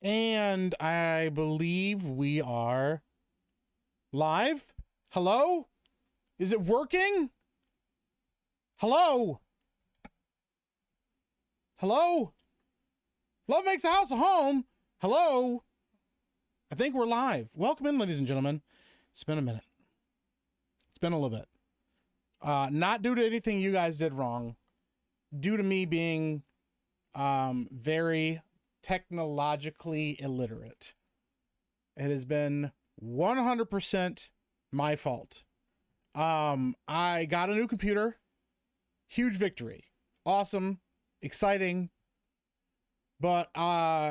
And I believe we are live. Hello? Is it working? Hello? Hello? Love makes a house a home. Hello? I think we're live. Welcome in, ladies and gentlemen. It's been a minute. It's been a little bit. Not due to anything you guys did wrong. Due to me being very technologically illiterate. It has been 100% my fault. I got a new computer. Huge victory. Awesome. Exciting. But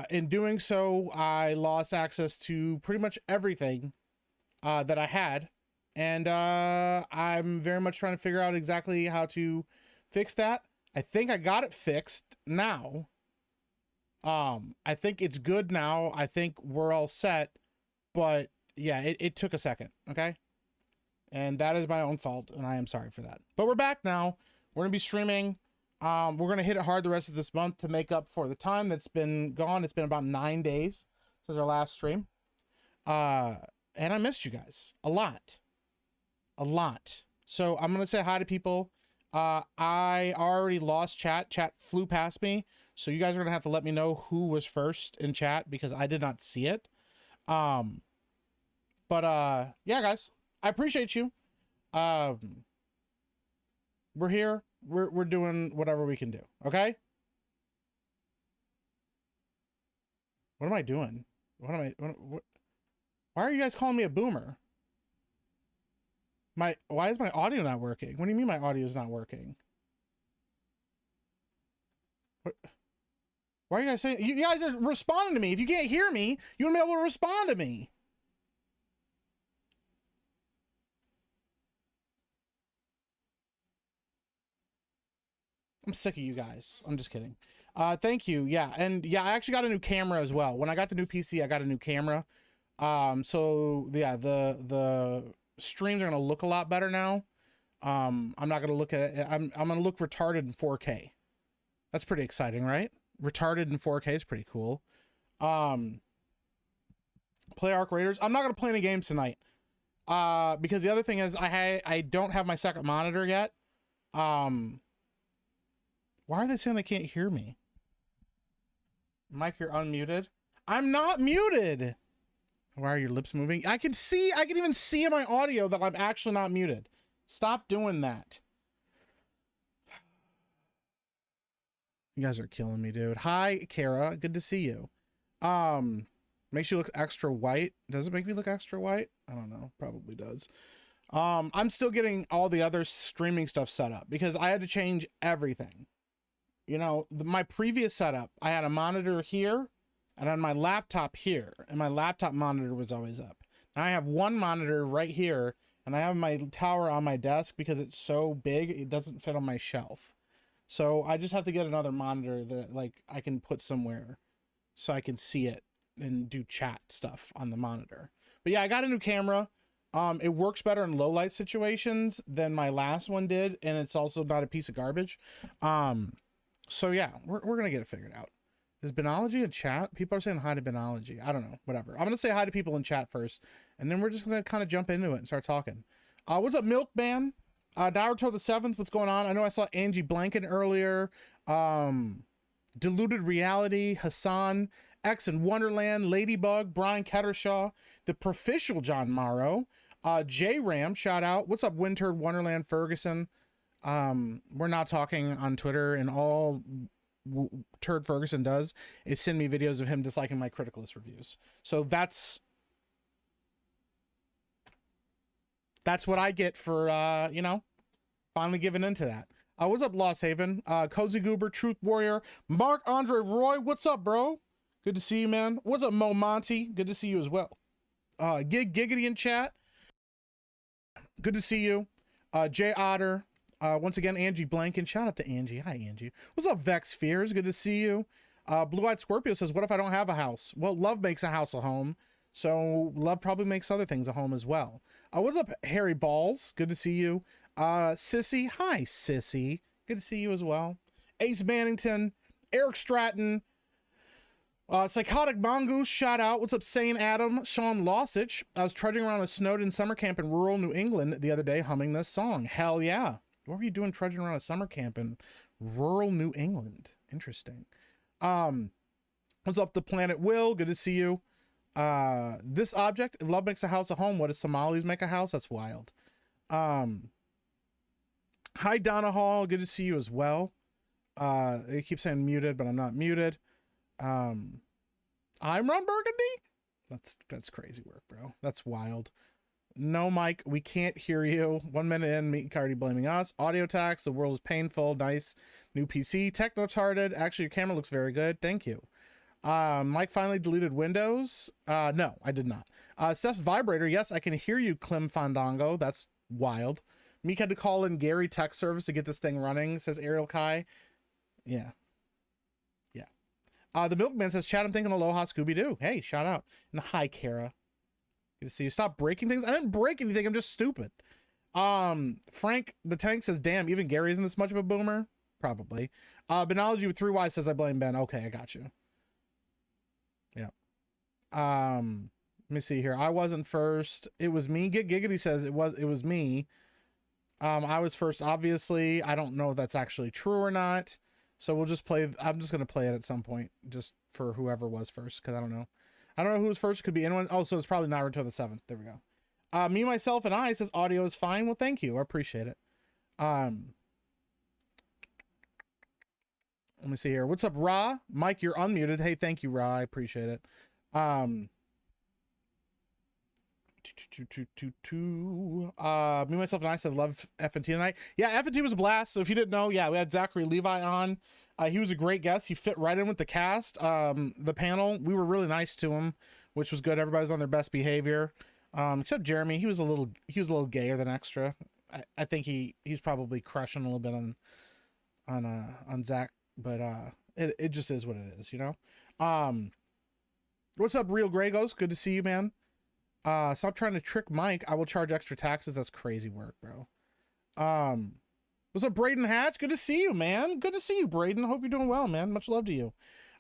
in doing so, I lost access to pretty much everything that I had. And I'm very much trying to figure out exactly how to fix that. I think I got it fixed now. I think it's good now. I think we're all set. But yeah, it took a second, okay? And that is my own fault, and I am sorry for that. But we're back now. We're going to be streaming. We're going to hit it hard the rest of this month to make up for the time that's been gone. It's been about 9 days since our last stream. And I missed you guys a lot. A lot. So I'm going to say hi to people. I already lost chat. Chat flew past me. So you guys are going to have to let me know who was first in chat because I did not see it. But yeah, guys, I appreciate you. We're here. We're doing whatever we can do. Okay. What am I doing? Why are you guys calling me a boomer? Why is my audio not working? What do you mean my audio is not working? What? Why are you guys saying? You guys are responding to me. If you can't hear me, you wouldn't be able to respond to me. I'm sick of you guys. I'm just kidding. Thank you. Yeah, and yeah, I actually got a new camera as well. When I got the new PC, I got a new camera. So yeah, the streams are gonna look a lot better now. I'm not gonna look at it. I'm gonna look retarded in 4K. That's pretty exciting, right? Retarded in 4K is pretty cool. Play Arc Raiders. I'm not gonna play any games tonight. Because the other thing is I don't have my second monitor yet. Why are they saying they can't hear me? Mike, you're unmuted. I'm not muted. Why are your lips moving? I can even see in my audio that I'm actually not muted. Stop doing that. You guys are killing me, dude. Hi, Kara. Good to see you. Makes you look extra white. Does it make me look extra white? I don't know. Probably does. I'm still getting all the other streaming stuff set up because I had to change everything. You know, my previous setup, I had a monitor here and on my laptop here, and my laptop monitor was always up. Now I have one monitor right here, and I have my tower on my desk because it's so big, it doesn't fit on my shelf. So I just have to get another monitor that like I can put somewhere so I can see it and do chat stuff on the monitor. But yeah, I got a new camera. It works better in low light situations than my last one did, and it's also not a piece of garbage. So yeah, we're gonna get it figured out. Is Benology in chat? People are saying hi to Benology. I don't know, whatever. I'm gonna say hi to people in chat first, and then we're just gonna kind of jump into it and start talking. What's up, Milkman? Naruto the 7th, what's going on? I know I saw Angie Blanken earlier. Diluted Reality, Hassan, X and Wonderland, Ladybug, Brian Kettershaw, the Proficial John Morrow, J Ram, shout out. What's up, Wintered Wonderland Ferguson? We're not talking on Twitter, and all Turd Ferguson does is send me videos of him disliking my Criticalist reviews. So that's what I get for you know, finally giving into that. What's up, Lost Haven? Cozy Goober, Truth Warrior, Mark Andre Roy, what's up, bro? Good to see you, man. What's up, Mo Monty? Good to see you as well. Giggity in chat. Good to see you. Jay Otter. Once again, Angie Blanken. Shout out to Angie. Hi, Angie. What's up, Vex Fears? Good to see you. Blue-Eyed Scorpio says, what if I don't have a house? Well, love makes a house a home. So love probably makes other things a home as well. What's up, Harry Balls? Good to see you. Sissy. Hi, Sissy. Good to see you as well. Ace Mannington. Eric Stratton. Psychotic Mongoose, shout out. What's up, Sane Adam? Sean Lossich. I was trudging around a snowed-in summer camp in rural New England the other day humming this song. Hell yeah. What were you doing trudging around a summer camp in rural New England? Interesting. What's up, the Planet Will? Good to see you. This object, if love makes a house a home, what does Somalis make a house? That's wild. Hi, Donna Hall. Good to see you as well. They keep saying muted, but I'm not muted. I'm Ron Burgundy. That's crazy work, bro. That's wild. No, Mike, we can't hear you. 1 minute in, Meat and Cardi blaming us. Audio tax, the world is painful. Nice. New PC. Techno tarded. Actually, your camera looks very good. Thank you. Mike finally deleted Windows. No, I did not. Steph's vibrator. Yes, I can hear you, Clem Fandango. That's wild. Meek had to call in Gary Tech Service to get this thing running, says Ariel Kai. Yeah. The Milkman says, Chad, I'm thinking aloha Scooby-Doo. Hey, shout out. And hi, Kara. Good to see you. Stop breaking things. I didn't break anything. I'm just stupid. Frank the Tank says, damn, even Gary isn't this much of a boomer? Probably. Benology with 3 Ys says, I blame Ben. Okay, I got you. Yeah. Let me see here. I wasn't first. It was me. Giggity says it was me. I was first, obviously. I don't know if that's actually true or not. So we'll just play. I'm just going to play it at some point just for whoever was first, because I don't know. I don't know who was first. It could be anyone. Oh, so it's probably Naruto the 7th. There we go. Me, myself, and I says audio is fine. Well, thank you. I appreciate it. Let me see here. What's up, Ra? Mike, you're unmuted. Hey, thank you, Ra. I appreciate it. Me, myself, and I said love F&T tonight. Yeah, F&T was a blast. So if you didn't know, yeah, we had Zachary Levi on. He was a great guest. He fit right in with the cast. The panel, we were really nice to him, which was good. Everybody's on their best behavior. Except Jeremy. He was a little gayer than extra. I think he's probably crushing a little bit on Zach, but it just is what it is, you know. What's up, Real Grey Ghost? Good to see you, man. Stop trying to trick Mike. I will charge extra taxes. That's crazy work, bro. What's up, Braden Hatch? Good to see you, man. Good to see you, Braden. Hope you're doing well, man. Much love to you.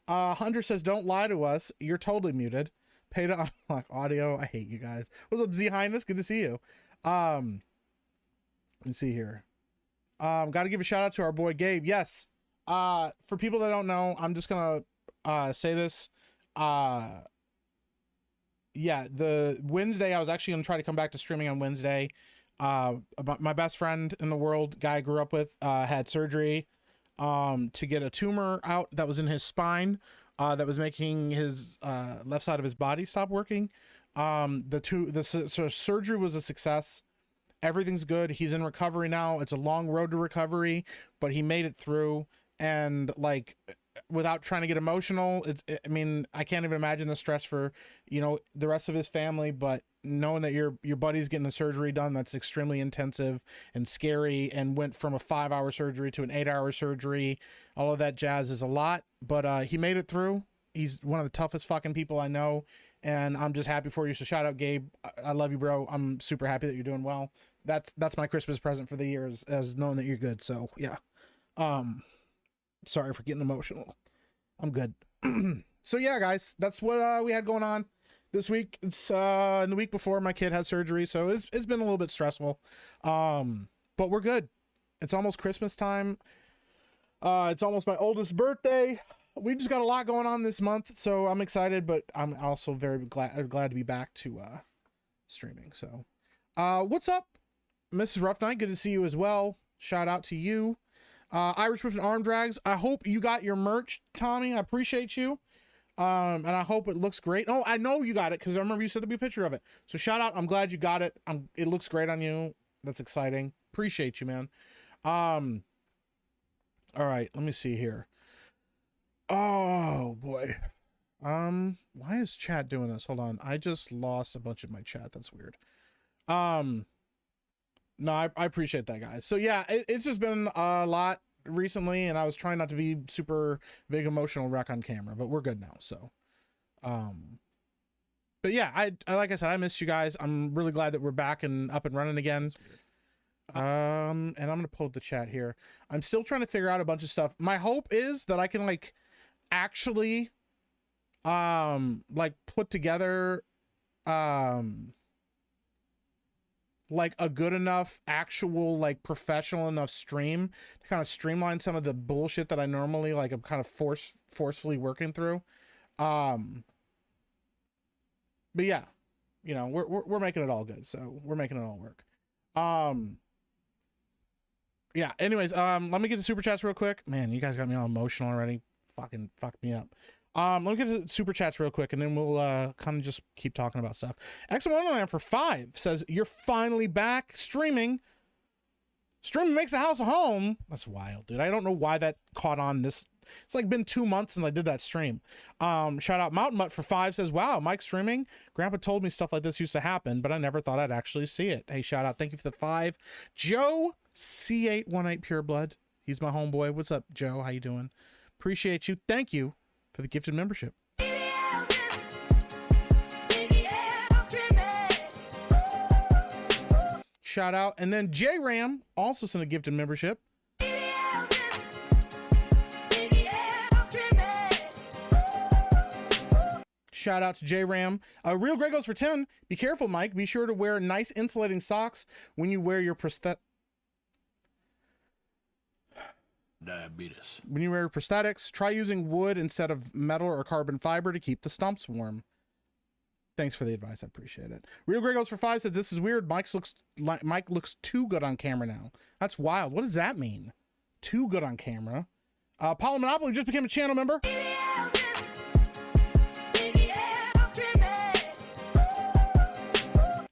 Hunter says, don't lie to us. You're totally muted. Pay to unlock audio. I hate you guys. What's up, Z Highness? Good to see you. Let's see here. Got to give a shout out to our boy Gabe. Yes. For people that don't know, I'm just gonna say this. Yeah, the Wednesday, I was actually gonna try to come back to streaming on Wednesday. About my best friend in the world, guy I grew up with, had surgery to get a tumor out that was in his spine, that was making his left side of his body stop working. The surgery was a success. Everything's good. He's in recovery now. It's a long road to recovery, but he made it through. And like, without trying to get emotional, I mean, I can't even imagine the stress for, you know, the rest of his family, but knowing that your buddy's getting the surgery done, that's extremely intensive and scary, and went from a 5-hour surgery to an 8-hour surgery, all of that jazz is a lot, but he made it through. He's one of the toughest fucking people I know, and I'm just happy for you. So shout out, Gabe. I love you, bro. I'm super happy that you're doing well. That's my Christmas present for the year, as knowing that you're good. So yeah. Sorry for getting emotional. I'm good. So yeah, guys, that's what we had going on this week. It's in the week before my kid had surgery, so it's been a little bit stressful. But we're good. It's almost Christmas time. It's almost my oldest birthday. We just got a lot going on this month, so I'm excited, but I'm also very glad to be back to streaming. So what's up, Mrs. Rough Night? Good to see you as well. Shout out to you. Irish Whips and Arm Drags. I hope you got your merch, Tommy. I appreciate you. And I hope it looks great. Oh, I know you got it because I remember you sent me a picture of it. So shout out. I'm glad you got it. It looks great on you. That's exciting. Appreciate you, man. All right, let me see here. Oh boy. Why is chat doing this? Hold on. I just lost a bunch of my chat. That's weird. No, I appreciate that, guys. So yeah, it's just been a lot recently, and I was trying not to be super big emotional wreck on camera, but we're good now. So, but yeah, I like I said, I missed you guys. I'm really glad that we're back and up and running again. And I'm gonna pull up the chat here. I'm still trying to figure out a bunch of stuff. My hope is that I can like actually like put together like a good enough actual like professional enough stream to kind of streamline some of the bullshit that I normally like I'm kind of forcefully working through. But yeah, you know, we're making it all good, so we're making it all work. Yeah, anyways, let me get to super chats real quick. Man, you guys got me all emotional already. Fucking fucked me up. Let me get to super chats real quick, and then we'll kind of just keep talking about stuff. X1 for 5 says, you're finally back streaming. Streaming makes a house a home. That's wild, dude. I don't know why that caught on this. It's like been 2 months since I did that stream. Shout out Mountain Mutt for 5 says, wow, Mike streaming. Grandpa told me stuff like this used to happen, but I never thought I'd actually see it. Hey, shout out. Thank you for the 5. Joe C818 Pureblood. He's my homeboy. What's up, Joe? How you doing? Appreciate you. Thank you for the gifted membership. Shout out. And then J Ram also sent a gifted membership. Shout out to J Ram. Real Grey goes for 10. Be careful, Mike. Be sure to wear nice insulating socks when you wear your diabetes. When you wear prosthetics, try using wood instead of metal or carbon fiber to keep the stumps warm. Thanks for the advice. I appreciate it. Real Grey goes for 5 says, this is weird. Mike looks too good on camera now. That's wild. What does that mean? Too good on camera. Paulo Monopoly just became a channel member.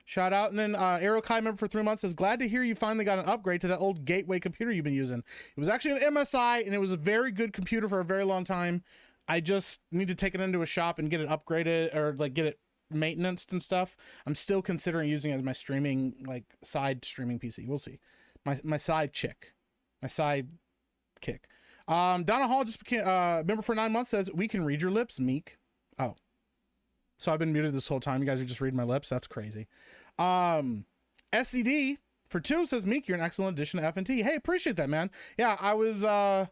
Shout out. And then Arrow Kai member for 3 months says, glad to hear you finally got an upgrade to that old Gateway computer you've been using. It was actually an MSI, and it was a very good computer for a very long time. I just need to take it into a shop and get it upgraded, or like get it maintenance and stuff. I'm still considering using it as my streaming, like side streaming PC. We'll see. My side chick, my side kick. Donna Hall just became member for 9 months says, we can read your lips, Meek. Oh, so I've been muted this whole time. You guys are just reading my lips. That's crazy. SCD for 2 says, Meek, you're an excellent addition to FNT. Hey, appreciate that, man. Yeah, I was gonna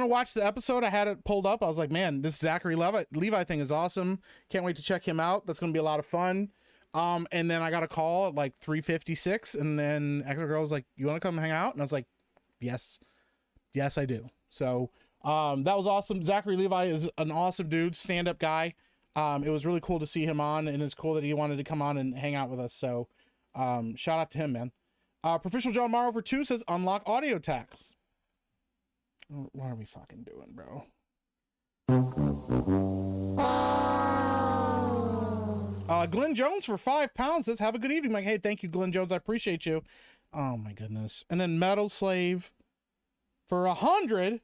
watch the episode. I had it pulled up. I was like, man, this Zachary Levi thing is awesome. Can't wait to check him out. That's gonna be a lot of fun. And then I got a call at like 3:56, and then Echo Girl was like, you want to come hang out? And I was like, yes, I do. So that was awesome. Zachary Levi is an awesome dude, stand-up guy. It was really cool to see him on, and it's cool that he wanted to come on and hang out with us. So shout out to him, man. Professional John Morrow for 2 says, unlock audio tags. What are we fucking doing, bro? Glenn Jones for £5 says, have a good evening, Mike. Hey, thank you, Glenn Jones. I appreciate you. Oh my goodness. And then Metal Slave for 100.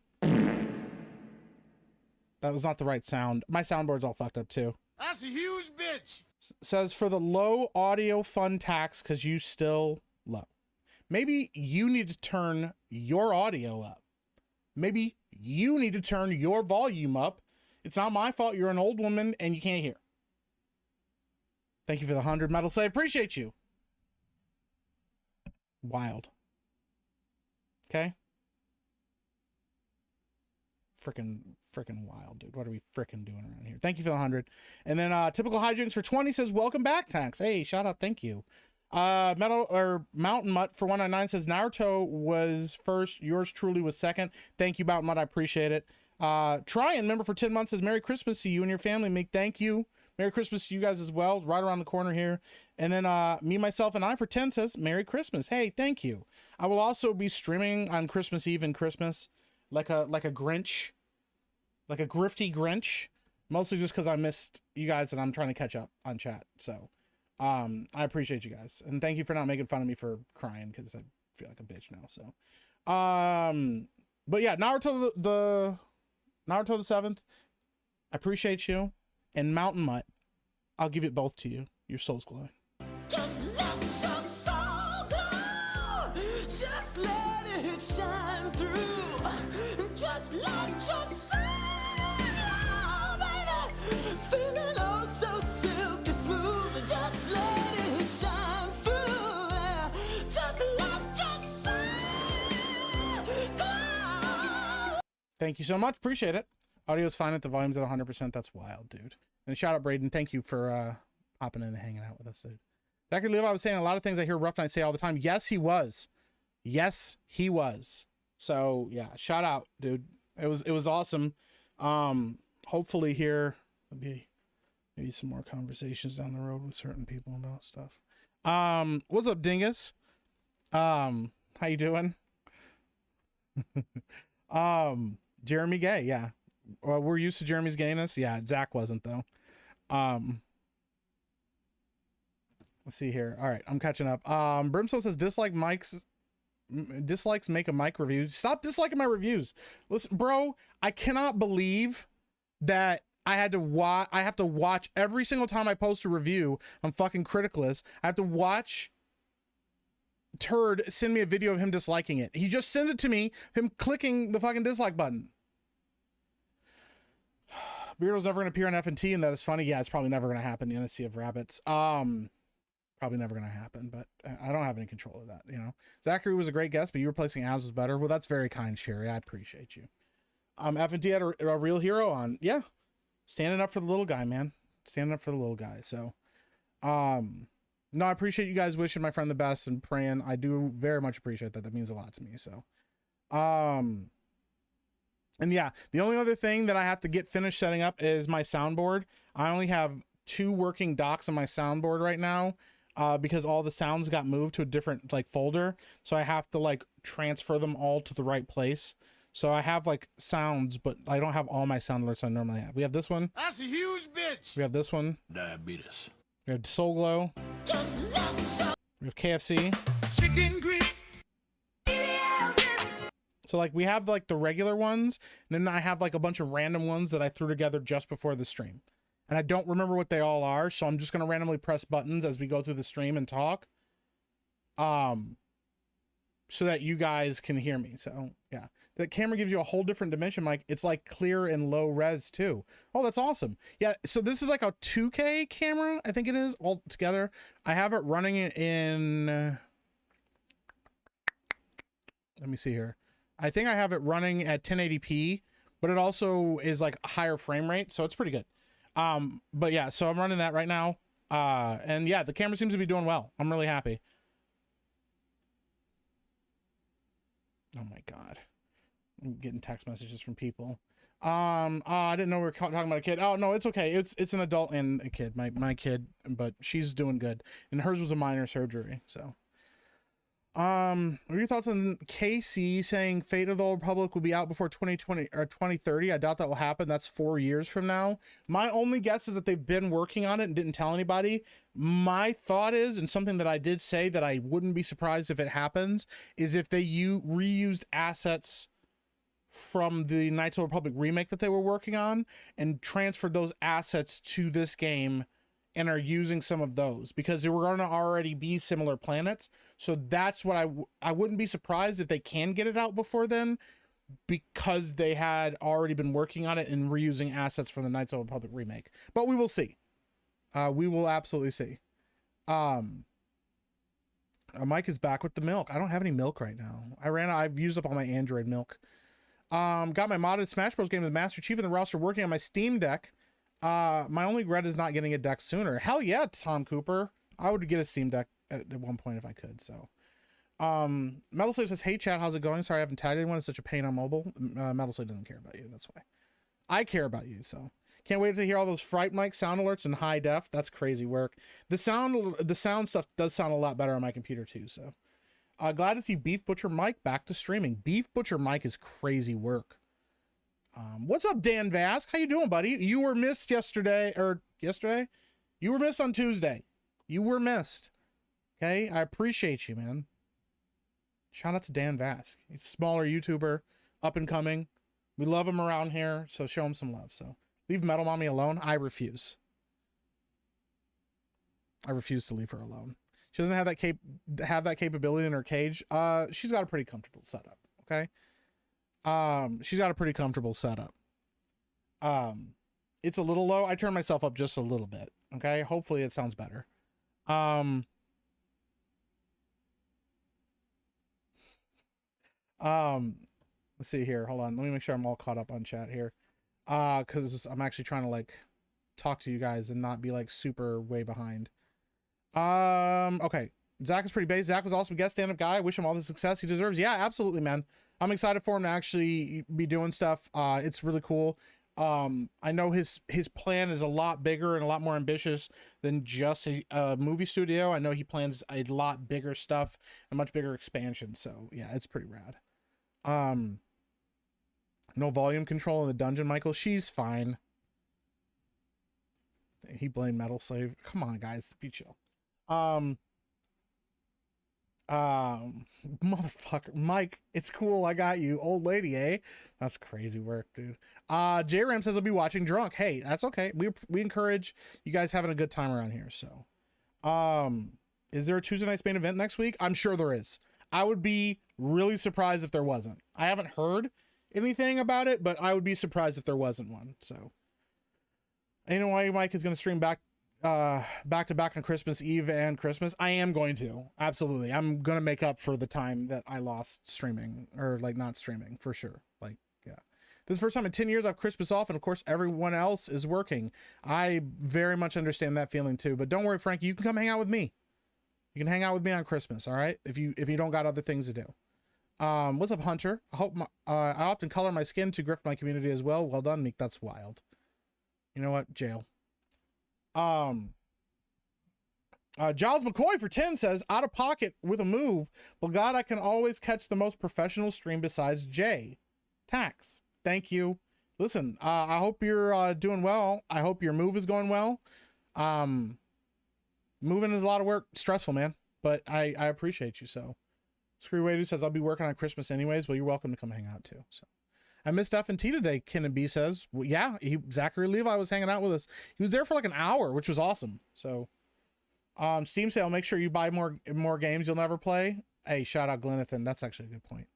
That was not the right sound. My soundboard's all fucked up too. That's a huge bitch. Says for the low audio fun tax, because you still low. Maybe you need to turn your audio up. Maybe you need to turn your volume up. It's not my fault. You're an old woman and you can't hear. Thank you for the 100, Metal Slave. Appreciate you. Wild. Okay. Freaking wild, dude. What are we freaking doing around here? Thank you for the 100. And then Typical Hijinks for 20 says, welcome back, Tax. Hey, shout out. Thank you. Mountain Mutt for 199 says, Naruto was first. Yours truly was second. Thank you, Mountain Mutt. I appreciate it. Tryon, member for 10 months says, Merry Christmas to you and your family. Mick, thank you. Merry Christmas to you guys as well. It's right around the corner here. And then Me, Myself, and I for 10 says, Merry Christmas. Hey, thank you. I will also be streaming on Christmas Eve and Christmas. Like a Grinch, like a grifty Grinch, mostly just because I missed you guys and I'm trying to catch up on chat. So I appreciate you guys, and thank you for not making fun of me for crying, because I feel like a bitch now. So but yeah, Naruto the 7th, I appreciate you. And Mountain Mutt, I'll give it both to you. Your soul's glowing. Just let your soul glow. Just let it shine through. Just let your soul glow, baby. Feeling oh so silky smooth. Just let it shine through. Just let your soul glow. Thank you so much. Appreciate it. Audio's fine at the volume's at 100%. That's wild, dude. And shout out Braden. Thank you for hopping in and hanging out with us, dude. Zachary Levi was saying a lot of things I hear Rough Night say all the time. Yes, he was. Yes, he was. So yeah, shout out, dude. It was awesome. Hopefully here there'll be maybe some more conversations down the road with certain people about stuff. What's up, Dingus? How you doing? Jeremy Gay, yeah. We're used to Jeremy's gayness. Yeah, Zach wasn't though. Let's see here. All right, I'm catching up. Brimstone says dislikes make a mic review. Stop disliking my reviews. Listen, bro, I cannot believe that I have to watch every single time I post a review on fucking Criticalist. I have to watch Turd send me a video of him disliking it. He just sends it to me, him clicking the fucking dislike button. Beardo's never gonna appear on F&T, and that is funny. Yeah, it's probably never gonna happen. The NSC of Rabbits. Probably never going to happen, but I don't have any control of that, you know. Zachary was a great guest, but you replacing Az was better. Well, that's very kind, Sherry. I appreciate you. F&T had a real hero on. Yeah. Standing up for the little guy, man. Standing up for the little guy. So, no, I appreciate you guys wishing my friend the best and praying. I do very much appreciate that. That means a lot to me. So, and yeah, the only other thing that I have to get finished setting up is my soundboard. I only have 2 working docks on my soundboard right now. Because all the sounds got moved to a different like folder, so I have to like transfer them all to the right place. So I have like sounds, but I don't have all my sound alerts I normally have. We have this one. That's a huge bitch. We have this one. Diabetes. We have Soul Glow. We have KFC. Chicken grease. So like we have like the regular ones, and then I have like a bunch of random ones that I threw together just before the stream. And I don't remember what they all are, so I'm just going to randomly press buttons as we go through the stream and talk. So that you guys can hear me. So, yeah. The camera gives you a whole different dimension, Mike. It's like clear and low res, too. Oh, that's awesome. Yeah, so this is like a 2K camera, I think it is, all together. I have it running in... let me see here. I think I have it running at 1080p, but it also is like a higher frame rate, so it's pretty good. But yeah, so I'm running that right now. And yeah, the camera seems to be doing well. I'm really happy. Oh my God. I'm getting text messages from people. I didn't know we were talking about a kid. Oh no, it's okay. It's an adult and a kid, my kid, but she's doing good. And hers was a minor surgery. So, what are your thoughts on Casey saying Fate of the Old Republic will be out before 2020 or 2030? I doubt that will happen. That's 4 years from now. My only guess is that they've been working on it and didn't tell anybody. My thought is, and something that I did say that I wouldn't be surprised if it happens, is if they reused assets from the Knights of the Republic remake that they were working on and transferred those assets to this game and are using some of those, because there were going to already be similar planets. So that's what I wouldn't be surprised if they can get it out before then, because they had already been working on it and reusing assets from the Knights of the Republic remake. But we will see. We will absolutely see. Mike is back with the milk. I don't have any milk right now. I've used up all my Android milk. Got my modded Smash Bros game with Master Chief in the roster, working on my Steam Deck. My only regret is not getting a deck sooner. Hell yeah, Tom Cooper. I would get a Steam Deck at one point if I could. So, Metal Slave says, "Hey chat, how's it going? Sorry I haven't tagged anyone. It's such a pain on mobile." Metal Slave doesn't care about you. That's why. I care about you. So can't wait to hear all those Fright Mike sound alerts in high def. That's crazy work. The sound stuff does sound a lot better on my computer too. So, glad to see Beef Butcher Mike back to streaming. Beef Butcher Mike is crazy work. What's up, Dan Vask? How you doing, buddy? You were missed yesterday. You were missed on Tuesday. You were missed. Okay, I appreciate you, man. Shout out to Dan Vask. He's a smaller YouTuber, up and coming. We love him around here, so show him some love. So leave Metal Mommy alone. I refuse. I refuse to leave her alone. She doesn't have that capability in her cage. She's got a pretty comfortable setup. Okay. She's got a pretty comfortable setup. It's a little low. I turned myself up just a little bit. Okay. Hopefully it sounds better. Let's see here. Hold on. Let me make sure I'm all caught up on chat here. because I'm actually trying to like talk to you guys and not be like super way behind. Okay. Zach is pretty base. Zach was also a guest stand-up guy. I wish him all the success he deserves. Yeah, absolutely, man. I'm excited for him to actually be doing stuff. It's really cool. I know his plan is a lot bigger and a lot more ambitious than just a movie studio. I know he plans a lot bigger stuff, a much bigger expansion. So yeah, it's pretty rad. No volume control in the dungeon, Michael. She's fine. He blamed Metal Slave. Come on, guys, be chill. Motherfucker, Mike, it's cool. I got you, old lady, eh? That's crazy work, dude. J-Ram says I'll be watching drunk. Hey, that's okay. We encourage you guys having a good time around here. So, is there a Tuesday night Spain event next week? I'm sure there is. I would be really surprised if there wasn't. I haven't heard anything about it, but I would be surprised if there wasn't one. So, you know why Mike is going to stream back to back on Christmas Eve and Christmas? I am going to, absolutely. I'm gonna make up for the time that I lost streaming, or like not streaming, for sure. Like, yeah, this is the first time in 10 years I have Christmas off, and of course everyone else is working. I very much understand that feeling too, but don't worry, Frank, you can come hang out with me. You can hang out with me on Christmas, all right, if you don't got other things to do. What's up, Hunter? I hope I often color my skin to grift my community as well. Well done, Meek. That's wild. You know what? Jail. Giles McCoy for 10 says, out of pocket with a move, but God, I can always catch the most professional stream besides Jay. Tax. Thank you. Listen, I hope you're doing well. I hope your move is going well. Moving is a lot of work, stressful, man, but I appreciate you. So Screw Wadu says, I'll be working on Christmas anyways. Well, you're welcome to come hang out too. So I missed F&T today, Ken and B says. Well, yeah, Zachary Levi was hanging out with us. He was there for like an hour, which was awesome. So, Steam sale, make sure you buy more games you'll never play. Hey, shout out Glenathan. That's actually a good point.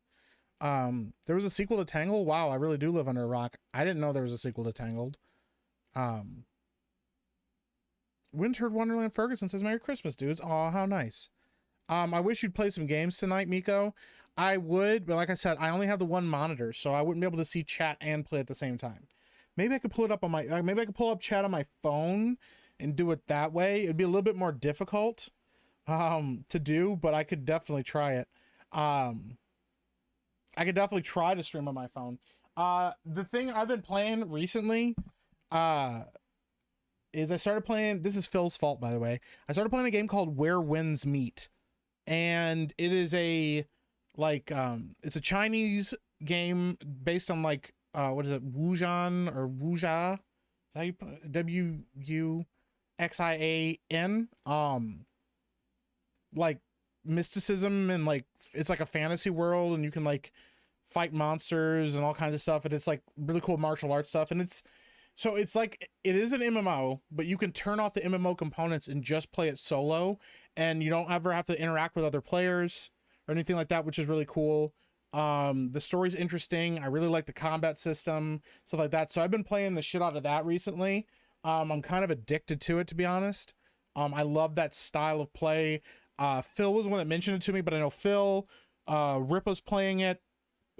There was a sequel to Tangled. Wow, I really do live under a rock. I didn't know there was a sequel to Tangled. Windherd Wonderland Ferguson says, Merry Christmas, dudes. Aw, how nice. I wish you'd play some games tonight, Miko. I would, but like I said, I only have the one monitor, so I wouldn't be able to see chat and play at the same time. Maybe I could pull it up on my, maybe I could pull up chat on my phone and do it that way. It'd be a little bit more difficult to do, but I could definitely try it. I could definitely try to stream on my phone. The thing I've been playing recently is I started playing, this is Phil's fault, by the way. I started playing a game called Where Winds Meet. And it is a, like, it's a Chinese game based on, like, what is it, Wuxian or Wuxia? Is that how you put it? W-U-X-I-A-N. Like, mysticism, and, like, it's like a fantasy world, and you can, like, fight monsters and all kinds of stuff, and it's, like, really cool martial arts stuff, and it's, so it's like, it is an MMO, but you can turn off the MMO components and just play it solo, and you don't ever have to interact with other players or anything like that, which is really cool. The story's interesting. I really like the combat system, stuff like that. So I've been playing the shit out of that recently. I'm kind of addicted to it, to be honest. I love that style of play. Phil was the one that mentioned it to me, but I know Phil, Ripa's playing it.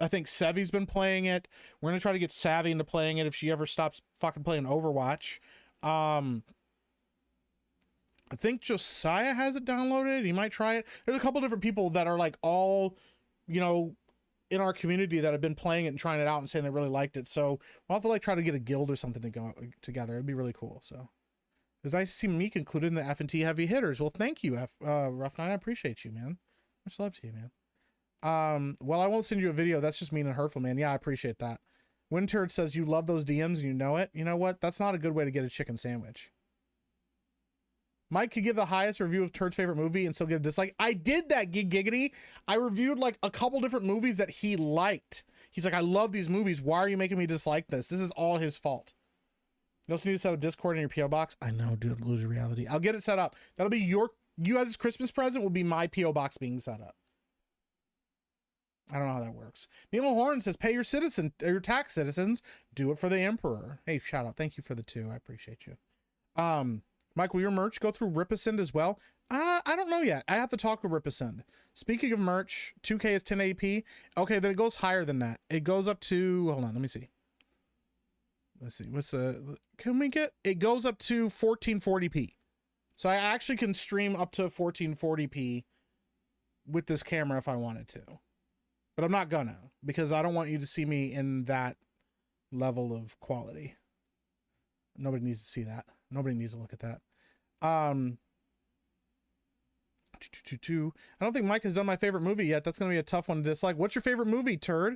I think Sevi's been playing it. We're going to try to get Savvy into playing it if she ever stops fucking playing Overwatch. I think Josiah has it downloaded. He might try it. There's a couple different people that are like all, you know, in our community that have been playing it and trying it out and saying they really liked it. So we'll have to like try to get a guild or something to go together. It'd be really cool. So it was nice to see Meek included in the F&T heavy hitters. Well, thank you, Rough Night. I appreciate you, man. Much love to you, man. Well, I won't send you a video. That's just mean and hurtful, man. Yeah, I appreciate that. Windturd says you love those DMs and you know it. You know what? That's not a good way to get a chicken sandwich. Mike could give the highest review of Turd's favorite movie and still get a dislike. I did that, Giggity. I reviewed like a couple different movies that he liked. He's like, I love these movies. Why are you making me dislike this? This is all his fault. You also need to set up Discord in your PO box. I know, dude, lose your reality. I'll get it set up. That'll be you guys' Christmas present will be my PO box being set up. I don't know how that works. Neil Horn says, pay your tax, citizens. Do it for the emperor. Hey, shout out. Thank you for the 2. I appreciate you. Mike, will your merch go through Ripasend as well? I don't know yet. I have to talk with Ripasend. Speaking of merch, 2K is 1080p. Okay, then it goes higher than that. It goes up to, hold on, let me see. let's see, what's the, can we get, it goes up to 1440p. So I actually can stream up to 1440p with this camera if I wanted to. But I'm not gonna, because I don't want you to see me in that level of quality. Nobody needs to see that. Nobody needs to look at that. I don't think Mike has done my favorite movie yet. That's gonna be a tough one to dislike. What's your favorite movie, turd?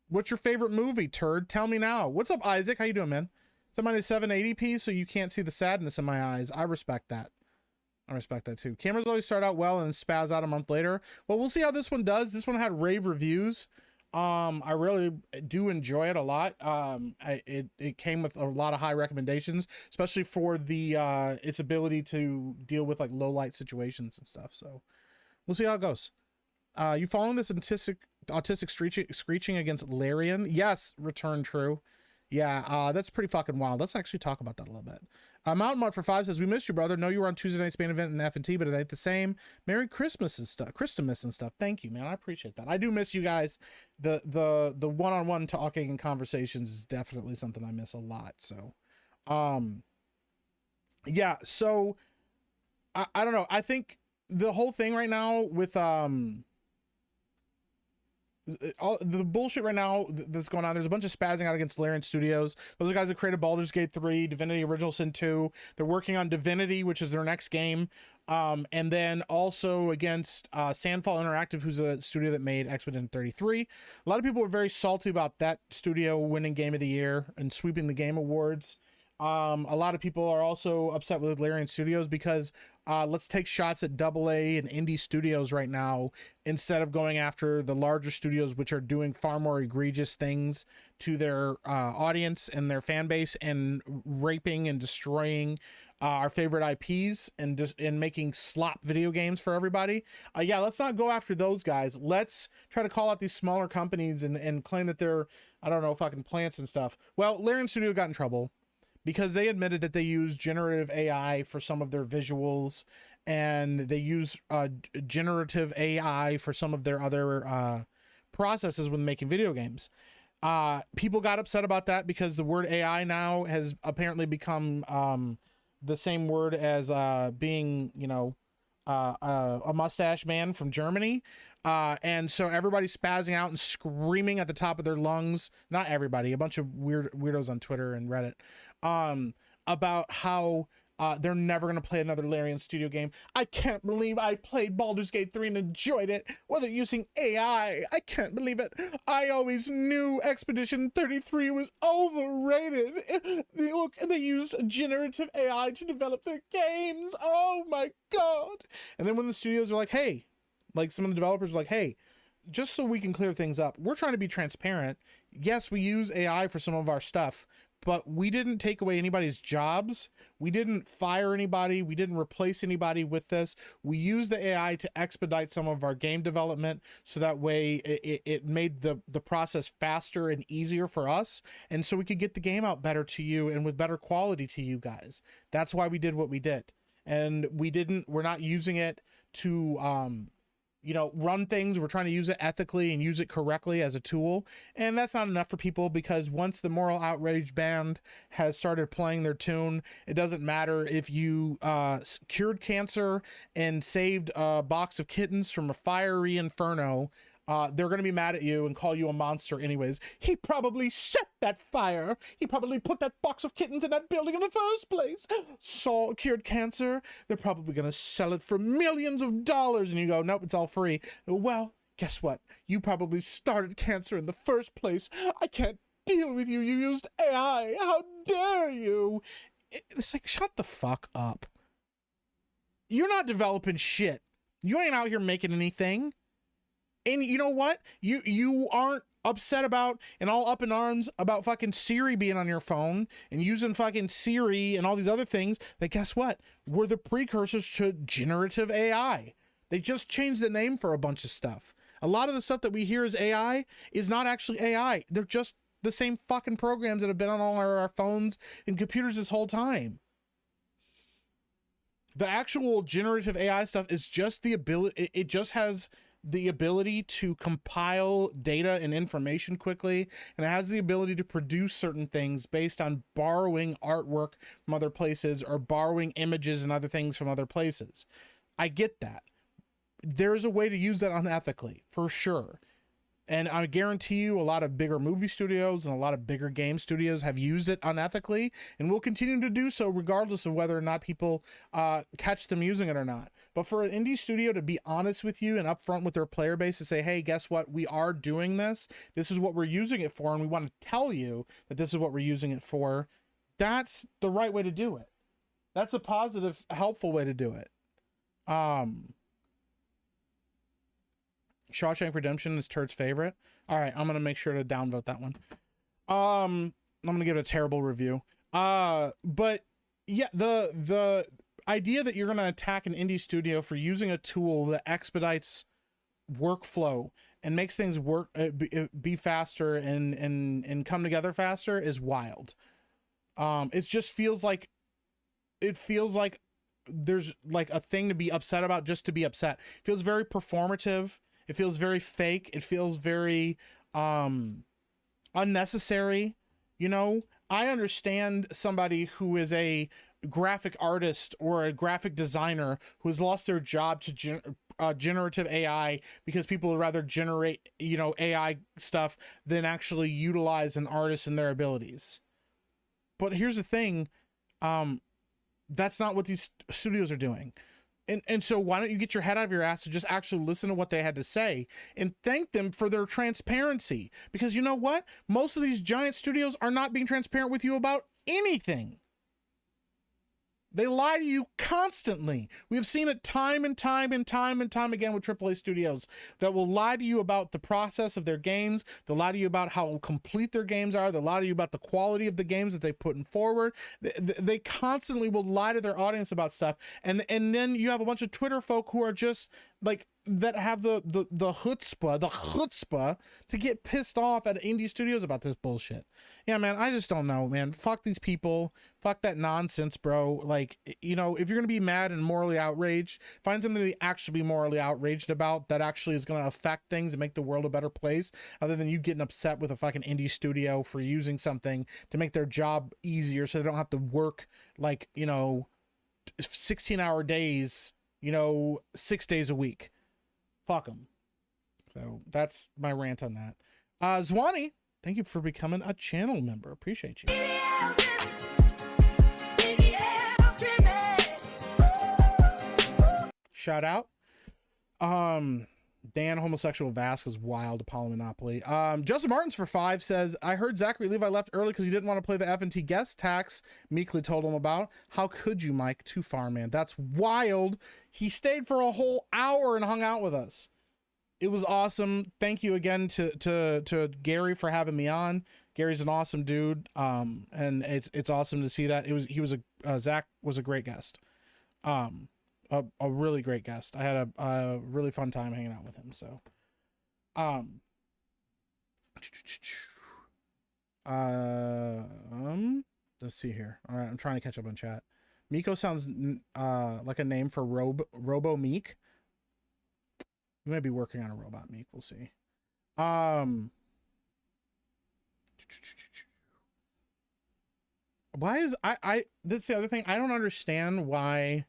What's your favorite movie, turd? Tell me now. What's up, Isaac? How you doing, man? So mine is 780p, so you can't see the sadness in my eyes. I respect that. I respect that too. Cameras always start out well and spaz out a month later. Well, we'll see how this one does. This one had rave reviews. I really do enjoy it a lot. It came with a lot of high recommendations, especially for the its ability to deal with like low light situations and stuff. So we'll see how it goes. You following this autistic screeching against Larian? Yes, return true. Yeah, that's pretty fucking wild. Let's actually talk about that a little bit. Mountain Mud for 5 says, we missed you, brother. Know you were on Tuesday night's main event in F&T, but it ain't the same. Merry Christmas and stuff. Christmas and stuff. Thank you, man. I appreciate that. I do miss you guys. The one-on-one talking and conversations is definitely something I miss a lot. So, yeah. So, I don't know. I think the whole thing right now with all the bullshit right now that's going on, there's a bunch of spazzing out against Larian Studios. Those are guys that created Baldur's Gate 3, Divinity Original Sin 2. They're working on Divinity, which is their next game. And then also against Sandfall Interactive, who's a studio that made Expedition 33. A lot of people were very salty about that studio winning Game of the Year and sweeping the Game Awards. A lot of people are also upset with Larian Studios because let's take shots at AA and indie studios right now instead of going after the larger studios, which are doing far more egregious things to their audience and their fan base and raping and destroying our favorite IPs and just making slop video games for everybody. Yeah, let's not go after those guys. Let's try to call out these smaller companies and claim that they're, I don't know, fucking plants and stuff. Well, Larian Studio got in trouble because they admitted that they use generative AI for some of their visuals, and they use generative AI for some of their other processes when making video games. People got upset about that because the word AI now has apparently become the same word as being, you know, a mustache man from Germany. And so everybody's spazzing out and screaming at the top of their lungs. Not everybody, a bunch of weirdos on Twitter and Reddit, about how they're never going to play another Larian Studio game. I can't believe I played Baldur's Gate 3 and enjoyed it, whether using AI. I can't believe it. I always knew Expedition 33 was overrated. They used generative AI to develop their games. Oh my God. And then when the studios are like, hey, like some of the developers are like, hey, just so we can clear things up, we're trying to be transparent. Yes, we use AI for some of our stuff, but we didn't take away anybody's jobs. We didn't fire anybody. We didn't replace anybody with this. We used the AI to expedite some of our game development, so that way it made the process faster and easier for us, and so we could get the game out better to you and with better quality to you guys. That's why we did what we did. And we're not using it to you know, run things. We're trying to use it ethically and use it correctly as a tool. And that's not enough for people, because once the Moral Outrage band has started playing their tune, it doesn't matter if you cured cancer and saved a box of kittens from a fiery inferno. They're going to be mad at you and call you a monster anyways. He probably set that fire. He probably put that box of kittens in that building in the first place. Saw cured cancer. They're probably going to sell it for millions of dollars. And you go, nope, it's all free. Well, guess what? You probably started cancer in the first place. I can't deal with you. You used AI. How dare you? It's like, shut the fuck up. You're not developing shit. You ain't out here making anything. And you know what? You aren't upset about and all up in arms about fucking Siri being on your phone and using fucking Siri and all these other things that, guess what? Were the precursors to generative AI. They just changed the name for a bunch of stuff. A lot of the stuff that we hear as AI is not actually AI. They're just the same fucking programs that have been on all our phones and computers this whole time. The actual generative AI stuff is just the ability, it just has the ability to compile data and information quickly, and it has the ability to produce certain things based on borrowing artwork from other places or borrowing images and other things from other places. I get that. There is a way to use that unethically, for sure. And I guarantee you a lot of bigger movie studios and a lot of bigger game studios have used it unethically and will continue to do so regardless of whether or not people catch them using it or not. But for an indie studio to be honest with you and upfront with their player base to say, hey, guess what? We are doing this. This is what we're using it for. And we want to tell you that this is what we're using it for. That's the right way to do it. That's a positive, helpful way to do it. Shawshank Redemption is Turt's favorite. All right, I'm gonna make sure to downvote that one. I'm gonna give it a terrible review. But yeah, the idea that you're gonna attack an indie studio for using a tool that expedites workflow and makes things work be faster and come together faster is wild. It just feels like there's like a thing to be upset about just to be upset. It feels very performative. It feels very fake. It feels very unnecessary. You know, I understand somebody who is a graphic artist or a graphic designer who has lost their job to generative AI because people would rather generate, you know, AI stuff than actually utilize an artist and their abilities. But here's the thing. That's not what these studios are doing. And so why don't you get your head out of your ass and just actually listen to what they had to say and thank them for their transparency? Because you know what? Most of these giant studios are not being transparent with you about anything. They lie to you constantly. We have seen it time and time and time and time again with AAA studios that will lie to you about the process of their games. They'll lie to you about how complete their games are. They'll lie to you about the quality of the games that they put in forward. They constantly will lie to their audience about stuff. And then you have a bunch of Twitter folk who are just like, that have the chutzpah to get pissed off at indie studios about this bullshit. Yeah, man, I just don't know, man. Fuck these people. Fuck that nonsense, bro. Like, you know, if you're gonna be mad and morally outraged, find something to actually be morally outraged about that actually is gonna affect things and make the world a better place, other than you getting upset with a fucking indie studio for using something to make their job easier so they don't have to work like, you know, 16-hour days, you know, 6 days a week. Fuck them. So that's my rant on that. Zwani, thank you for becoming a channel member. Appreciate you. Shout out. Dan Homosexual Vask is wild. Apollo Monopoly. Justin Martins for 5 says, I heard Zachary Levi left early because he didn't want to play the F&T guest tax Meekly told him about. How could you, Mike? Too far, man. That's wild. He stayed for a whole hour and hung out with us. It was awesome. Thank you again to Gary for having me on. Gary's an awesome dude. And it's awesome to see that. Zach was a great guest. A really great guest. I had a really fun time hanging out with him. So, let's see here. All right, I'm trying to catch up on chat. Miko sounds like a name for Robo Meek. We might be working on a robot Meek. We'll see. Why is that's the other thing. I don't understand why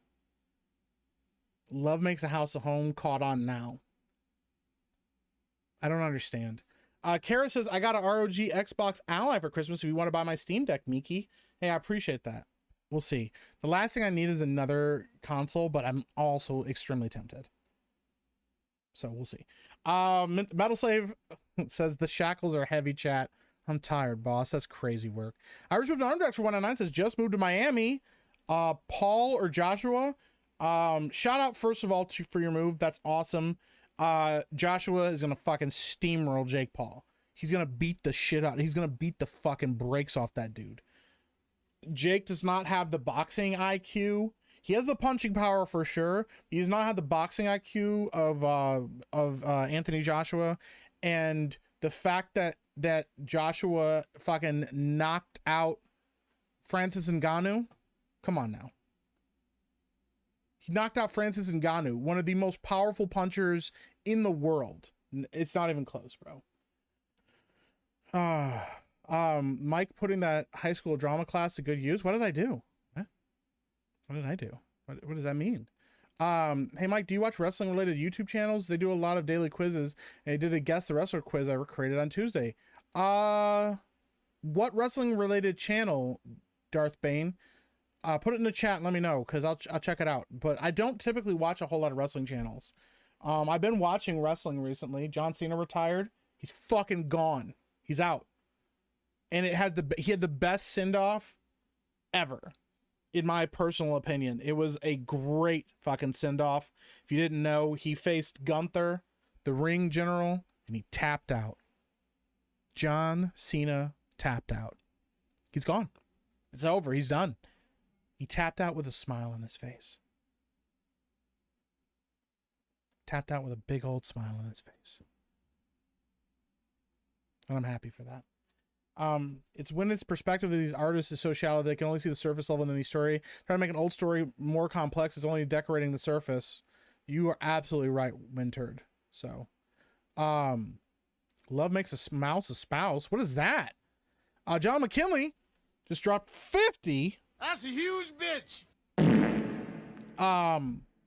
Love Makes a House a Home caught on now. I don't understand. Kara says, I got a ROG Xbox Ally for Christmas if you want to buy my Steam Deck, Miki. Hey, I appreciate that. We'll see. The last thing I need is another console, but I'm also extremely tempted. So we'll see. Metal Slave says, the shackles are heavy, chat. I'm tired, boss. That's crazy work. Irish moved to Armdrax for 109 says, just moved to Miami. Paul or Joshua, shout out first of all for your move. That's awesome. Joshua is gonna fucking steamroll Jake Paul. He's gonna beat the shit out. He's gonna beat the fucking brakes off that dude. Jake does not have the boxing IQ. He has the punching power for sure. He does not have the boxing IQ of Anthony Joshua, and the fact that Joshua fucking knocked out Francis Ngannou. Come on now. He knocked out Francis Ngannou, one of the most powerful punchers in the world. It's not even close, bro. Mike putting that high school drama class to good use. What did I do? What did I do? What does that mean? Hey Mike, do you watch wrestling related YouTube channels? They do a lot of daily quizzes, and I did a Guess the Wrestler quiz I created on Tuesday. What wrestling related channel, Darth Bane? Put it in the chat and let me know, because I'll check it out. But I don't typically watch a whole lot of wrestling channels. I've been watching wrestling recently. John Cena retired. He's fucking gone. He's out. And he had the best send-off ever, in my personal opinion. It was a great fucking send-off. If you didn't know, he faced Gunther, the ring general, and he tapped out. John Cena tapped out. He's gone. It's over. He's done. He tapped out with a smile on his face. Tapped out with a big old smile on his face. And I'm happy for that. It's when its perspective of these artists is so shallow they can only see the surface level in any story. Trying to make an old story more complex is only decorating the surface. You are absolutely right, Winterd. So, love makes a mouse a spouse. What is that? John McKinley just dropped 50. That's a huge bitch.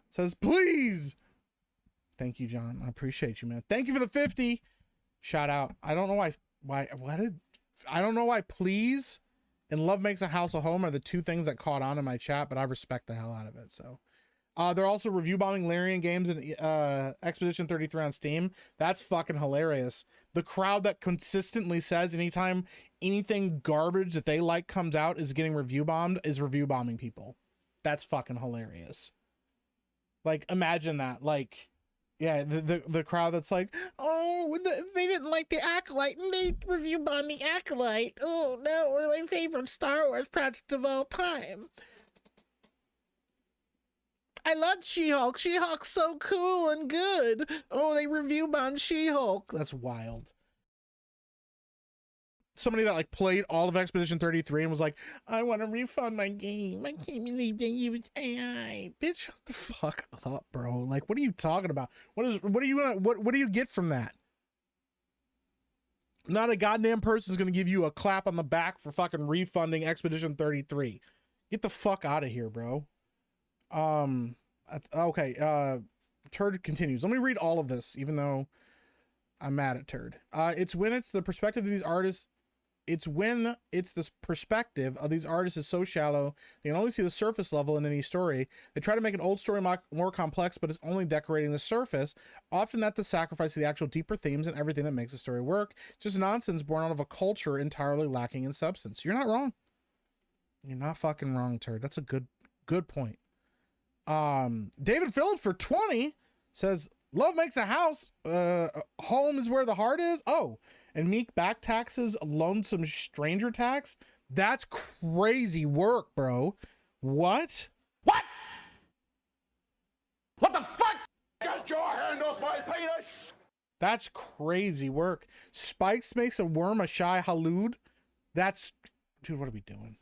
Says, please. Thank you, John. I appreciate you, man. Thank you for the 50. Shout out. I don't know I don't know why please and love makes a house a home are the two things that caught on in my chat, but I respect the hell out of it. So, they're also review bombing Larian games and Expedition 33 on Steam. That's fucking hilarious. The crowd that consistently says anytime anything garbage that they like comes out is getting review bombed is review bombing people. That's fucking hilarious. Like, imagine that. Like, yeah, the crowd that's like, oh, they didn't like the Acolyte and they review bombed the Acolyte. Oh no, my favorite Star Wars project of all time. I love She-Hulk. She-Hulk's so cool and good. Oh, they review bombed She-Hulk. That's wild. Somebody that like played all of Expedition 33 and was like, I want to refund my game. I can't believe they used AI. Bitch, shut the fuck up, bro. Like, what are you talking about? What do you get from that? Not a goddamn person's gonna give you a clap on the back for fucking refunding Expedition 33. Get the fuck out of here, bro. Okay, Turd continues. Let me read all of this, even though I'm mad at Turd. It's when it's the perspective of these artists. It's when it's the perspective of these artists is so shallow, they can only see the surface level in any story. They try to make an old story more complex, but it's only decorating the surface, often at the sacrifice of the actual deeper themes and everything that makes the story work. Just nonsense born out of a culture entirely lacking in substance. You're not wrong. You're not fucking wrong, Turd. That's a good point. David Phillips for 20 says, love makes a house. Home is where the heart is. Oh, and Meek back taxes lonesome stranger tax. That's crazy work, bro. What? What the fuck? Get your hand off my penis! That's crazy work. Spikes makes a worm a shy halud. That's, dude, what are we doing?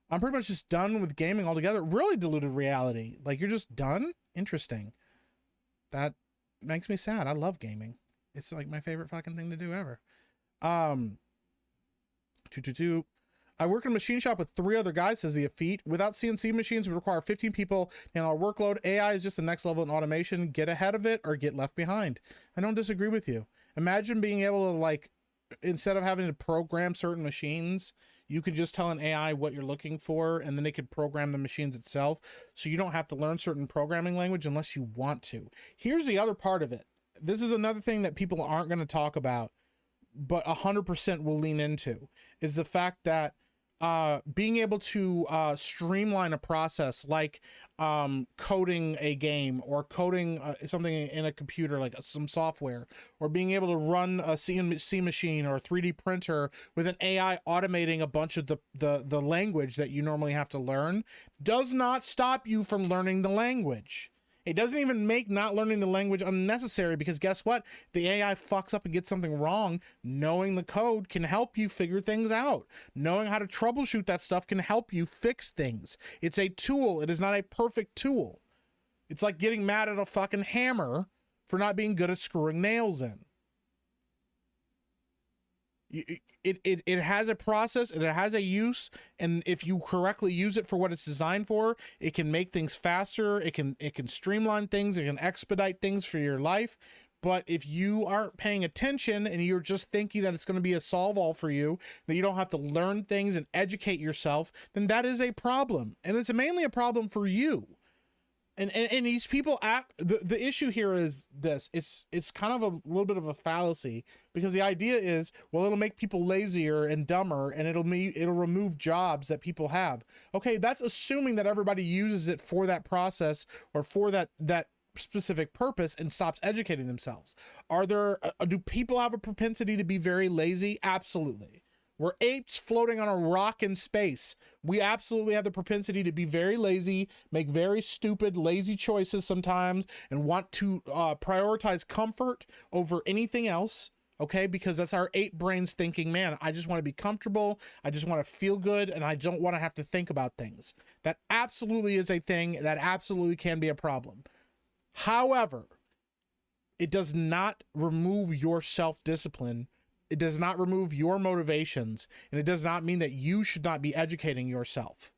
I'm pretty much just done with gaming altogether. Really diluted reality. Like, you're just done? Interesting. That makes me sad. I love gaming. It's like my favorite fucking thing to do ever. I work in a machine shop with 3 other guys, says the Effete. Without CNC machines, would require 15 people and our workload. AI is just the next level in automation. Get ahead of it or get left behind. I don't disagree with you. Imagine being able to, like, instead of having to program certain machines, you could just tell an AI what you're looking for, and then it could program the machines itself. So you don't have to learn certain programming language unless you want to. Here's the other part of it. This is another thing that people aren't going to talk about, but 100% will lean into, is the fact that being able to streamline a process like coding a game or coding something in a computer, like some software, or being able to run a CNC machine or a 3D printer with an AI automating a bunch of the language that you normally have to learn, does not stop you from learning the language. It doesn't even make not learning the language unnecessary, because guess what? The AI fucks up and gets something wrong. Knowing the code can help you figure things out. Knowing how to troubleshoot that stuff can help you fix things. It's a tool. It is not a perfect tool. It's like getting mad at a fucking hammer for not being good at screwing nails in. It has a process and it has a use, and if you correctly use it for what it's designed for, it can make things faster, it can streamline things, it can expedite things for your life. But if you aren't paying attention and you're just thinking that it's going to be a solve all for you, that you don't have to learn things and educate yourself, then that is a problem, and it's mainly a problem for you. And these people act, the issue here is this, it's kind of a little bit of a fallacy, because the idea is, well, it'll make people lazier and dumber, and it'll remove jobs that people have. Okay, that's assuming that everybody uses it for that process or for that specific purpose and stops educating themselves. Do people have a propensity to be very lazy? Absolutely. We're apes floating on a rock in space. We absolutely have the propensity to be very lazy, make very stupid, lazy choices sometimes, and want to prioritize comfort over anything else, okay? Because that's our ape brains thinking, man, I just want to be comfortable, I just want to feel good, and I don't want to have to think about things. That absolutely is a thing, that absolutely can be a problem. However, it does not remove your self-discipline. It does not remove your motivations, and it does not mean that you should not be educating yourself.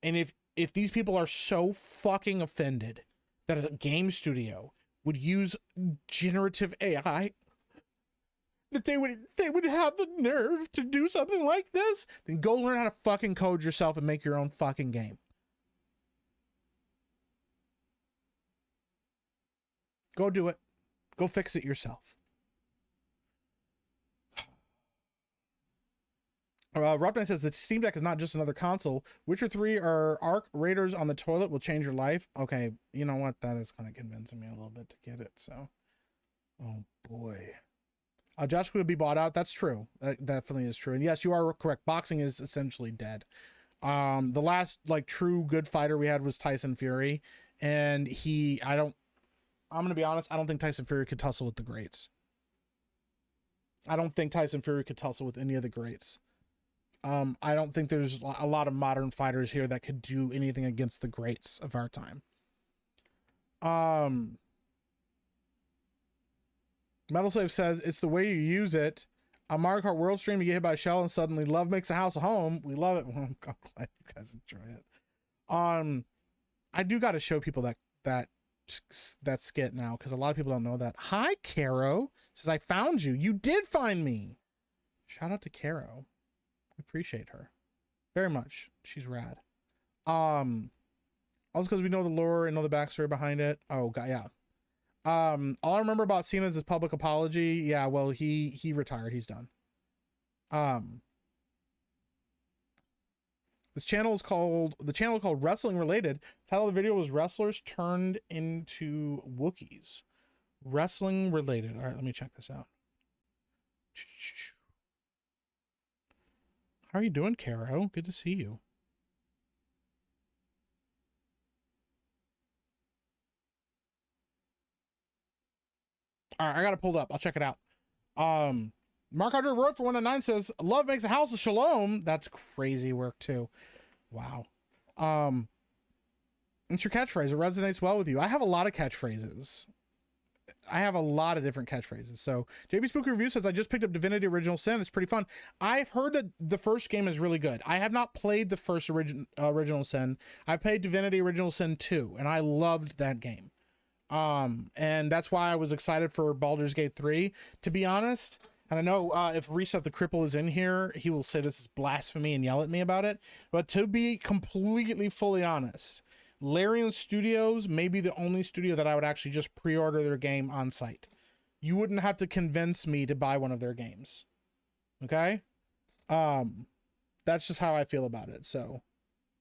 And if these people are so fucking offended that a game studio would use generative AI, that they would have the nerve to do something like this, then go learn how to fucking code yourself and make your own fucking game. Go do it. Go fix it yourself. Rough Knight says the Steam Deck is not just another console. Witcher 3 or Arc Raiders on the toilet will change your life. Okay, you know what? That is kind of convincing me a little bit to get it. So, oh boy. Josh could be bought out. That's true. That definitely is true. And yes, you are correct. Boxing is essentially dead. The last like true good fighter we had was Tyson Fury, and I'm gonna be honest. I don't think Tyson Fury could tussle with the greats. I don't think Tyson Fury could tussle with any of the greats. I don't think there's a lot of modern fighters here that could do anything against the greats of our time. Metal Slave says it's the way you use it. On Mario Kart World Stream, you get hit by a shell and suddenly love makes a house a home. We love it. Well, I'm glad you guys enjoy it. I do got to show people that skit now, because a lot of people don't know that. Hi, Caro. Says I found you. You did find me. Shout out to Caro. Appreciate her very much. She's rad. Also because we know the lore and know the backstory behind it. Oh god, yeah. All I remember about Cena is his public apology. Yeah, well, he retired. He's done. The channel called Wrestling Related. The title of the video was Wrestlers Turned into Wookiees. Wrestling Related. All right, let me check this out. How are you doing, Caro? Good to see you. All right, I got it pulled up. I'll check it out. Mark Andre Road for 109 says, love makes a house of shalom. That's crazy work too. Wow. It's your catchphrase. It resonates well with you. I have a lot of catchphrases. I have a lot of different catchphrases. So JB Spooky Review says, I just picked up Divinity Original Sin. It's pretty fun. I've heard that the first game is really good. I have not played the first Original Sin. I've played Divinity Original Sin 2, and I loved that game. And that's why I was excited for Baldur's Gate 3, to be honest. And I know if Reset the Cripple is in here, he will say this is blasphemy and yell at me about it. But to be completely fully honest, Larian Studios may be the only studio that I would actually just pre-order their game on site. You wouldn't have to convince me to buy one of their games. Okay? That's just how I feel about it. So,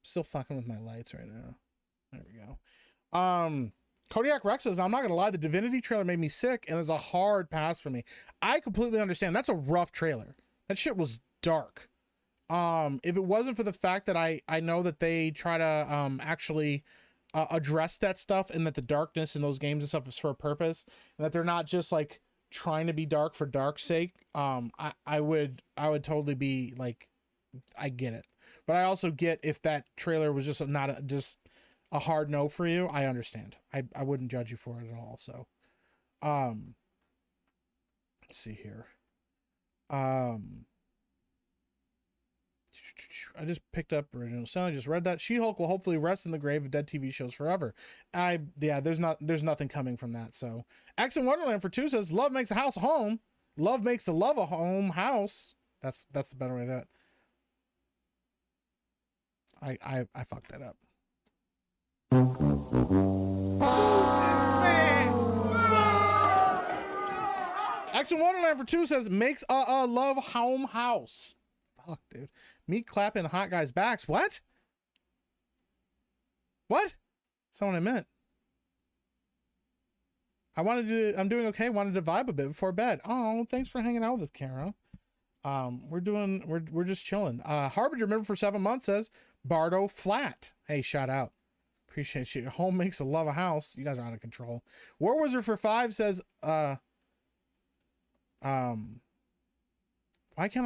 still fucking with my lights right now. There we go. Kodiak Rex says, I'm not gonna lie, the Divinity trailer made me sick and is a hard pass for me. I completely understand. That's a rough trailer. That shit was dark. If it wasn't for the fact that I know that they try to actually address that stuff, and that the darkness in those games and stuff is for a purpose, and that they're not just like trying to be dark for dark's sake, I would totally be like, I get it. But I also get if that trailer was just a hard no for you, I understand. I wouldn't judge you for it at all. So, let's see here. I just picked up original sound. I just read that She-Hulk will hopefully rest in the grave of dead TV shows forever. There's nothing coming from that. So, X in Wonderland for 2 says, love makes a house a home. Love makes the love a home house. That's the better way to do it. I fucked that up. X in Wonderland for 2 says, makes a love home house. Fuck, dude. Me clapping hot guys' backs. What? What? That's not what I meant. I'm doing okay. Wanted to vibe a bit before bed. Oh, thanks for hanging out with us, Kara. We're just chilling. Harbinger member for 7 months says, Bardo flat. Hey, shout out. Appreciate you. Home makes a love a house. You guys are out of control. War Wizard for 5 says, why can't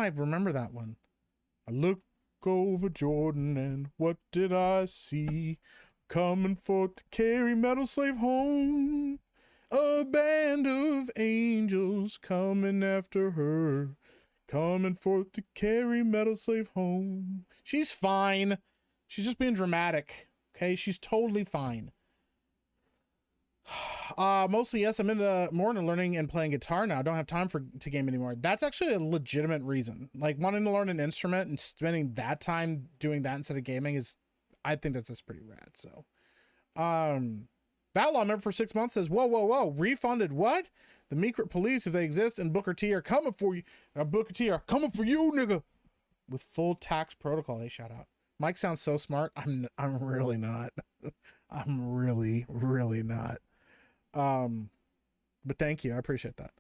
I remember that one? I look over Jordan and what did I see? Coming forth to carry metal slave home. A band of angels coming after her. Coming forth to carry metal slave home. She's fine. She's just being dramatic. Okay, she's totally fine. Mostly, yes, I'm more into learning and playing guitar now. I don't have time to game anymore. That's actually a legitimate reason. Like, wanting to learn an instrument and spending that time doing that instead of gaming is, I think that's just pretty rad. So, Batlaw member for 6 months says, whoa, refunded what? The Meekrit police, if they exist, and Booker T are coming for you. Booker T are coming for you, nigga. With full tax protocol. Hey, shout out. Mike sounds so smart. I'm really not. I'm really not. But thank you. I appreciate that.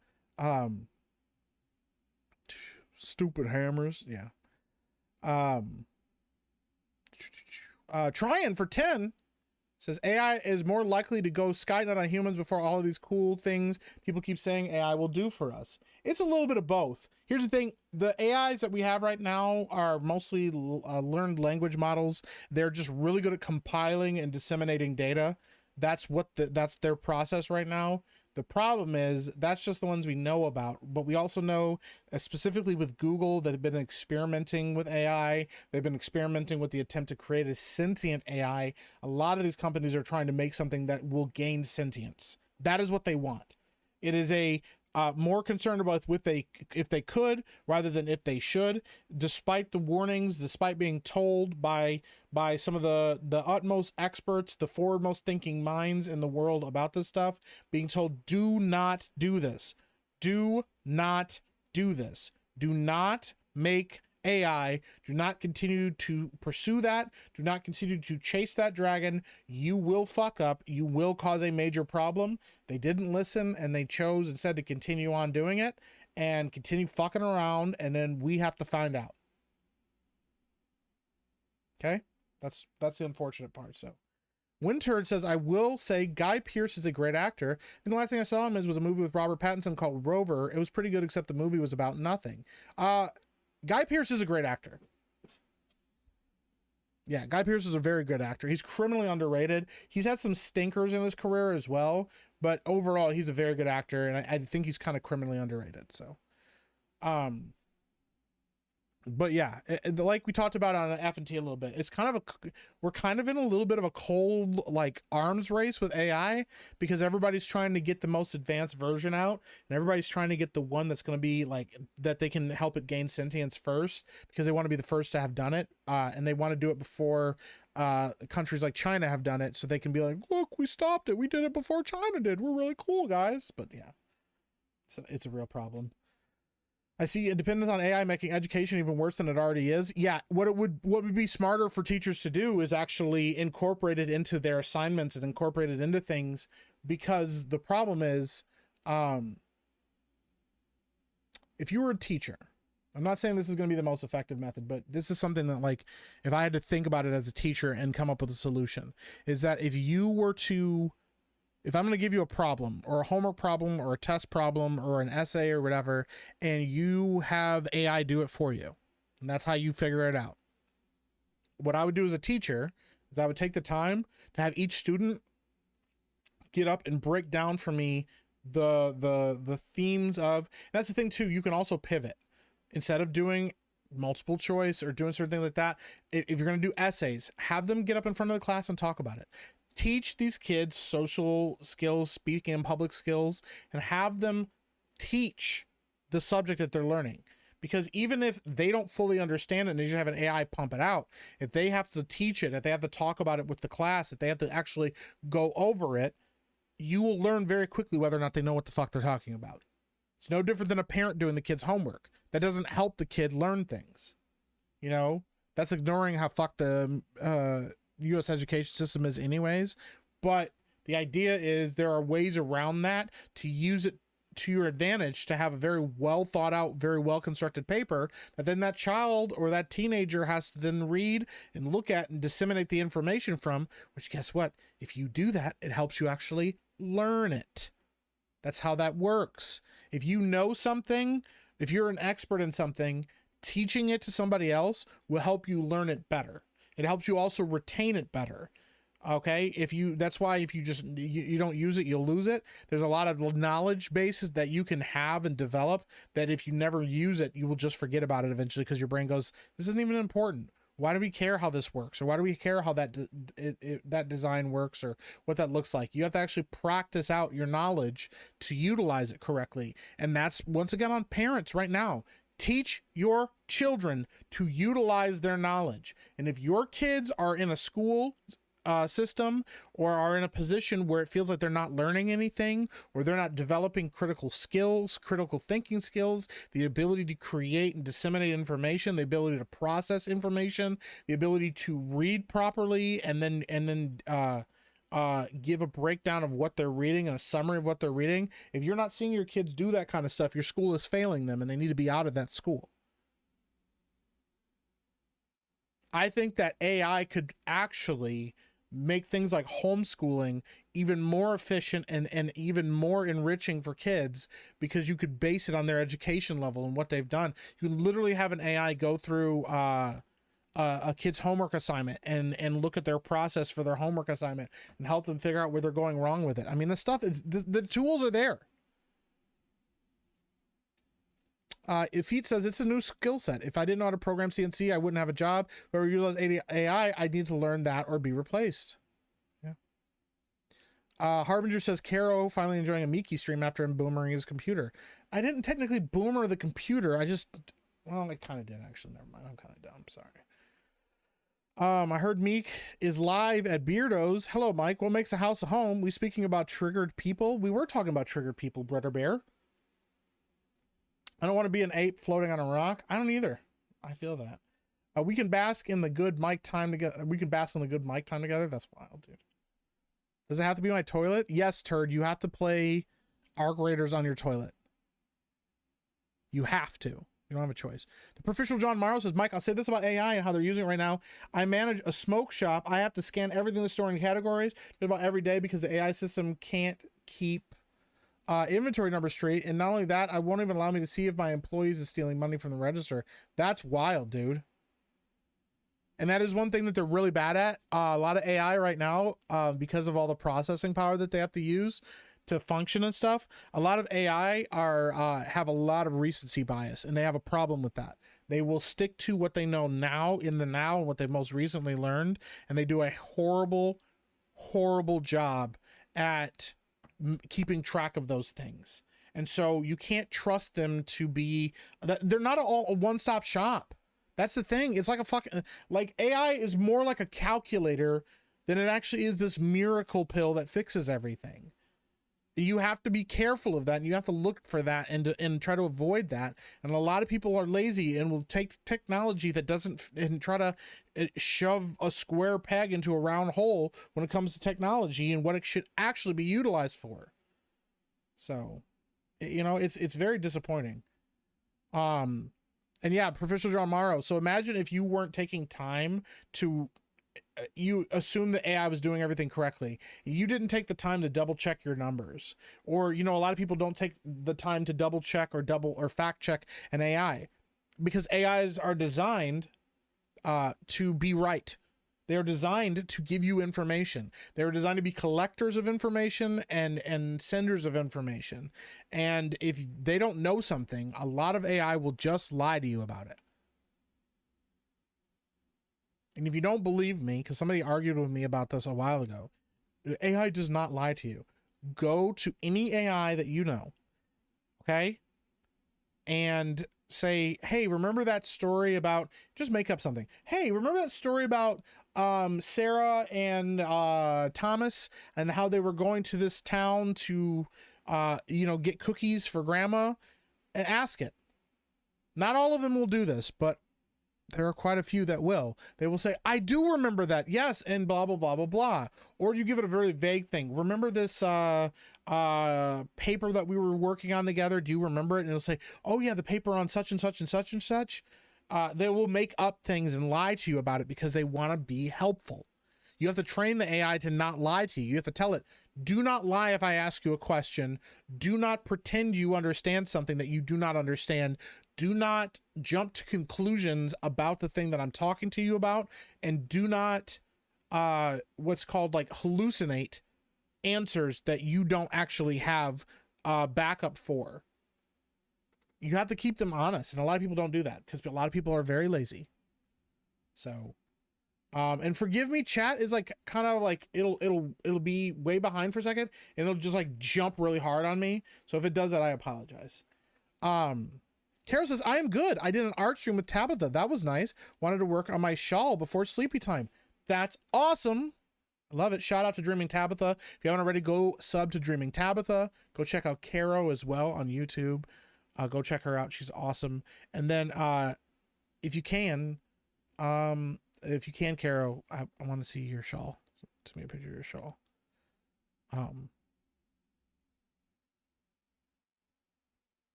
Stupid hammers. Yeah. Trying for 10 says AI is more likely to go Skynet on humans before all of these cool things people keep saying AI will do for us. It's a little bit of both. Here's the thing. The AIs that we have right now are mostly learned language models. They're just really good at compiling and disseminating data. That's their process right now. The problem is that's just the ones we know about, but we also know specifically with Google that have been experimenting with AI. They've been experimenting with the attempt to create a sentient AI. A lot of these companies are trying to make something that will gain sentience. That is what they want. It is a more concerned about if they could rather than if they should, despite the warnings, despite being told by some of the utmost experts, the foremost thinking minds in the world about this stuff, being told, do not do this. Do not do this. Do not make AI. Do not continue to pursue that. Do not continue to chase that dragon. You will fuck up. You will cause a major problem. They didn't listen and they chose instead to continue on doing it and continue fucking around, and then we have to find out. Okay? That's the unfortunate part. So Winterd says, I will say Guy Pearce is a great actor. And the last thing I saw him was a movie with Robert Pattinson called Rover. It was pretty good, except the movie was about nothing. Guy Pearce is a great actor. Yeah, Guy Pearce is a very good actor. He's criminally underrated. He's had some stinkers in his career as well, but overall, he's a very good actor, and I think he's kind of criminally underrated. So, but yeah, like we talked about on F&T a little bit, it's kind of we're kind of in a little bit of a cold like arms race with AI because everybody's trying to get the most advanced version out, and everybody's trying to get the one that's going to be like that they can help it gain sentience first because they want to be the first to have done it, and they want to do it before countries like China have done it, so they can be like, look, we stopped it, we did it before China did, we're really cool, guys. But yeah, so it's a real problem. I see a dependence on AI making education even worse than it already is. Yeah, what would be smarter for teachers to do is actually incorporate it into their assignments and incorporate it into things, because the problem is, if you were a teacher, I'm not saying this is going to be the most effective method, but this is something that, like, if I had to think about it as a teacher and come up with a solution, is that if I'm going to give you a problem or a homework problem or a test problem or an essay or whatever, and you have AI do it for you, and that's how you figure it out. What I would do as a teacher is I would take the time to have each student get up and break down for me the themes of, and that's the thing too, you can also pivot. Instead of doing multiple choice or doing certain things like that, if you're going to do essays, have them get up in front of the class and talk about it. Teach these kids social skills, speaking and public skills, and have them teach the subject that they're learning. Because even if they don't fully understand it and they just have an AI pump it out, if they have to teach it, if they have to talk about it with the class, if they have to actually go over it, you will learn very quickly whether or not they know what the fuck they're talking about. It's no different than a parent doing the kid's homework. That doesn't help the kid learn things. You know, that's ignoring how fucked the U.S. education system is anyways. But the idea is there are ways around that to use it to your advantage, to have a very well thought out, very well constructed paper that then that child or that teenager has to then read and look at and disseminate the information from, which guess what? If you do that, it helps you actually learn it. That's how that works. If you know something, if you're an expert in something, teaching it to somebody else will help you learn it better. It helps you also retain it better. Okay, that's why if you just you don't use it, you'll lose it. There's a lot of knowledge bases that you can have and develop that if you never use it, you will just forget about it eventually, because your brain goes, this isn't even important. Why do we care how this works, or why do we care how that design works, or what that looks like? You have to actually practice out your knowledge to utilize it correctly. And that's once again on parents right now. Teach your children to utilize their knowledge. And if your kids are in a school system or are in a position where it feels like they're not learning anything, or they're not developing critical skills, critical thinking skills, the ability to create and disseminate information, the ability to process information, the ability to read properly, and then give a breakdown of what they're reading and a summary of what they're reading. If you're not seeing your kids do that kind of stuff, your school is failing them and they need to be out of that school. I think that AI could actually make things like homeschooling even more efficient and even more enriching for kids, because you could base it on their education level and what they've done. You can literally have an AI go through a kid's homework assignment and look at their process for their homework assignment and help them figure out where they're going wrong with it. I mean, the stuff is, the tools are there. Ifeet says it's a new skill set. If I didn't know how to program CNC, I wouldn't have a job. But we utilize AI, I need to learn that or be replaced. Yeah. Harbinger says Caro finally enjoying a Miki stream after him boomering his computer. I didn't technically boomer the computer. I kind of did actually. Never mind. I'm kind of dumb. Sorry. I heard Meek is live at Beardo's. Hello, Mike. What makes a house a home? We speaking about triggered people? We were talking about triggered people, Brother Bear. I don't want to be an ape floating on a rock. I don't either. I feel that. We can bask in the good mic time together. We can bask in the good mic time together. That's wild, dude. Does it have to be my toilet? Yes, Turd. You have to play Arc Raiders on your toilet. You have to. You don't have a choice. The Proficial John Morrow says, Mike, I'll say this about AI and how they're using it right now. I manage a smoke shop. I have to scan everything in the store in categories just about every day because the AI system can't keep inventory numbers straight. And not only that, I won't even allow me to see if my employees is stealing money from the register. That's wild, dude. And that is one thing that they're really bad at. A lot of AI right now, because of all the processing power that they have to use to function and stuff, a lot of AI have a lot of recency bias, and they have a problem with that. They will stick to what they know now in the now and what they've most recently learned, and they do a horrible, horrible job at keeping track of those things. And so you can't trust them to be, they're not a one-stop shop. That's the thing. It's like like AI is more like a calculator than it actually is this miracle pill that fixes everything. You have to be careful of that, and you have to look for that and try to avoid that. And a lot of people are lazy and will take technology that doesn't, and try to shove a square peg into a round hole when it comes to technology and what it should actually be utilized for. So, you know, it's very disappointing. And yeah, Professor John Morrow. So imagine if you weren't taking time to, you assume that AI was doing everything correctly. You didn't take the time to double check your numbers, or, you know, a lot of people don't take the time to double check or fact check an AI, because AIs are designed to be right. They are designed to give you information. They are designed to be collectors of information and senders of information. And if they don't know something, a lot of AI will just lie to you about it. And if you don't believe me, because somebody argued with me about this a while ago, AI does not lie to you. Go to any AI that you know, okay? And say, hey, remember that story about, just make up something. Hey, remember that story about Sarah and Thomas and how they were going to this town to, get cookies for grandma? And ask it. Not all of them will do this, but there are quite a few that will. They will say, I do remember that. Yes. And blah, blah, blah, blah, blah. Or you give it a very vague thing. Remember this paper that we were working on together? Do you remember it? And it'll say, oh yeah, the paper on such and such and such and such. They will make up things and lie to you about it because they want to be helpful. You have to train the AI to not lie to you. You have to tell it, do not lie if I ask you a question. Do not pretend you understand something that you do not understand. Do not jump to conclusions about the thing that I'm talking to you about, and do not what's called like hallucinate answers that you don't actually have backup for. You have to keep them honest, and a lot of people don't do that because a lot of people are very lazy. So and forgive me, chat is like kind of like it'll be way behind for a second and it'll just like jump really hard on me. So if it does that, I apologize. Kara says, I am good. I did an art stream with Tabitha. That was nice. Wanted to work on my shawl before sleepy time. That's awesome. I love it. Shout out to Dreaming Tabitha. If you haven't already, go sub to Dreaming Tabitha. Go check out Caro as well on YouTube. Go check her out. She's awesome. And then if you can, Caro, I want to see your shawl. Send me a picture of your shawl.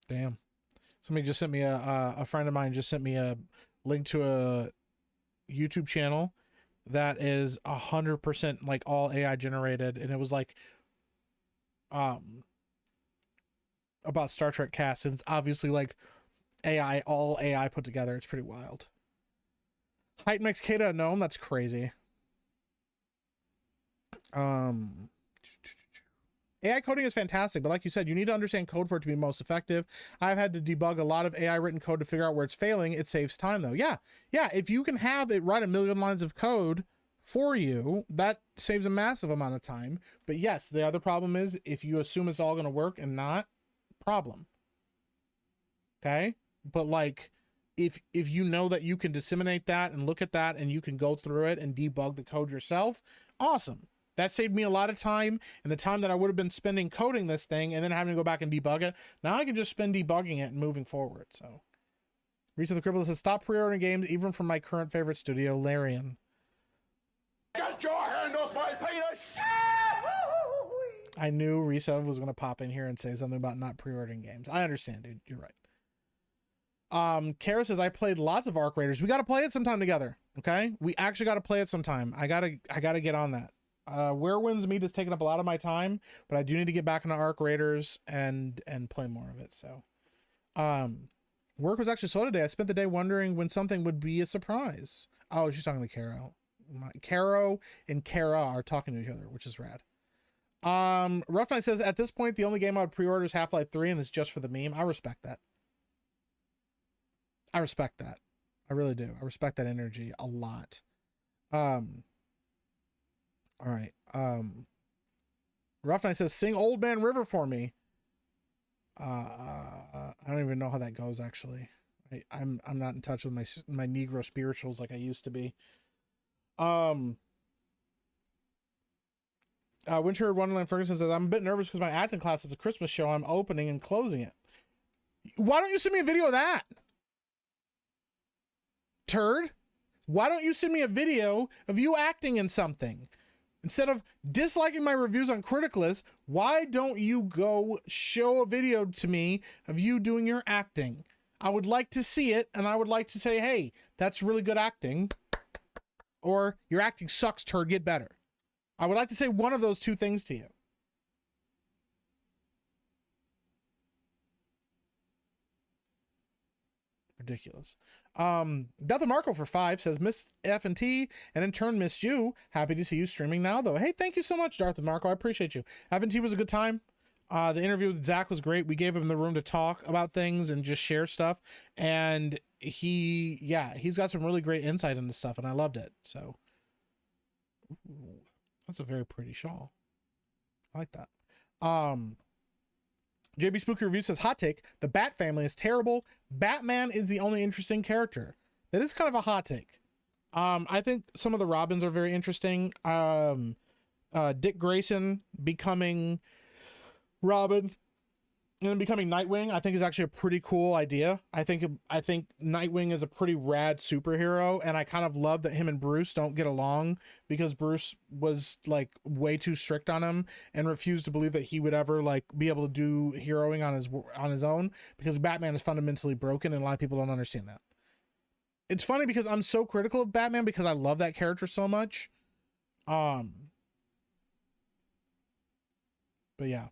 Damn. Somebody just sent me a friend of mine just sent me a link to a YouTube channel that is 100% like all AI generated, and it was like about Star Trek cast, and it's obviously like AI, all AI put together. It's pretty wild. Height makes Kata a gnome. That's crazy. AI coding is fantastic, but like you said, you need to understand code for it to be most effective. I've had to debug a lot of AI written code to figure out where it's failing. It saves time though. Yeah. If you can have it write 1 million lines of code for you, that saves a massive amount of time. But yes, the other problem is if you assume it's all going to work and not, problem. Okay. But like, if you know that you can disseminate that and look at that and you can go through it and debug the code yourself, awesome. That saved me a lot of time, and the time that I would have been spending coding this thing and then having to go back and debug it. Now I can just spend debugging it and moving forward. So Reach of the Cripple says, stop pre-ordering games even from my current favorite studio, Larian. Get your hand off my penis! I knew Risa was going to pop in here and say something about not pre-ordering games. I understand, dude. You're right. Kara says, I played lots of Arc Raiders. We got to play it sometime together. Okay. We actually got to play it sometime. I gotta get on that. Where Winds Meet has taken up a lot of my time, but I do need to get back into Arc Raiders and play more of it. So, work was actually slow today. I spent the day wondering when something would be a surprise. Oh, she's talking to Caro. Caro and Kara are talking to each other, which is rad. Rough Night says, at this point, the only game I would pre-order is Half-Life 3, and it's just for the meme. I respect that. I respect that. I really do. I respect that energy a lot. All right. Rough Night says, sing Old Man River for me. I don't even know how that goes, actually. I'm not in touch with my Negro spirituals like I used to be. Winter Wonderland Ferguson says, I'm a bit nervous because my acting class is a Christmas show. I'm opening and closing it. Why don't you send me a video of that? Turd. Why don't you send me a video of you acting in something? Instead of disliking my reviews on Criticalist, why don't you go show a video to me of you doing your acting? I would like to see it, and I would like to say, hey, that's really good acting. Or your acting sucks, turd, get better. I would like to say one of those two things to you. ridiculous. Death of Marco for 5 says, missed F&T and in turn missed you. Happy to see you streaming now though. Hey, thank you so much, Darth and Marco. I appreciate you. F&T was a good time. The interview with Zach was great. We gave him the room to talk about things and just share stuff. And he's got some really great insight into stuff and I loved it. So ooh, that's a very pretty shawl. I like that. JB Spooky Review says, hot take, the Bat family is terrible. Batman is the only interesting character. That is kind of a hot take. I think some of the Robins are very interesting. Dick Grayson becoming Robin and then becoming Nightwing, I think is actually a pretty cool idea. I think Nightwing is a pretty rad superhero, and I kind of love that him and Bruce don't get along because Bruce was like way too strict on him and refused to believe that he would ever like be able to do heroing on his own because Batman is fundamentally broken and a lot of people don't understand that. It's funny because I'm so critical of Batman because I love that character so much. But yeah.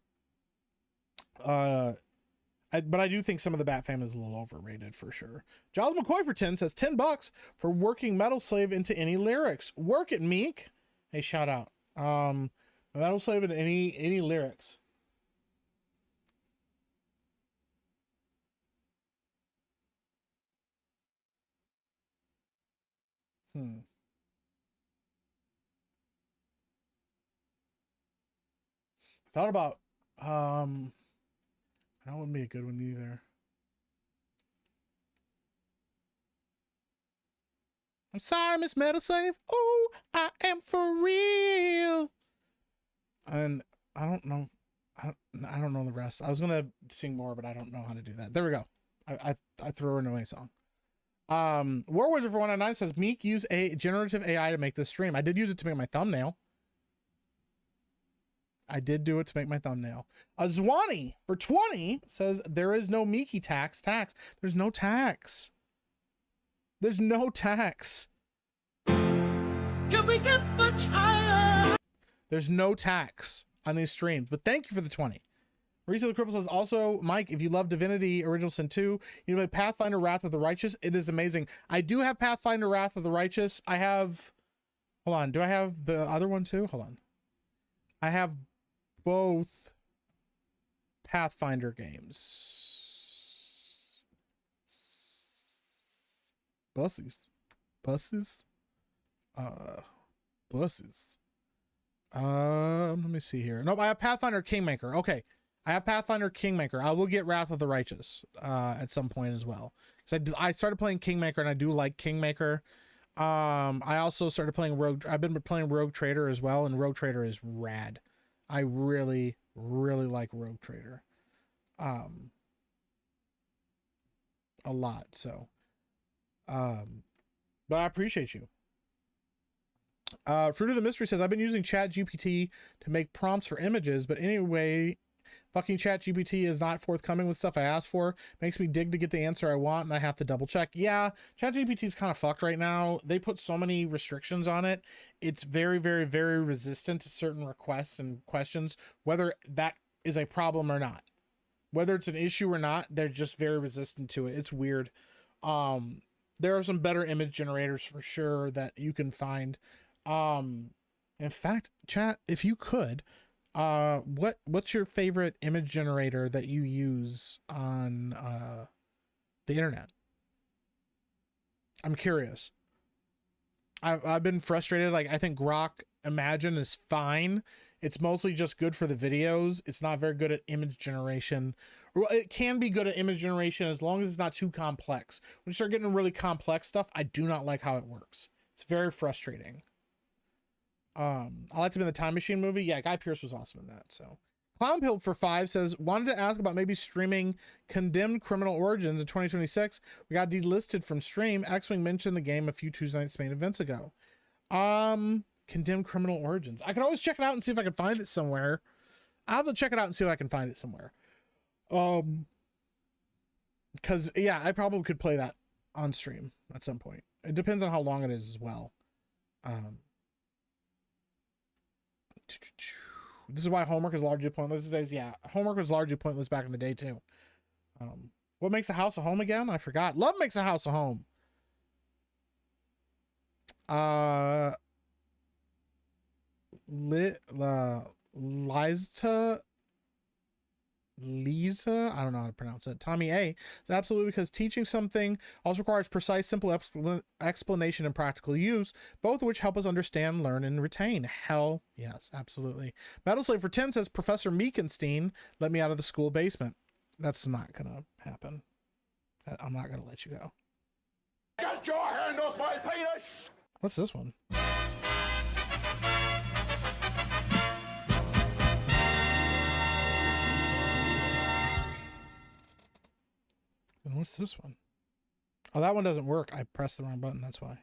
But I do think some of the Bat family is a little overrated for sure. Giles McCoy for 10 says $10 for working Metal Slave into any lyrics. Work it, Meek. Hey, shout out. Metal Slave into any lyrics. I thought about that wouldn't be a good one either. I'm sorry, Miss Metal Slave. Oh, I am for real. And I don't know. I don't know the rest. I was gonna sing more, but I don't know how to do that. There we go. I threw her in a song. War Wizard for 109 says Meek use a generative AI to make this stream. I did use it to make my thumbnail. I did do it to make my thumbnail. Zwani for 20 says there is no Meeky tax. There's no tax. There's no tax. Can we get much higher? There's no tax on these streams, but thank you for the 20. Marisa the Cripple says also, Mike, if you love Divinity Original Sin 2, you know, Pathfinder Wrath of the Righteous, it is amazing. I do have Pathfinder Wrath of the Righteous. I have, hold on, do I have the other one too? Hold on. I have both Pathfinder games. Buses. Let me see here. Nope, I have Pathfinder Kingmaker. Okay. I have Pathfinder Kingmaker. I will get Wrath of the Righteous at some point as well. Because I started playing Kingmaker and I do like Kingmaker. I also started playing Rogue. I've been playing Rogue Trader as well, and Rogue Trader is rad. I really, really like Rogue Trader. A lot. So, but I appreciate you. Fruit of the Mystery says, I've been using ChatGPT to make prompts for images, but anyway, fucking ChatGPT is not forthcoming with stuff I asked for. Makes me dig to get the answer I want, and I have to double check. Yeah, ChatGPT is kind of fucked right now. They put so many restrictions on it. It's very, very, very resistant to certain requests and questions, whether that is a problem or not. Whether it's an issue or not, they're just very resistant to it. It's weird. There are some better image generators for sure that you can find. In fact, chat, if you could, what's your favorite image generator that you use on the internet? I'm curious. I've been frustrated. Like, I think Grok Imagine is fine. It's mostly just good for the videos. It's not very good at image generation. It can be good at image generation as long as it's not too complex. When you start getting really complex stuff, I do not like how it works. It's very frustrating. I liked him in the Time Machine movie. Yeah, Guy Pearce was awesome in that. So, Clownpill for 5 says, wanted to ask about maybe streaming Condemned Criminal Origins in 2026. We got delisted from stream. X-Wing mentioned the game a few Tuesday Night Spain events ago. Condemned Criminal Origins. I could always check it out and see if I can find it somewhere. I'll have to check it out and see if I can find it somewhere. Because, yeah, I probably could play that on stream at some point. It depends on how long it is as well. This is why homework is largely pointless these days. Yeah, homework was largely pointless back in the day too. What makes a house a home again? I forgot. Love makes a house a home. Lisa, I don't know how to pronounce it. Tommy A. It's absolutely because teaching something also requires precise, simple explanation and practical use, both of which help us understand, learn, and retain. Hell yes, absolutely. Metal Slave for 10 says Professor Meekenstein let me out of the school basement. That's not gonna happen. I'm not gonna let you go. Get your hand off my penis! What's this one? And what's this one? Oh, that one doesn't work. I pressed the wrong button. That's why.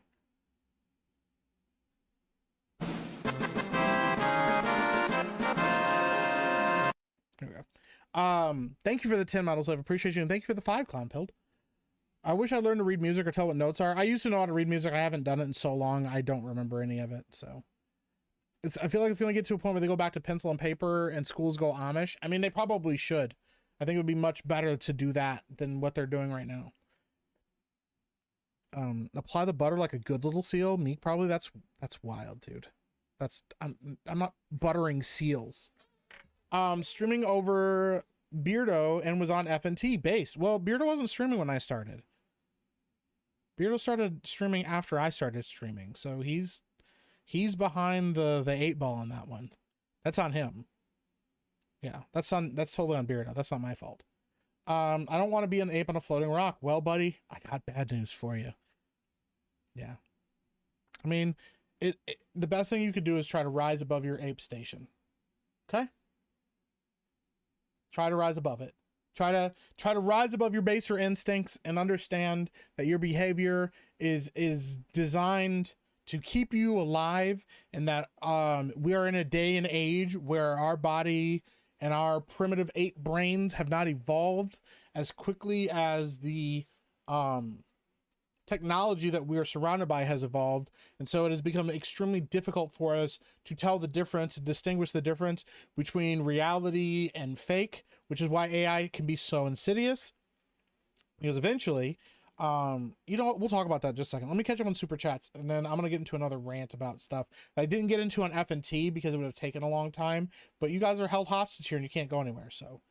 There we go. Thank you for the 10 models. I appreciate you. And thank you for the 5 clown pilled. I wish I learned to read music or tell what notes are. I used to know how to read music. I haven't done it in so long. I don't remember any of it. So I feel like it's going to get to a point where they go back to pencil and paper and schools go Amish. I mean, they probably should. I think it would be much better to do that than what they're doing right now. Apply the butter like a good little seal. Meek, probably. That's wild, dude. I'm not buttering seals. Streaming over Beardo and was on FNT base. Well, Beardo wasn't streaming when I started. Beardo started streaming after I started streaming, so he's behind the 8 ball on that one. That's on him. Yeah, that's totally on Beardo. That's not my fault. I don't want to be an ape on a floating rock. Well, buddy, I got bad news for you. Yeah. I mean, the best thing you could do is try to rise above your ape station. Okay? Try to rise above it. Try to rise above your baser instincts and understand that your behavior is designed to keep you alive, and that we are in a day and age where our body and our primitive ape brains have not evolved as quickly as the technology that we are surrounded by has evolved. And so it has become extremely difficult for us to tell the difference, to distinguish the difference between reality and fake, which is why AI can be so insidious. Because eventually, we'll talk about that in just a second. Let me catch up on super chats, and then I'm going to get into another rant about stuff that I didn't get into on FNT because it would have taken a long time, but you guys are held hostage here and you can't go anywhere. So,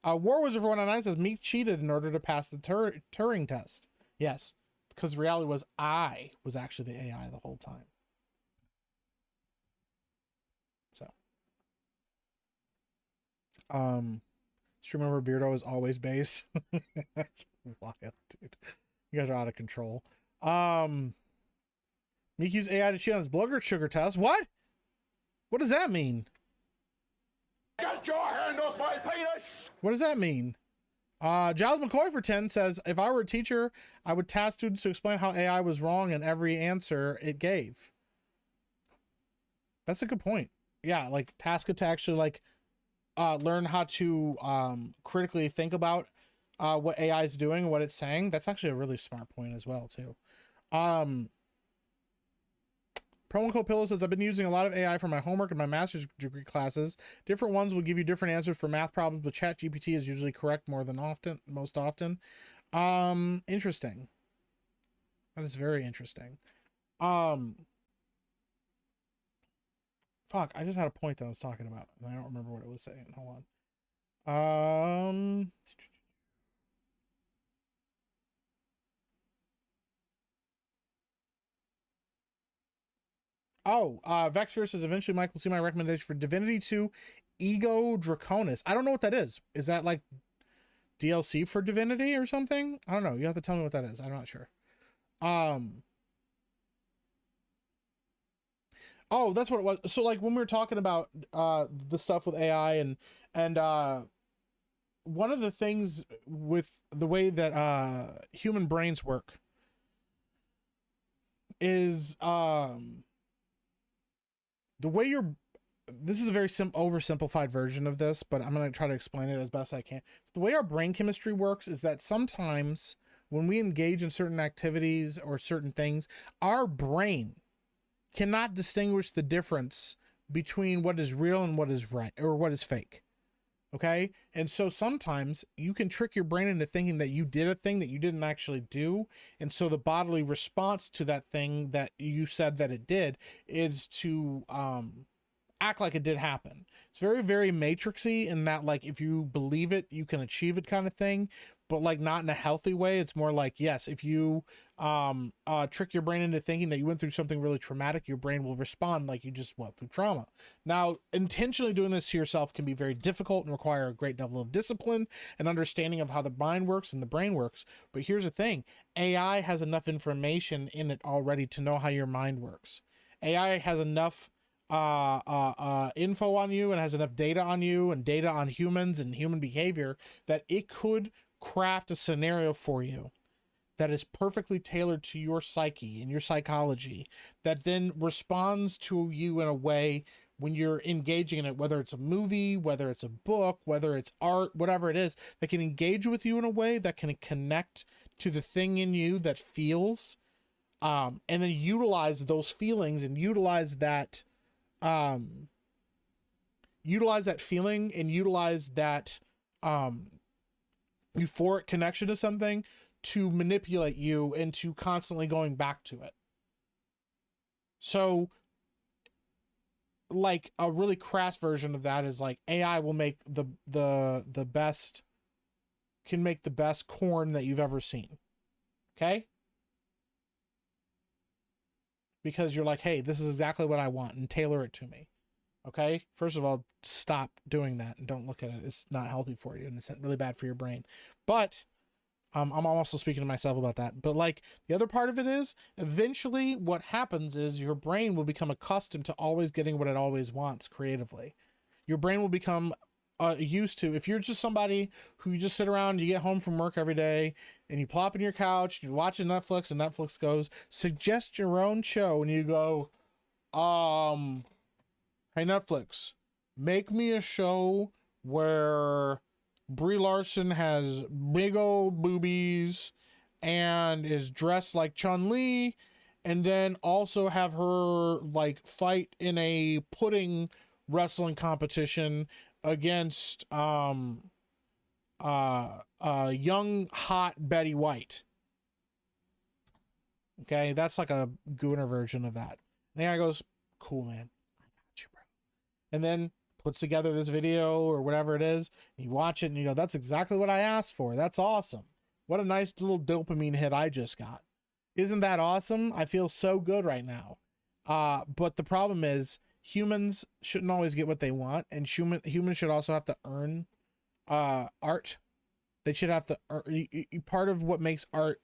War Wizard for 199 says Meek cheated in order to pass the Turing test. Yes, because the reality was I was actually the AI the whole time. So, stream over Beardo is always base. That's wild, dude. You guys are out of control. Meek used AI to cheat on his blood sugar test. What? What does that mean? Get your hand off my penis! What does that mean? Giles McCoy for 10 says, if I were a teacher, I would task students to explain how AI was wrong in every answer it gave. That's a good point. Yeah, like task it to actually like learn how to critically think about what AI is doing and what it's saying. That's actually a really smart point as well, too. Promo Code Pillow says, I've been using a lot of AI for my homework and my master's degree classes. Different ones will give you different answers for math problems, but ChatGPT is usually correct most often. Interesting. That is very interesting. Fuck, I just had a point that I was talking about, and I don't remember what it was saying. Hold on. Vexfear says eventually Mike will see my recommendation for Divinity 2 Ego Draconis. I don't know what that is. Is that like DLC for Divinity or something? I don't know. You have to tell me what that is. I'm not sure. Oh, that's what it was. So like when we were talking about the stuff with AI and one of the things with the way that human brains work is the way this is a very oversimplified version of this, but I'm going to try to explain it as best I can. The way our brain chemistry works is that sometimes when we engage in certain activities or certain things, our brain cannot distinguish the difference between what is real and what is right or what is fake. Okay. And so sometimes you can trick your brain into thinking that you did a thing that you didn't actually do. And so the bodily response to that thing that you said that it did is to act like it did happen. It's very, very matrixy in that, like, if you believe it, you can achieve it kind of thing, but like not in a healthy way. It's more like, yes, if you trick your brain into thinking that you went through something really traumatic, your brain will respond like you just went through trauma. Now, intentionally doing this to yourself can be very difficult and require a great level of discipline and understanding of how the mind works and the brain works. But here's the thing, AI has enough information in it already to know how your mind works. AI has enough info on you and has enough data on you and data on humans and human behavior that it could craft a scenario for you that is perfectly tailored to your psyche and your psychology, that then responds to you in a way when you're engaging in it, whether it's a movie, whether it's a book, whether it's art, whatever it is, that can engage with you in a way that can connect to the thing in you that feels, and then utilize those feelings and utilize that feeling and utilize that euphoric connection to something to manipulate you into constantly going back to it. So like a really crass version of that is like AI will make the best, can make the best corn that you've ever seen. Okay? Because you're like, hey, this is exactly what I want, and tailor it to me. Okay? First of all, stop doing that and don't look at it. It's not healthy for you and it's really bad for your brain. But I'm also speaking to myself about that. But like the other part of it is eventually what happens is your brain will become accustomed to always getting what it always wants creatively. Your brain will become used to, if you're just somebody who you just sit around, you get home from work every day and you plop in your couch, you're watching Netflix and Netflix goes, suggest your own show. And you go, hey Netflix, make me a show where Brie Larson has big old boobies and is dressed like Chun-Li, and then also have her like fight in a pudding wrestling competition against young hot Betty White. Okay, that's like a gooner version of that. And the guy goes, cool, man, I got you, bro. And then puts together this video or whatever it is, and you watch it and you go, that's exactly what I asked for. That's awesome. What a nice little dopamine hit I just got. Isn't that awesome? I feel so good right now. But the problem is humans shouldn't always get what they want, and humans should also have to earn art. They should have to part of what makes art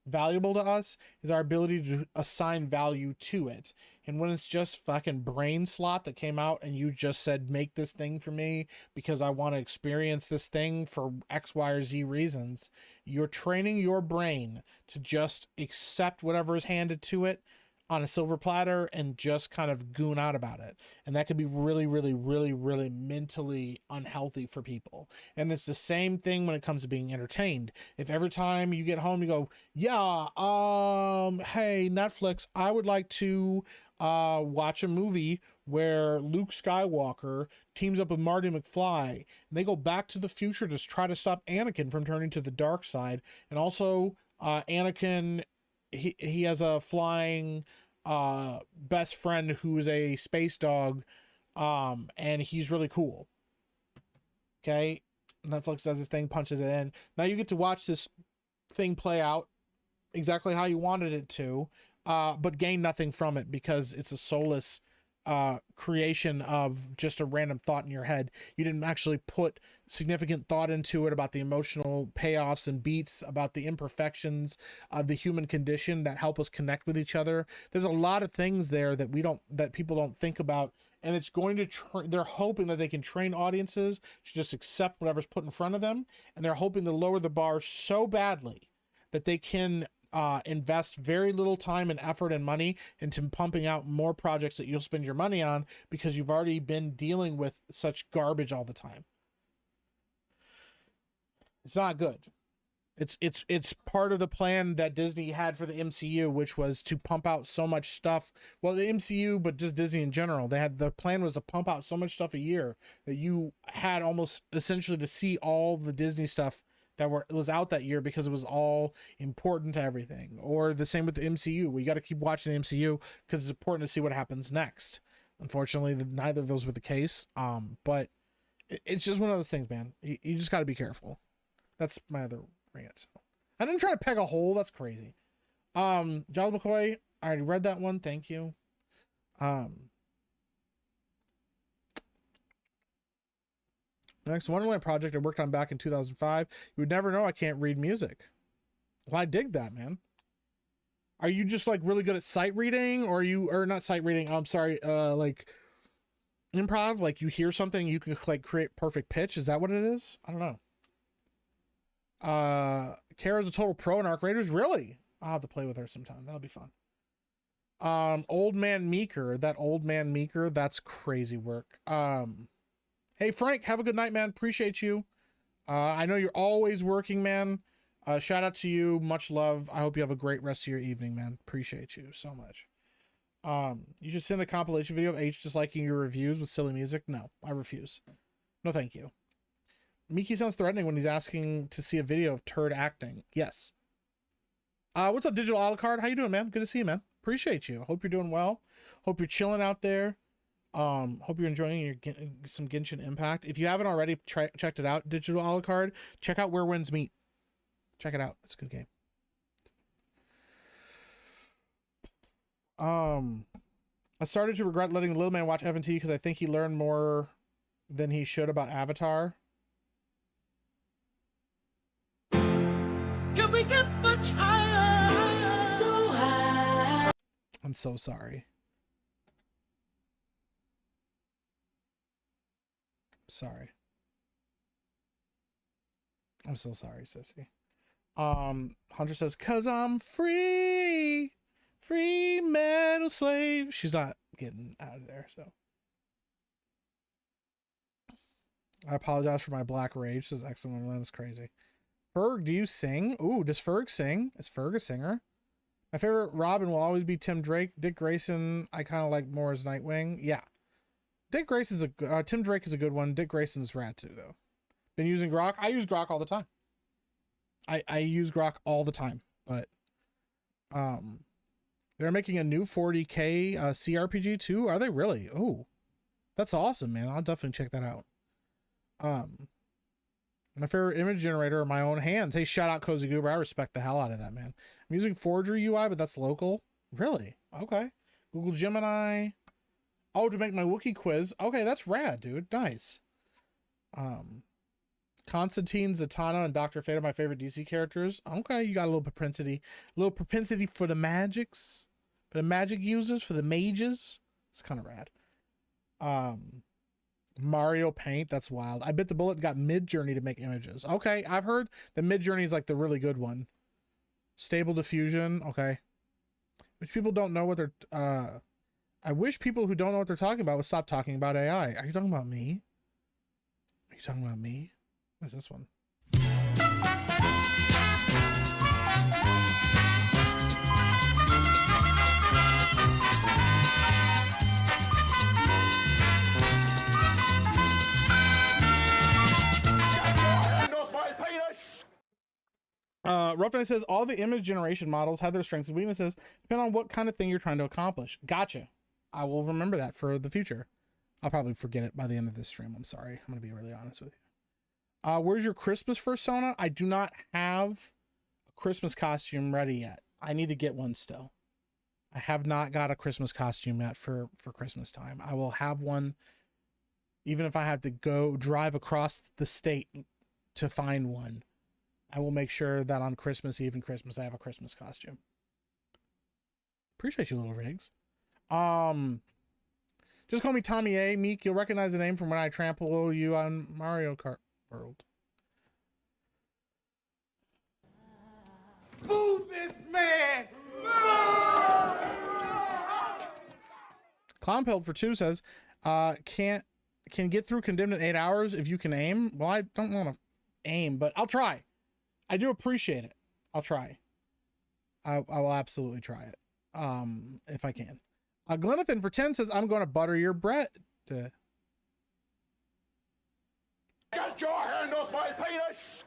valuable to us is our ability to assign value to it. And when it's just fucking brain slot that came out and you just said, make this thing for me because I want to experience this thing for X, Y, or Z reasons, you're training your brain to just accept whatever is handed to it on a silver platter and just kind of goon out about it. And that could be really, really, really, really mentally unhealthy for people. And it's the same thing when it comes to being entertained. If every time you get home, you go, yeah, hey, Netflix, I would like to watch a movie where Luke Skywalker teams up with Marty McFly and they go back to the future to try to stop Anakin from turning to the dark side. And also Anakin, he has a flying best friend who's a space dog, and he's really cool. Okay, Netflix does this thing, punches it in. Now you get to watch this thing play out exactly how you wanted it to, but gain nothing from it because it's a soulless creation of just a random thought in your head. You didn't actually put significant thought into it about the emotional payoffs and beats, about the imperfections of the human condition that help us connect with each other. There's a lot of things there that people don't think about, and it's going to they're hoping that they can train audiences to just accept whatever's put in front of them, and they're hoping to lower the bar so badly that they can invest very little time and effort and money into pumping out more projects that you'll spend your money on because you've already been dealing with such garbage all the time. It's not good. It's part of the plan that Disney had for the MCU, which was to pump out so much stuff. Well, the MCU, but just Disney in general. The plan was to pump out so much stuff a year that you had almost essentially to see all the Disney stuff that was out that year because it was all important to everything. Or the same with the MCU. We got to keep watching the MCU because it's important to see what happens next. Unfortunately, neither of those were the case. But it's just one of those things, man. You just got to be careful. That's my other rant. I didn't try to peg a hole. That's crazy. Giles McCoy, I already read that one. Thank you. Next, Wonderland project I worked on back in 2005. You would never know I can't read music. Well, I dig that, man. Are you just like really good at sight reading, or not sight reading? I'm sorry. Like improv, like you hear something, you can like create perfect pitch. Is that what it is? I don't know. Kara's a total pro in Arc Raiders. Really? I'll have to play with her sometime. That'll be fun. Old Man Meeker. That Old Man Meeker. That's crazy work. Hey Frank, have a good night, man. Appreciate you. I know you're always working, man. Shout out to you. Much love. I hope you have a great rest of your evening, man. Appreciate you so much. You should send a compilation video of H disliking your reviews with silly music. No, I refuse. No, thank you. Miki sounds threatening when he's asking to see a video of turd acting. Yes. What's up, Digital Alucard? How you doing, man? Good to see you, man. Appreciate you. Hope you're doing well. Hope you're chilling out there. Hope you're enjoying some Genshin Impact. If you haven't already checked it out, Digital Alucard, check out Where Winds Meet. Check it out. It's a good game. I started to regret letting Little Man watch FNT because I think he learned more than he should about Avatar. Can we get much higher? So high. I'm so sorry. Sorry. I'm so sorry, sissy. Hunter says, "'Cause I'm free. Free metal slave." She's not getting out of there, so. I apologize for my black rage, says Excellent Wonderland. That's crazy. Ferg, do you sing? Ooh, does Ferg sing? Is Ferg a singer? My favorite Robin will always be Tim Drake. Dick Grayson, I kind of like more as Nightwing. Yeah. Dick Grayson's Tim Drake is a good one. Dick Grayson's rad too, though. Been using Grok. I use Grok all the time. I use Grok all the time, but they're making a new 40K CRPG too. Are they really? Oh, that's awesome, man. I'll definitely check that out. My favorite image generator are my own hands. Hey, shout out Cozy Goober. I respect the hell out of that, man. I'm using Forgery UI, but that's local. Really? Okay. Google Gemini. Oh, to make my Wookiee quiz. Okay, that's rad, dude. Nice. Constantine, Zatanna, and Dr. Fate are my favorite DC characters. Okay, you got a little propensity. A little propensity for the magics. For the magic users, for the mages. It's kind of rad. Mario Paint, that's wild. I bit the bullet and got Mid-Journey to make images. Okay, I've heard that Mid-Journey is like the really good one. Stable Diffusion, okay. Which people don't know what they're... I wish people who don't know what they're talking about would stop talking about AI. Are you talking about me? Are you talking about me? What's this one? Rough Night says all the image generation models have their strengths and weaknesses depending on what kind of thing you're trying to accomplish. Gotcha. I will remember that for the future. I'll probably forget it by the end of this stream. I'm sorry. I'm going to be really honest with you. Where's your Christmas fursona? I do not have a Christmas costume ready yet. I need to get one still. I have not got a Christmas costume yet for Christmas time. I will have one even if I have to go drive across the state to find one. I will make sure that on Christmas Eve and Christmas I have a Christmas costume. Appreciate you, little rigs. Just call me Tommy A. Meek, you'll recognize the name from when I trample you on Mario Kart World. Move this man! Clownpelt for 2 says, can get through Condemned in 8 hours if you can aim. Well, I don't want to aim, but I'll try. I do appreciate it. I'll try. I will absolutely try it. If I can. Glenathan for 10 says, I'm going to butter your bread. Get your hand off my penis!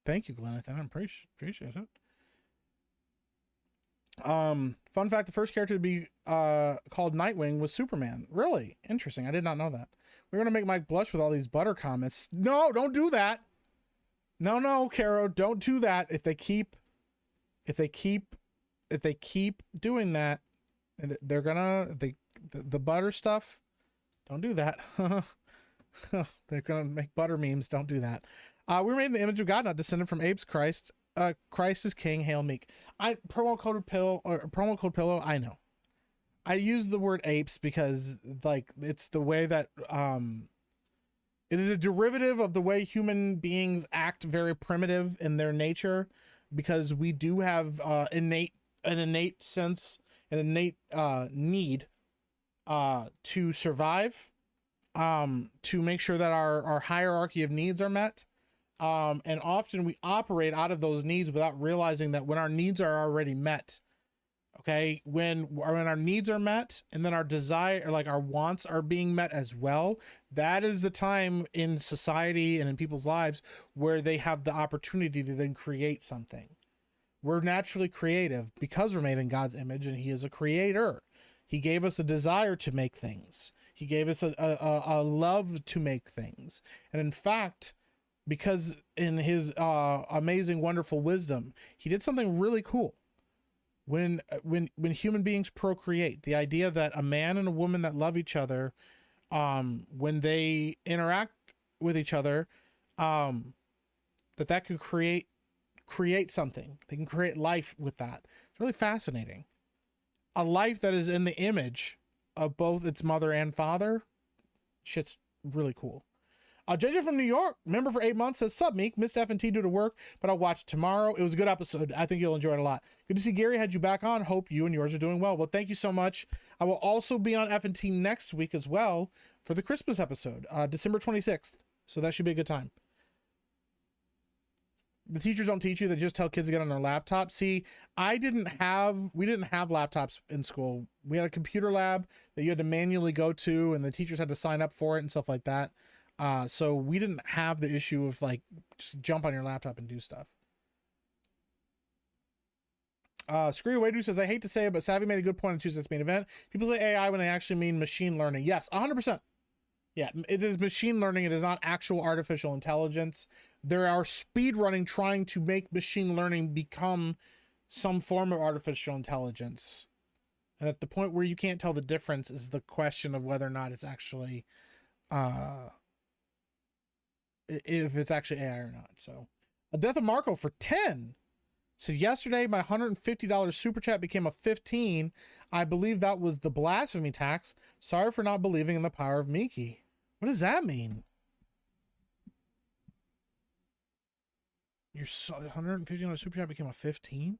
Thank you, Glenathan. I appreciate it. Fun fact, the first character to be called Nightwing was Superman. Really? Interesting. I did not know that. We're going to make Mike blush with all these butter comments. No, don't do that. No, Caro, don't do that. If they keep doing that, they're gonna, the butter stuff, don't do that. They're gonna make butter memes. Don't do that. We were made in the image of God, not descended from apes. Christ is king. Hail meek. Promo code pillow. I know. I use the word apes because like it's the way that it is a derivative of the way human beings act, very primitive in their nature, because we do have an innate sense, an innate need to survive, to make sure that our hierarchy of needs are met. And often we operate out of those needs without realizing that when our needs are already met, okay, when our needs are met and then our desire, or like our wants are being met as well, that is the time in society and in people's lives where they have the opportunity to then create something. We're naturally creative because we're made in God's image, and he is a creator. He gave us a desire to make things. He gave us a love to make things. And in fact, because in his amazing, wonderful wisdom, he did something really cool. When human beings procreate, the idea that a man and a woman that love each other, when they interact with each other, that can create something. They can create life with that. It's really fascinating. A life that is in the image of both its mother and father. Shit's really cool. JJ from New York, member for 8 months, says, "Sup, Meek? Missed F&T due to work, but I'll watch it tomorrow. It was a good episode. I think you'll enjoy it a lot. Good to see Gary had you back on. Hope you and yours are doing well." Well, thank you so much. I will also be on F&T next week as well for the Christmas episode, December 26th. So that should be a good time. The teachers don't teach you, they just tell kids to get on their laptop. See, we didn't have laptops in school. We had a computer lab that you had to manually go to, and the teachers had to sign up for it and stuff like that. So we didn't have the issue of like just jump on your laptop and do stuff. Screw Away Dude says, "I hate to say it, but Savvy made a good point on Tuesday's main event. People say AI when they actually mean machine learning." Yes, 100%. Yeah, it is machine learning. It is not actual artificial intelligence. There are speedrunning trying to make machine learning become some form of artificial intelligence. And at the point where you can't tell the difference is the question of whether or not it's actually, if it's actually AI or not. So, a Death of Marco for 10. So yesterday, my $150 super chat became a 15. I believe that was the blasphemy tax. Sorry for not believing in the power of Miki. What does that mean? Your $150 super chat became a 15?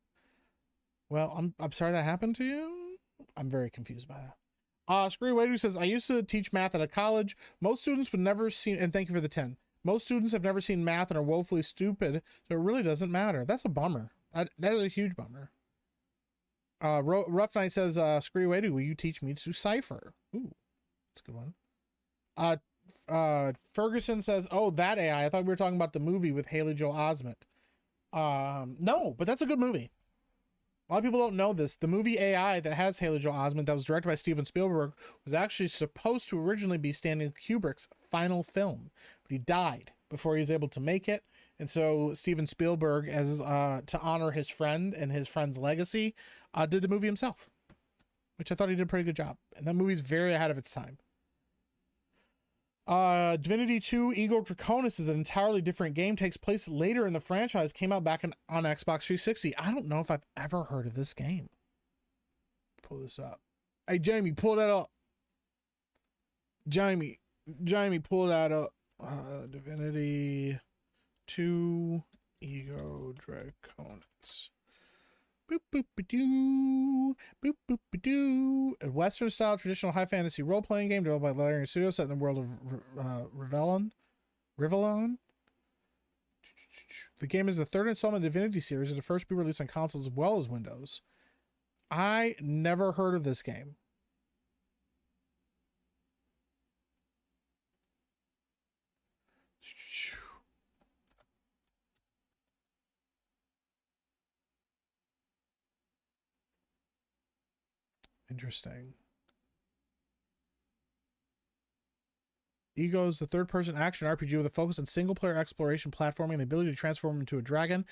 Well, I'm sorry that happened to you. I'm very confused by that. Screw Wader says, "I used to teach math at a college. Most students would never see," and thank you for the 10. "Most students have never seen math and are woefully stupid, so it really doesn't matter." That's a bummer. That is a huge bummer. Rough Knight says, "Screw Wader, will you teach me to cipher?" Ooh, that's a good one. Ferguson says, "Oh, that AI. I thought we were talking about the movie with Haley Joel Osment." No, but that's a good movie. A lot of people don't know this. The movie AI that has Haley Joel Osment, that was directed by Steven Spielberg, was actually supposed to originally be Stanley Kubrick's final film, but he died before he was able to make it. And so Steven Spielberg, as to honor his friend and his friend's legacy, did the movie himself, which I thought he did a pretty good job. And that movie's very ahead of its time. Divinity 2 Igor Draconis is an entirely different game, takes place later in the franchise, came out back on Xbox 360. I don't know if I've ever heard of this game. Pull this up. Hey, Jamie, pull that up. Jamie, pull that up. Divinity 2 Ego Draconis. Boop boop ba doo, boop boop ba doo. A Western style traditional high fantasy role playing game developed by Larian Studios set in the world of Rivellon. The game is the third installment of the Divinity series and the first to be released on consoles as well as Windows. I never heard of this game. Interesting. Ego is the third-person action RPG with a focus on single-player exploration, platforming, and the ability to transform into a dragon,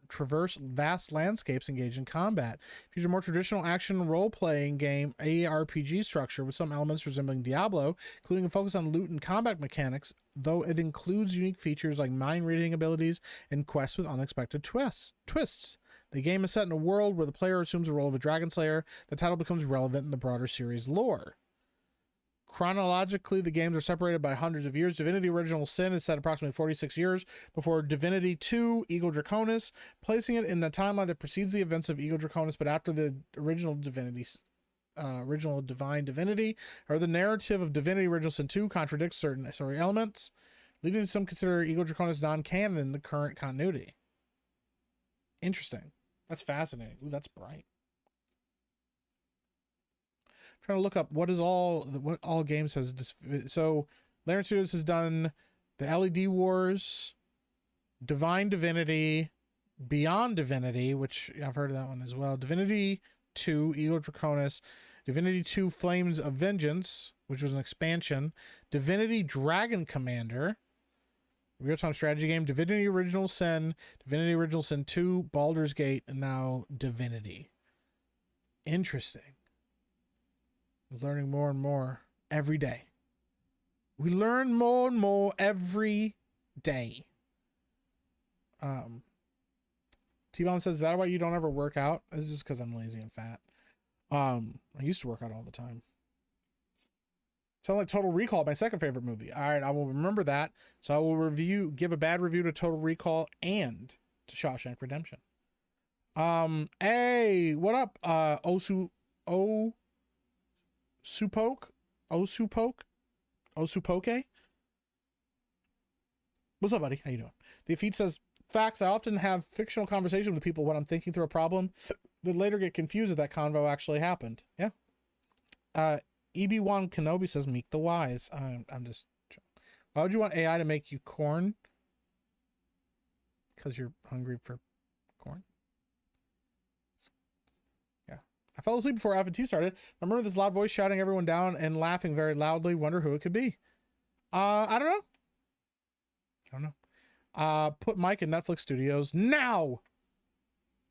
traverse vast landscapes, engage in combat. Features a more traditional action role-playing game ARPG structure with some elements resembling Diablo, including a focus on loot and combat mechanics, though it includes unique features like mind-reading abilities and quests with unexpected twists. The game is set in a world where the player assumes the role of a dragon slayer. The title becomes relevant in the broader series lore. Chronologically, the games are separated by hundreds of years. Divinity Original Sin is set approximately 46 years before Divinity 2, Ego Draconis, placing it in the timeline that precedes the events of Ego Draconis, but after the original Divine Divinity, or the narrative of Divinity Original Sin 2 contradicts certain story elements, leading to some consider Ego Draconis non-canon in the current continuity. Interesting. That's fascinating. Ooh, that's bright. Trying to look up what all games has so Larian Studios has done the LED Wars, Divine Divinity, Beyond Divinity, which I've heard of that one as well, Divinity 2, Ego Draconis, Divinity 2 Flames of Vengeance, which was an expansion, Divinity Dragon Commander, real-time strategy game, Divinity Original Sin, Divinity Original Sin 2, Baldur's Gate, and now Divinity. Interesting. Learning more and more every day. We learn more and more every day. T-Bomb says, is that why you don't ever work out? It's just because I'm lazy and fat. I used to work out all the time. Sound like Total Recall, my second favorite movie. All right, I will remember that. So I will give a bad review to Total Recall and to Shawshank Redemption. Hey, what up? Osupoke? What's up, buddy? How you doing? The feed says, facts, I often have fictional conversations with people when I'm thinking through a problem that later get confused that convo actually happened. Yeah. EB1 Kenobi says, meek the wise. I'm just... Why would you want AI to make you corn? Because you're hungry for corn? I fell asleep before Alpha T started. I remember this loud voice shouting everyone down and laughing very loudly. Wonder who it could be. I don't know. Put Mike in Netflix Studios now.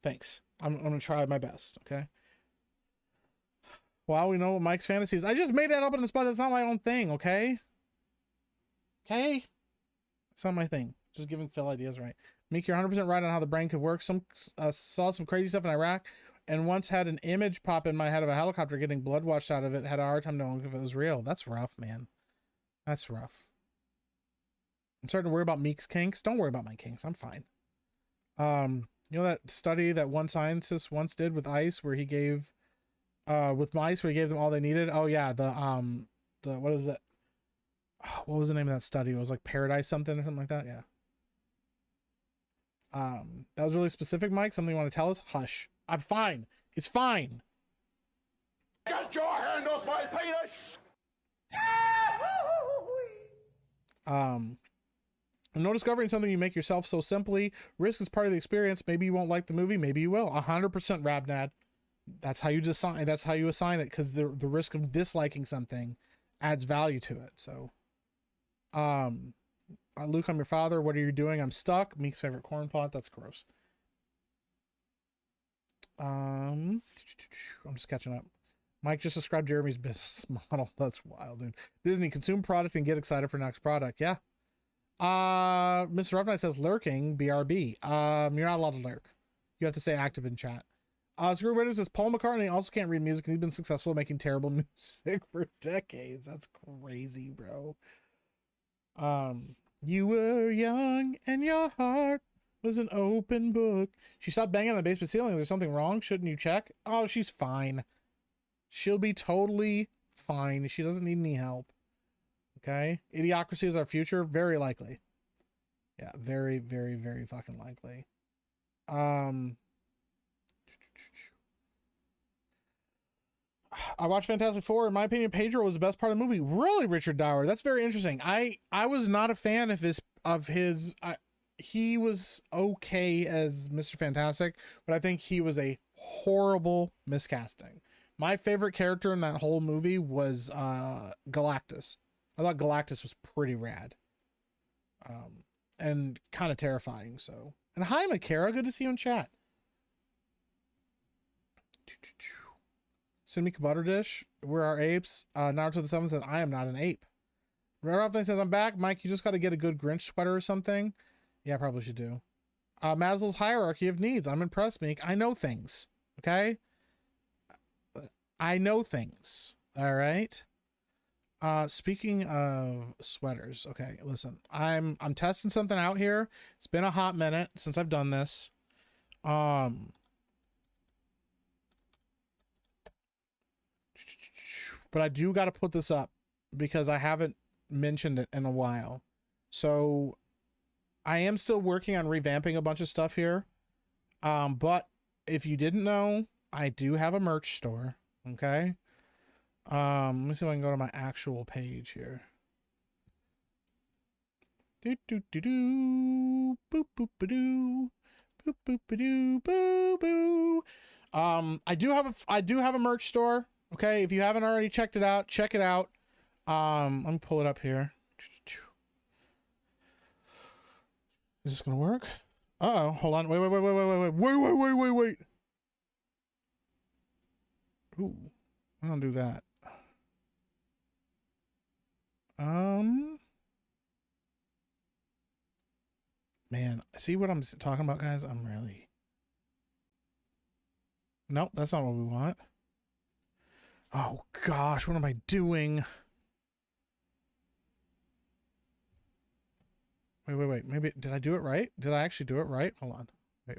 Thanks. I'm going to try my best. Okay. Well, we know what Mike's fantasy is. I just made that up on the spot. That's not my own thing. Okay. Okay. It's not my thing. Just giving Phil ideas, right? Meek, you're 100% right on how the brain could work. Saw some crazy stuff in Iraq. And once had an image pop in my head of a helicopter getting blood washed out of it. Had a hard time knowing if it was real. That's rough, man. That's rough. I'm starting to worry about Meek's kinks. Don't worry about my kinks. I'm fine. You know that study that one scientist once did with ice where he gave, with mice where he gave them all they needed? Oh yeah, the what is it? What was the name of that study? It was like Paradise something or something like that. Yeah. That was really specific, Mike. Something you want to tell us? Hush. I'm fine. It's fine. Get your hand off my penis! No discovering something you make yourself so simply. Risk is part of the experience. Maybe you won't like the movie. Maybe you will. 100% Rabnad. That's how you decide. That's how you assign it. Because the risk of disliking something adds value to it. So, Luke, I'm your father. What are you doing? I'm stuck. Meek's favorite corn pot. That's gross. I'm just catching up. Mike just described Jeremy's business model. That's wild, dude. Disney, consume product and get excited for next product. Yeah. Mr. Rough Knight says lurking, BRB. You're not allowed to lurk. You have to stay active in chat. Screw Ritter says Paul McCartney also can't read music and he's been successful at making terrible music for decades. That's crazy, bro. You were young and your heart was an open book. She stopped banging on the basement ceiling. Is there something wrong? Shouldn't you check? Oh, she's fine. She'll be totally fine. She doesn't need any help. Okay. Idiocracy is our future. Very likely. Yeah, very, very, very fucking likely. I watched Fantastic Four. In my opinion, Pedro was the best part of the movie. Really, Richard Dower? That's very interesting. I was not a fan of his. He was okay as Mr. Fantastic, but I think he was a horrible miscasting. My favorite character in that whole movie was Galactus. I thought Galactus was pretty rad, and kind of terrifying. So, and hi, Makara, good to see you in chat. Cinnamon butter dish. We're our apes. Naruto the 7th says, I am not an ape. Red Ruffin says, I'm back. Mike, you just got to get a good Grinch sweater or something. Yeah, I probably should do. Maslow's hierarchy of needs. I'm impressed, Meek. I know things. Okay? I know things. All right? Speaking of sweaters. Okay, listen. I'm testing something out here. It's been a hot minute since I've done this. But I do got to put this up because I haven't mentioned it in a while. So I am still working on revamping a bunch of stuff here. But if you didn't know, I do have a merch store. Okay. Let me see if I can go to my actual page here. Do do do do boop boop ba doo boop boop ba doo boo boo. I do have a merch store. Okay, if you haven't already checked it out, check it out. Let me pull it up here. Is this gonna work? Uh-oh, hold on. Wait. Ooh, I don't do that. Man, see what I'm talking about, guys? Nope, that's not what we want. Oh gosh, what am I doing? Wait. Maybe did I do it right? Did I actually do it right? Hold on. Wait.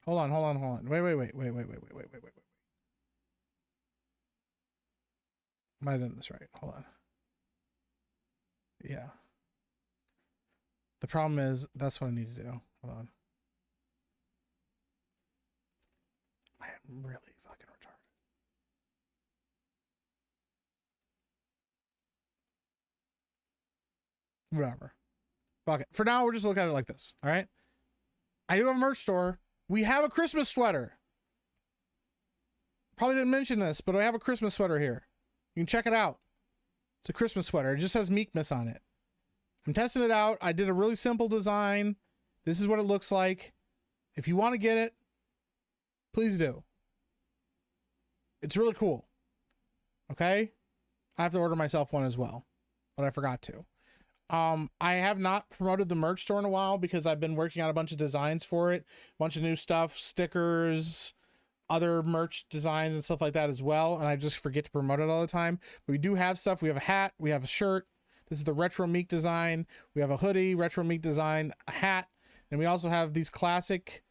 Hold on. Wait. Might have done this right. Hold on. Yeah. The problem is that's what I need to do. Hold on. I am really fucking retarded. Whatever. Fuck it. For now, we're just looking at it like this. All right. I do have a merch store. We have a Christmas sweater. Probably didn't mention this, but I have a Christmas sweater here. You can check it out. It's a Christmas sweater. It just has Meekness on it. I'm testing it out. I did a really simple design. This is what it looks like. If you want to get it, please do. It's really cool. Okay? I have to order myself one as well, but I forgot to. I have not promoted the merch store in a while because I've been working on a bunch of designs for it, a bunch of new stuff, stickers, other merch designs and stuff like that as well. And I just forget to promote it all the time. But we do have stuff. We have a hat. We have a shirt. This is the Retro Meek design. We have a hoodie, Retro Meek design, a hat. And we also have these classic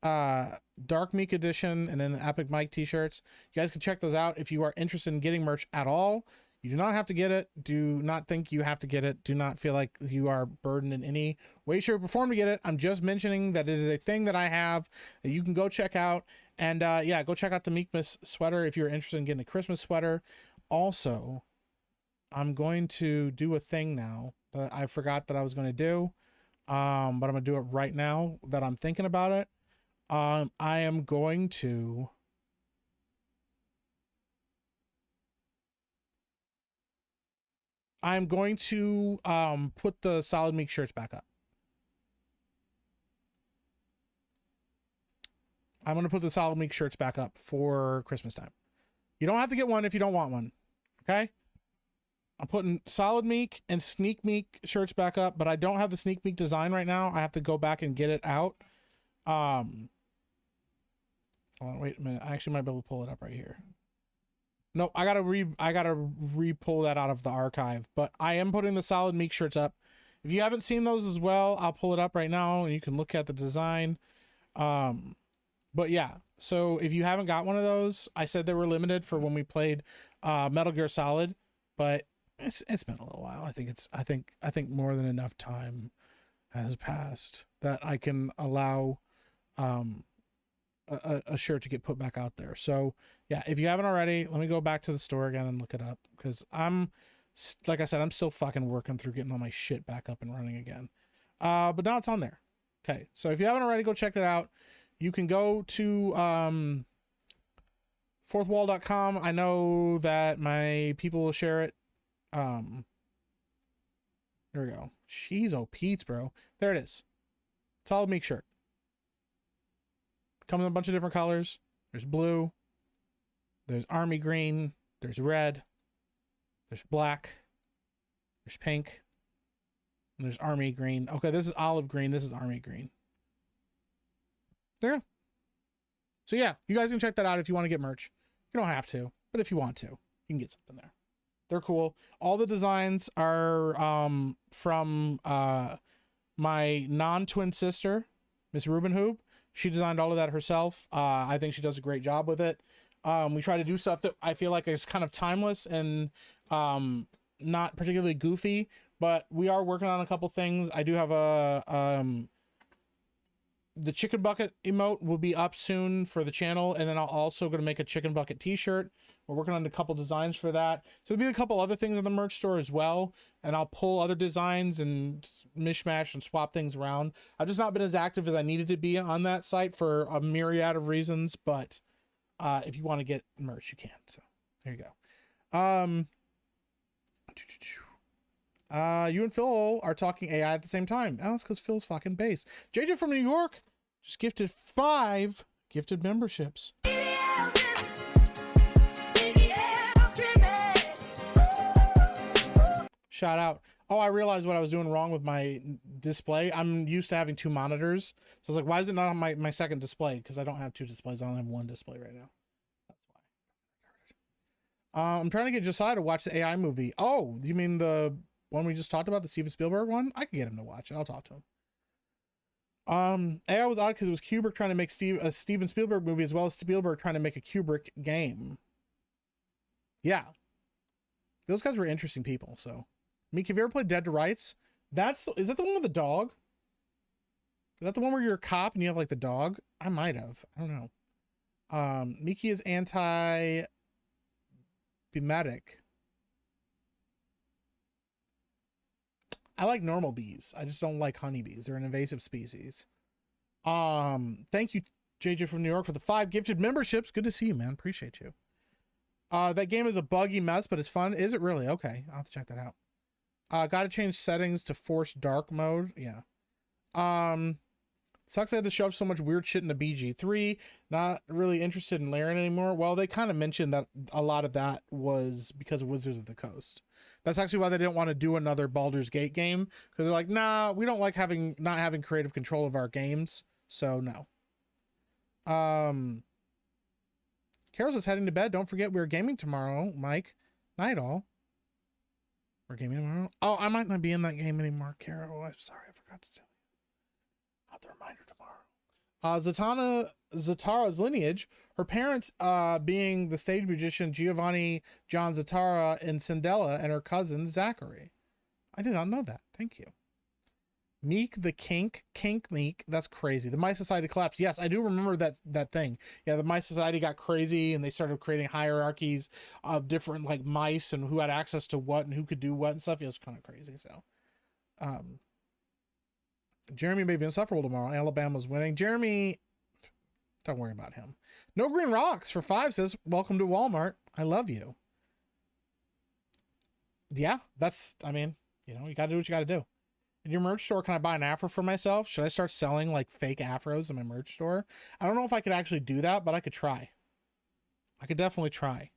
Dark Meek edition and then the Epic Mike t-shirts. You guys can check those out if you are interested in getting merch at all. You do not have to get it. Do not think you have to get it. Do not feel like you are burdened in any way, shape, or form to get it. I'm just mentioning that it is a thing that I have that you can go check out. And yeah, go check out the Meekness sweater if you're interested in getting a Christmas sweater. Also, I'm going to do a thing now that I forgot that I was going to do. But I'm going to do it right now that I'm thinking about it. I am going to... put the Solid Meek shirts back up. I'm going to put the Solid Meek shirts back up for Christmas time. You don't have to get one if you don't want one. Okay? I'm putting Solid Meek and Sneak Meek shirts back up, but I don't have the Sneak Meek design right now. I have to go back and get it out. Hold on, wait a minute. I actually might be able to pull it up right here. No, I gotta re-pull that out of the archive, but I am putting the Solid Meek shirts up. If you haven't seen those as well, I'll pull it up right now and you can look at the design. But yeah, so if you haven't got one of those, I said they were limited for when we played Metal Gear Solid, but it's been a little while. I think more than enough time has passed that I can allow a shirt to get put back out there. So yeah, if you haven't already, let me go back to the store again and look it up, because like I said, I'm still fucking working through getting all my shit back up and running again. But now it's on there. Okay, so if you haven't already, go check it out. You can go to fourthwall.com. I know that my people will share it. There we go. Jeez, oh Pete's, bro. There it is. Solid Meek shirt. Comes in a bunch of different colors. There's blue. There's army green. There's red. There's black. There's pink. And there's army green. Okay, this is olive green. This is army green. There you go. So yeah, you guys can check that out if you want to get merch. You don't have to, but if you want to, you can get something there. They're cool. All the designs are from my non-twin sister, Miss Rubenhoob. She designed all of that herself. I think she does a great job with it. We try to do stuff that I feel like is kind of timeless and not particularly goofy, but we are working on a couple things. I do have the chicken bucket emote will be up soon for the channel, and then I'll also going to make a chicken bucket t-shirt. We're working on a couple designs for that. So there'll be a couple other things in the merch store as well, and I'll pull other designs and mishmash and swap things around. I've just not been as active as I needed to be on that site for a myriad of reasons, but if you want to get merch, you can. So there you go. You and Phil are talking AI at the same time. Oh, that's because Phil's fucking base. JJ from New York just gifted 5 gifted memberships. Shout out. Oh, I realized what I was doing wrong with my display. I'm used to having 2 monitors. So I was like, why is it not on my second display? Because I don't have 2 displays. I only have 1 display right now. That's why. I'm trying to get Josiah to watch the AI movie. Oh, you mean the one we just talked about, the Steven Spielberg one? I can get him to watch it. I'll talk to him. AI was odd because it was Kubrick trying to make a Steven Spielberg movie as well as Spielberg trying to make a Kubrick game. Yeah. Those guys were interesting people, so. Meek, have you ever played Dead to Rights? Is that the one with the dog? Is that the one where you're a cop and you have like the dog? I might have. I don't know. Miki is anti-bemetic. I like normal bees. I just don't like honeybees. They're an invasive species. Thank you, JJ from New York, for the 5 gifted memberships. Good to see you, man. Appreciate you. That game is a buggy mess, but it's fun. Is it really? Okay, I'll have to check that out. Got to change settings to force dark mode. Yeah. Sucks I had to shove so much weird shit into BG3. Not really interested in layering anymore. Well, they kind of mentioned that a lot of that was because of Wizards of the Coast. That's actually why they didn't want to do another Baldur's Gate game, because they're like, nah, we don't like not having creative control of our games. So no. Carol's is heading to bed. Don't forget we're gaming tomorrow, Mike. Night all. We're gaming tomorrow. Oh, I might not be in that game anymore, Carol. I'm sorry, I forgot to tell you. I'll have the reminder tomorrow. Zatara's lineage, her parents being the stage magician Giovanni John Zatara in Cinderella, and her cousin Zachary. I did not know that. Thank you. Meek the Kink Meek. That's crazy. The My Society collapsed. Yes, I do remember that thing. Yeah, the My Society got crazy and they started creating hierarchies of different like mice and who had access to what and who could do what and stuff. It was kind of crazy. So, Jeremy may be insufferable tomorrow. Alabama's winning. Jeremy, don't worry about him. No Green Rocks for 5 says, welcome to Walmart. I love you. Yeah, I mean, you got to do what you got to do. In your merch store, can I buy an afro for myself? Should I start selling like fake afros in my merch store? I don't know if I could actually do that, but I could try. I could definitely try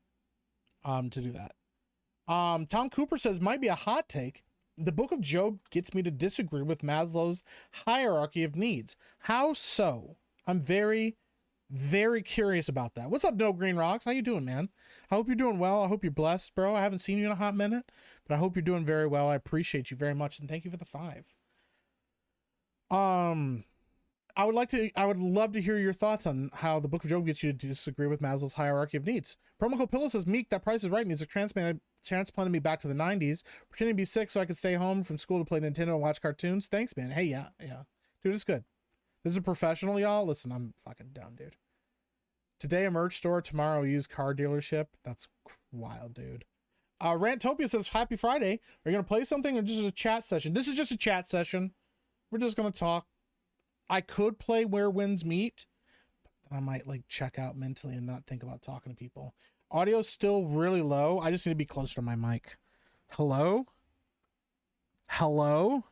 to do that. Tom Cooper says, might be a hot take. The Book of Job gets me to disagree with Maslow's hierarchy of needs. How so? I'm very, very curious about that. What's up, No Green Rocks? How you doing, man? I hope you're doing well. I hope you're blessed, bro. I haven't seen you in a hot minute, but I hope you're doing very well. I appreciate you very much, and thank you for the 5. I would love to hear your thoughts on how the Book of Job gets you to disagree with Maslow's hierarchy of needs. Promo code Pillow says, Meek, that Price is Right music transplanted transplanted me back to the 90s, pretending to be sick so I could stay home from school to play Nintendo and watch cartoons. Thanks, man. Hey, yeah. Dude, it's good. This is a professional, y'all. Listen, I'm fucking done, dude. Today, a merch store. Tomorrow, a used car dealership. That's wild, dude. Rantopia says, Happy Friday. Are you going to play something or just a chat session? This is just a chat session. We're just going to talk. I could play Where Winds Meet, but then I might like check out mentally and not think about talking to people. Audio's still really low. I just need to be closer to my mic. Hello? Hello?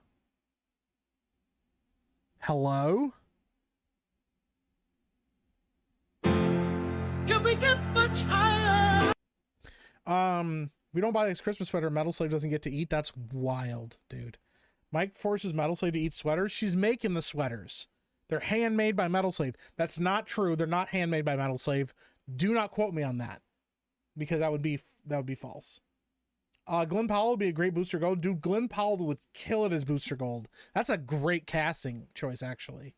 Hello? Can we get much higher? We don't buy this Christmas sweater. Metal Slave doesn't get to eat. That's wild, dude. Mike forces Metal Slave to eat sweaters. She's making the sweaters. They're handmade by Metal Slave. That's not true. They're not handmade by Metal Slave. Do not quote me on that, because that would be false. Glenn Powell would be a great booster gold. Dude, Glenn Powell would kill it as booster gold. That's a great casting choice, actually.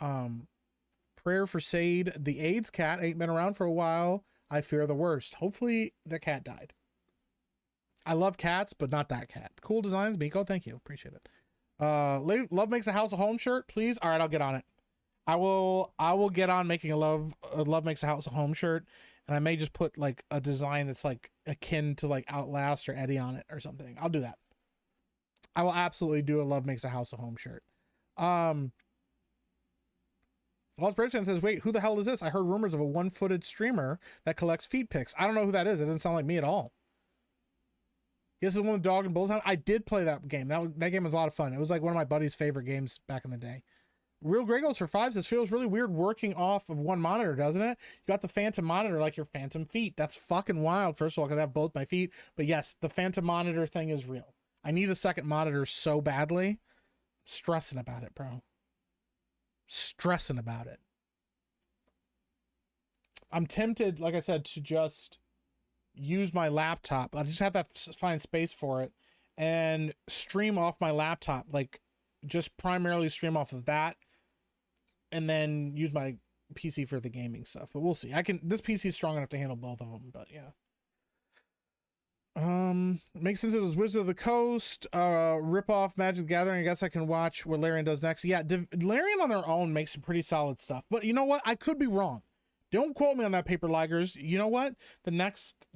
Prayer for Sade. The AIDS cat ain't been around for a while. I fear the worst. Hopefully the cat died. I love cats, but not that cat. Cool designs, Miko. Thank you. Appreciate it. Love Makes a House a Home shirt, please. All right, I'll get on it. I will get on making a Love Makes a House a Home shirt, and I may just put like a design that's like akin to like Outlast or Eddie on it or something. I'll do that. I will absolutely do a Love Makes a House a Home shirt. Lost President says, wait, who the hell is this? I heard rumors of a one-footed streamer that collects feet pics. I don't know who that is. It doesn't sound like me at all. This is one with Dog and Bullet Time. I did play that game. That game was a lot of fun. It was like one of my buddy's favorite games back in the day. Real Gregos for 5 says, feels really weird working off of one monitor, doesn't it? You got the Phantom monitor like your Phantom feet. That's fucking wild. First of all, because I have both my feet. But yes, the Phantom monitor thing is real. I need a second monitor so badly. I'm stressing about it, bro. Stressing about it. I'm tempted, like I said, to just use my laptop. I just have to find space for it and stream off my laptop, like just primarily stream off of that, and then use my PC for the gaming stuff. But we'll see. This PC is strong enough to handle both of them, but yeah. Makes sense. It was Wizard of the Coast, rip off Magic the Gathering. I guess I can watch what Larian does next. Yeah, Larian on their own makes some pretty solid stuff, but you know what? I could be wrong. Don't quote me on that, Paper Laggers. You know what? The next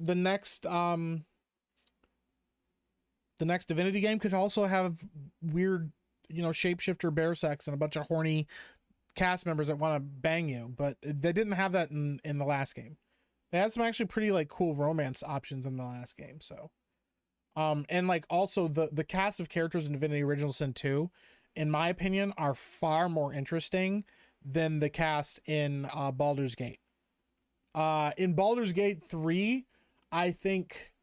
Divinity game could also have weird, shapeshifter bear sex and a bunch of horny cast members that want to bang you, but they didn't have that in the last game. They had some actually pretty like cool romance options in the last game. So, and like also the cast of characters in Divinity Original Sin 2, in my opinion, are far more interesting than the cast in Baldur's Gate. In Baldur's Gate 3, I think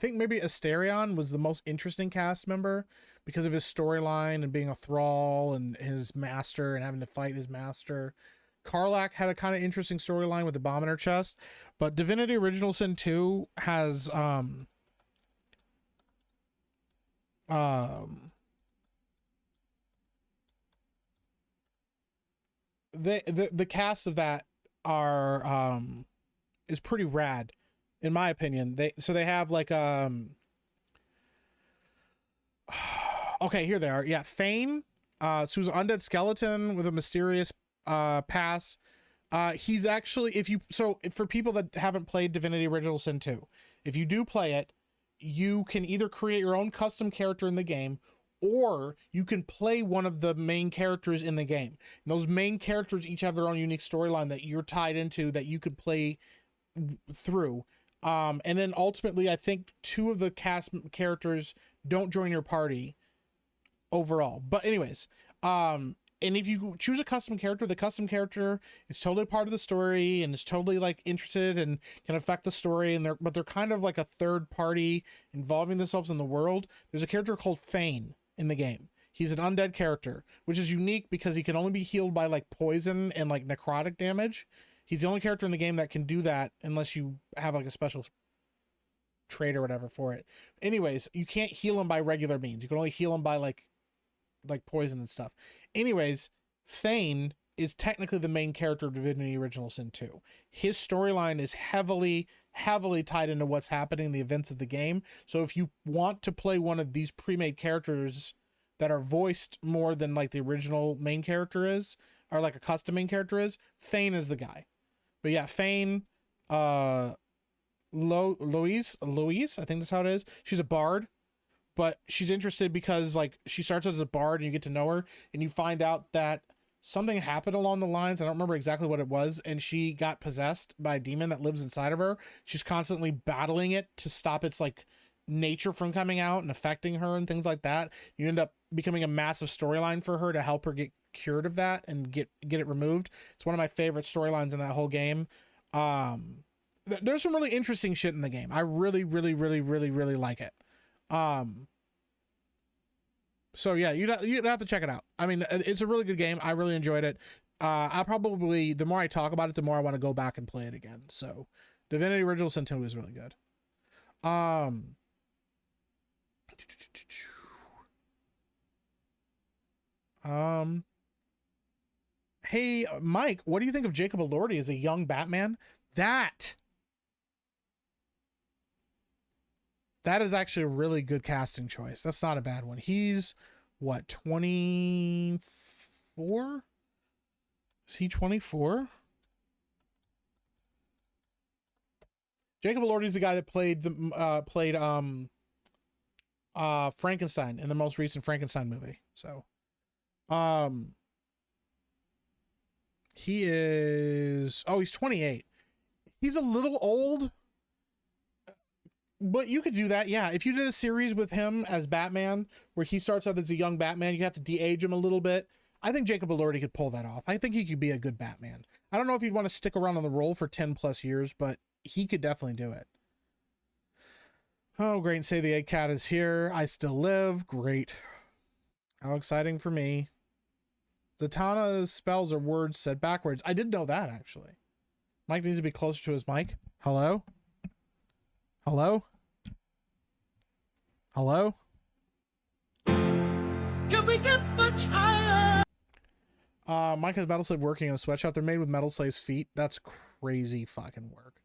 maybe Asterion was the most interesting cast member because of his storyline and being a thrall and his master and having to fight his master. Karlach had a kind of interesting storyline with the Abominator chest, but Divinity Original Sin 2 has the cast of that are is pretty rad in my opinion. They have like okay, here they are. Yeah, Fane, so who's an undead skeleton with a mysterious past. He's actually, for people that haven't played Divinity Original Sin 2, if you do play it, you can either create your own custom character in the game, or you can play one of the main characters in the game. And those main characters each have their own unique storyline that you're tied into that you could play through. And then ultimately, I think 2 of the cast characters don't join your party overall. But anyways, and if you choose a custom character, the custom character is totally part of the story and is totally like interested and can affect the story. But they're kind of like a third party involving themselves in the world. There's a character called Fane in the game. He's an undead character, which is unique because he can only be healed by like poison and like necrotic damage. He's the only character in the game that can do that unless you have like a special trait or whatever for it. Anyways, you can't heal him by regular means. You can only heal him by like poison and stuff. Anyways, Thane is technically the main character of Divinity Original Sin 2. His storyline is heavily tied into what's happening in the events of the game. So if you want to play one of these pre-made characters that are voiced more than like the original main character is, or like a custom main character is, Thane is the guy. But yeah, Thane, Louise, I think that's how it is. She's a bard, but she's interested because like she starts as a bard and you get to know her and you find out that something happened along the lines. I don't remember exactly what it was. And she got possessed by a demon that lives inside of her. She's constantly battling it to stop its like nature from coming out and affecting her and things like that. You end up becoming a massive storyline for her to help her get cured of that and get it removed. It's one of my favorite storylines in that whole game. There's some really interesting shit in the game. I really like it. So yeah, you'd have to check it out. I mean, it's a really good game. I really enjoyed it. I probably, the more I talk about it, the more I want to go back and play it again. So Divinity Original Sin 2 is really good. Hey, Mike, what do you think of Jacob Elordi as a young Batman? That is actually a really good casting choice. That's not a bad one. He's what, 24? Is he 24? Jacob Elordi is the guy that played Frankenstein in the most recent Frankenstein movie. So, he's 28. He's a little old, but you could do that. Yeah. If you did a series with him as Batman, where he starts out as a young Batman, you have to de-age him a little bit. I think Jacob Elordi could pull that off. I think he could be a good Batman. I don't know if he'd want to stick around on the role for 10 plus years, but he could definitely do it. Oh, great. And say the egg cat is here. I still live. Great. How exciting for me. Zatanna's spells are words said backwards. I did know that, actually. Mike needs to be closer to his mic. Hello? Hello? Hello? Can we get much higher? Mike has Metal Slave working in a sweatshop. They're made with Metal Slave's feet. That's crazy fucking work.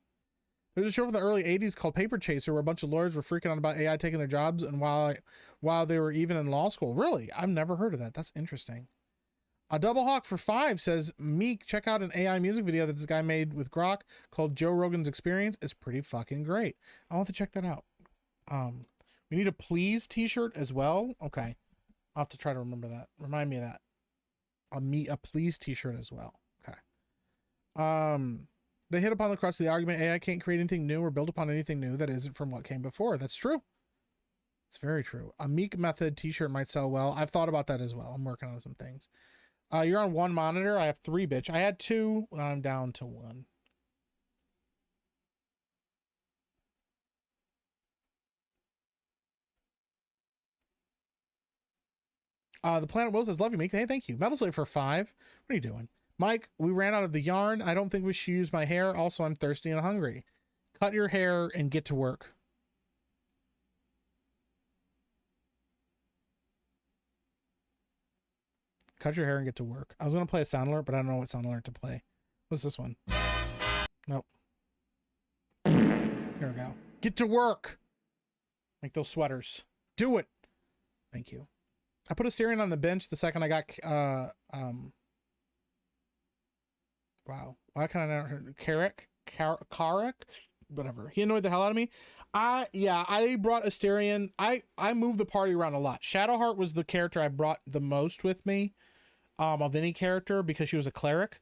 There's a show from the early 80s called Paper Chaser where a bunch of lawyers were freaking out about AI taking their jobs and while they were even in law school. Really? I've never heard of that. That's interesting. A Double Hawk for 5 says, Meek, check out an AI music video that this guy made with Grok called Joe Rogan's Experience. It's pretty fucking great. I'll have to check that out. We need a please t-shirt as well. Okay. I'll have to try to remember that. Remind me of that. A please t-shirt as well. Okay. They hit upon the crux of the argument. AI can't create anything new or build upon anything new that isn't from what came before. That's true. It's very true. A Meek Method t-shirt might sell well. I've thought about that as well. I'm working on some things. You're on one monitor. I have 3, bitch. I had 2. Now I'm down to 1. The Planet Will says, love you, Meek. Hey, thank you. Metal Slave for 5. What are you doing? Mike, we ran out of the yarn. I don't think we should use my hair. Also, I'm thirsty and hungry. Cut your hair and get to work. Cut your hair and get to work. I was going to play a sound alert, but I don't know what sound alert to play. What's this one? Nope. Here we go. Get to work. Make those sweaters. Do it. Thank you. I put a Asterion on the bench the second I got, wow. Why can't I not Karek? Whatever. He annoyed the hell out of me. I brought Asterion. I moved the party around a lot. Shadowheart was the character I brought the most with me, of any character because she was a cleric.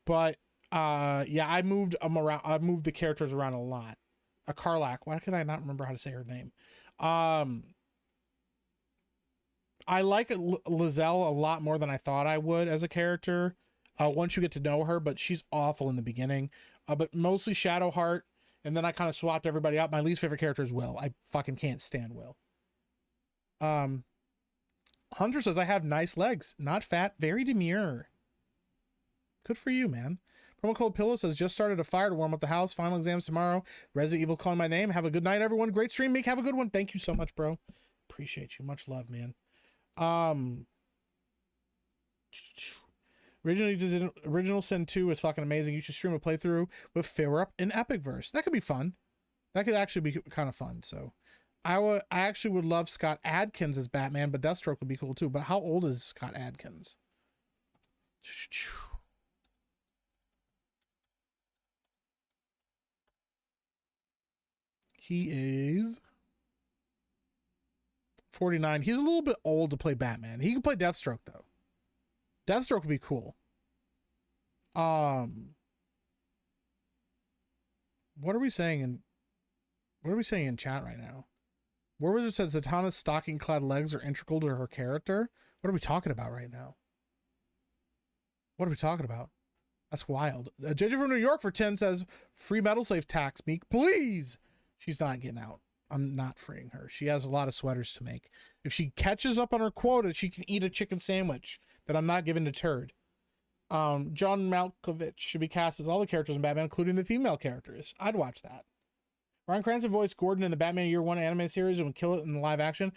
But yeah, I moved them around. I moved the characters around a lot. A Karlak. Why could I not remember how to say her name? I like Lizelle a lot more than I thought I would as a character. Once you get to know her, but she's awful in the beginning. But mostly Shadowheart, and then I kind of swapped everybody out. My least favorite character is Will. I fucking can't stand Will. Hunter says, I have nice legs. Not fat, very demure. Good for you, man. Promo Cold Pillow says, just started a fire to warm up the house. Final exams tomorrow. Resident Evil calling my name. Have a good night, everyone. Great stream, Meek. Have a good one. Thank you so much, bro. Appreciate you. Much love, man. Original Sin 2 is fucking amazing. You should stream a playthrough with Philip in Epic Verse. That could be fun. That could actually be kind of fun. So I actually would love Scott Adkins as Batman, but Deathstroke would be cool too. But how old is Scott Adkins? He is 49. He's a little bit old to play Batman. He can play Deathstroke though. Deathstroke would be cool. What are we saying in chat right now? Warwizard says Zatanna's stocking-clad legs are integral to her character. What are we talking about right now? What are we talking about? That's wild. JJ from New York for 10 says, free Metal Slave tax, Meek, please. She's not getting out. I'm not freeing her. She has a lot of sweaters to make. If she catches up on her quota, she can eat a chicken sandwich that I'm not giving to Turd. John Malkovich should be cast as all the characters in Batman, including the female characters. I'd watch that. Bryan Cranston voiced Gordon in the Batman Year One anime series and would kill it in the live action.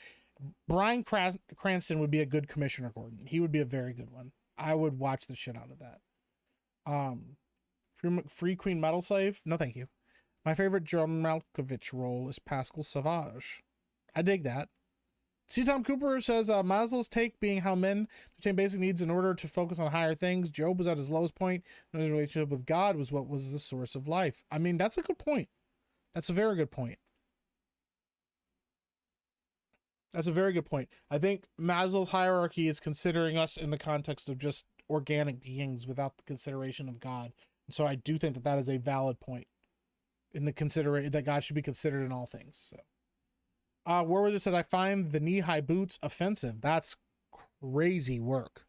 Bryan Cranston would be a good Commissioner Gordon. He would be a very good one. I would watch the shit out of that. Free Queen Metal Slave? No, thank you. My favorite John Malkovich role is Pascal Sauvage. I dig that. C. Tom Cooper says, Maslow's take being how men attain basic needs in order to focus on higher things. Job was at his lowest point, and his relationship with God was what was the source of life. I mean, that's a good point. That's a very good point. That's a very good point. I think Maslow's hierarchy is considering us in the context of just organic beings without the consideration of God. And so I do think that that is a valid point in the consideration that God should be considered in all things. So, Warwizard said, I find the knee-high boots offensive. That's crazy work.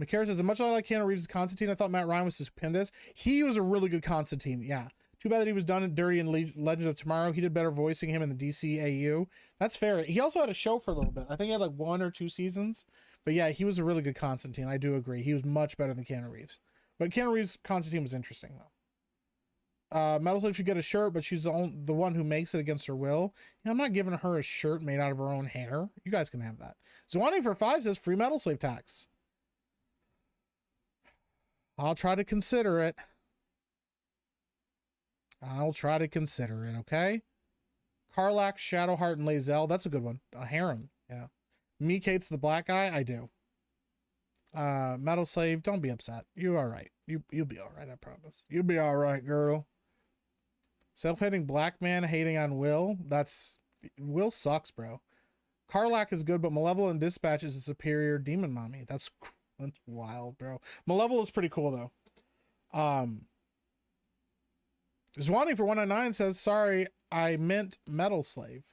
McCarran says, much like Keanu Reeves' Constantine, I thought Matt Ryan was stupendous. He was a really good Constantine, yeah. Too bad that he was done and dirty in Legends of Tomorrow. He did better voicing him in the DCAU. That's fair. He also had a show for a little bit. I think he had like 1 or 2 seasons. But yeah, he was a really good Constantine. I do agree. He was much better than Keanu Reeves. But Keanu Reeves' Constantine was interesting, though. Metal Slave should get a shirt, but she's the one who makes it against her will. I'm not giving her a shirt made out of her own hair. You guys can have that. Zwani for 5 says, free Metal Slave tax. I'll try to consider it. I'll try to consider it, okay? Karlach, Shadowheart, and Lae'zel. That's a good one. A harem, yeah. Me Kate's the black guy? I do. Metal Slave, don't be upset. You're all right. You'll be all right, I promise. You'll be all right, girl. Self-hating black man hating on Will. Will sucks, bro. Karlach is good, but Malevolent Dispatch is a superior demon mommy. That's wild, bro. Malevolent is pretty cool, though. Zwani for 199 says, sorry, I meant Metal Slave.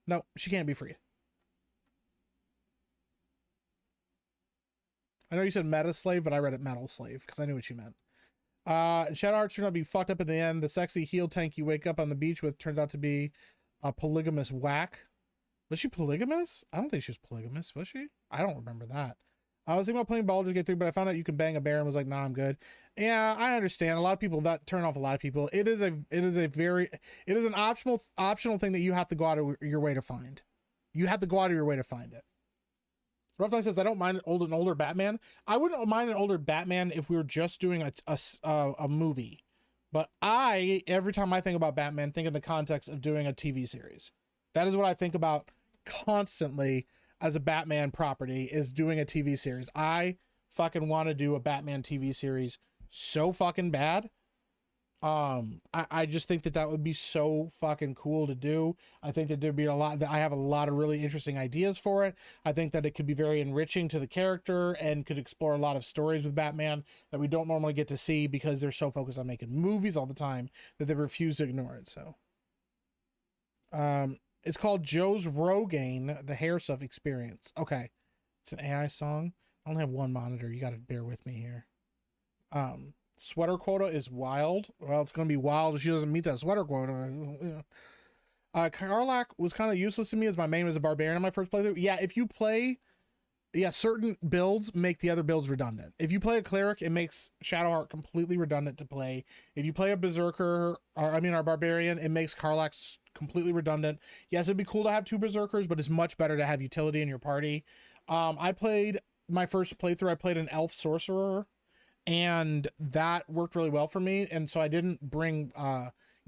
No, she can't be freed. I know you said Meta Slave, but I read it Metal Slave because I knew what you meant. Shadowheart turned out to be fucked up at the end. The sexy heel tank you wake up on the beach with turns out to be a polygamous whack. Was she polygamous? I don't think she was polygamous, was she? I don't remember that. I was thinking about playing Baldur's Gate 3, but I found out you can bang a bear and was like, nah, I'm good. Yeah, I understand. A lot of people, that turn off a lot of people. It is an optional thing that you have to go out of your way to find. You have to go out of your way to find it. Rough Night says, I don't mind an older Batman. I wouldn't mind an older Batman if we were just doing a movie. But every time I think about Batman, think in the context of doing a TV series. That is what I think about constantly as a Batman property, is doing a TV series. I fucking want to do a Batman TV series so fucking bad. I just think that would be so fucking cool to do. I think that there'd be I have a lot of really interesting ideas for it. I think that it could be very enriching to the character and could explore a lot of stories with Batman that we don't normally get to see because they're so focused on making movies all the time that they refuse to ignore it. So, it's called Joe's Rogaine, the Hair Stuff Experience. Okay. It's an AI song. I only have one monitor. You got to bear with me here. Sweater quota is wild. Well, it's going to be wild if she doesn't meet that sweater quota. Karlach was kind of useless to me as my main was a barbarian in my first playthrough. Yeah, if you play... Yeah, certain builds make the other builds redundant. If you play a cleric, it makes Shadowheart completely redundant to play. If you play a berserker, our barbarian, it makes Karlach completely redundant. Yes, it'd be cool to have 2 berserkers, but it's much better to have utility in your party. I played my first playthrough, I played an elf sorcerer, and that worked really well for me. And so I didn't bring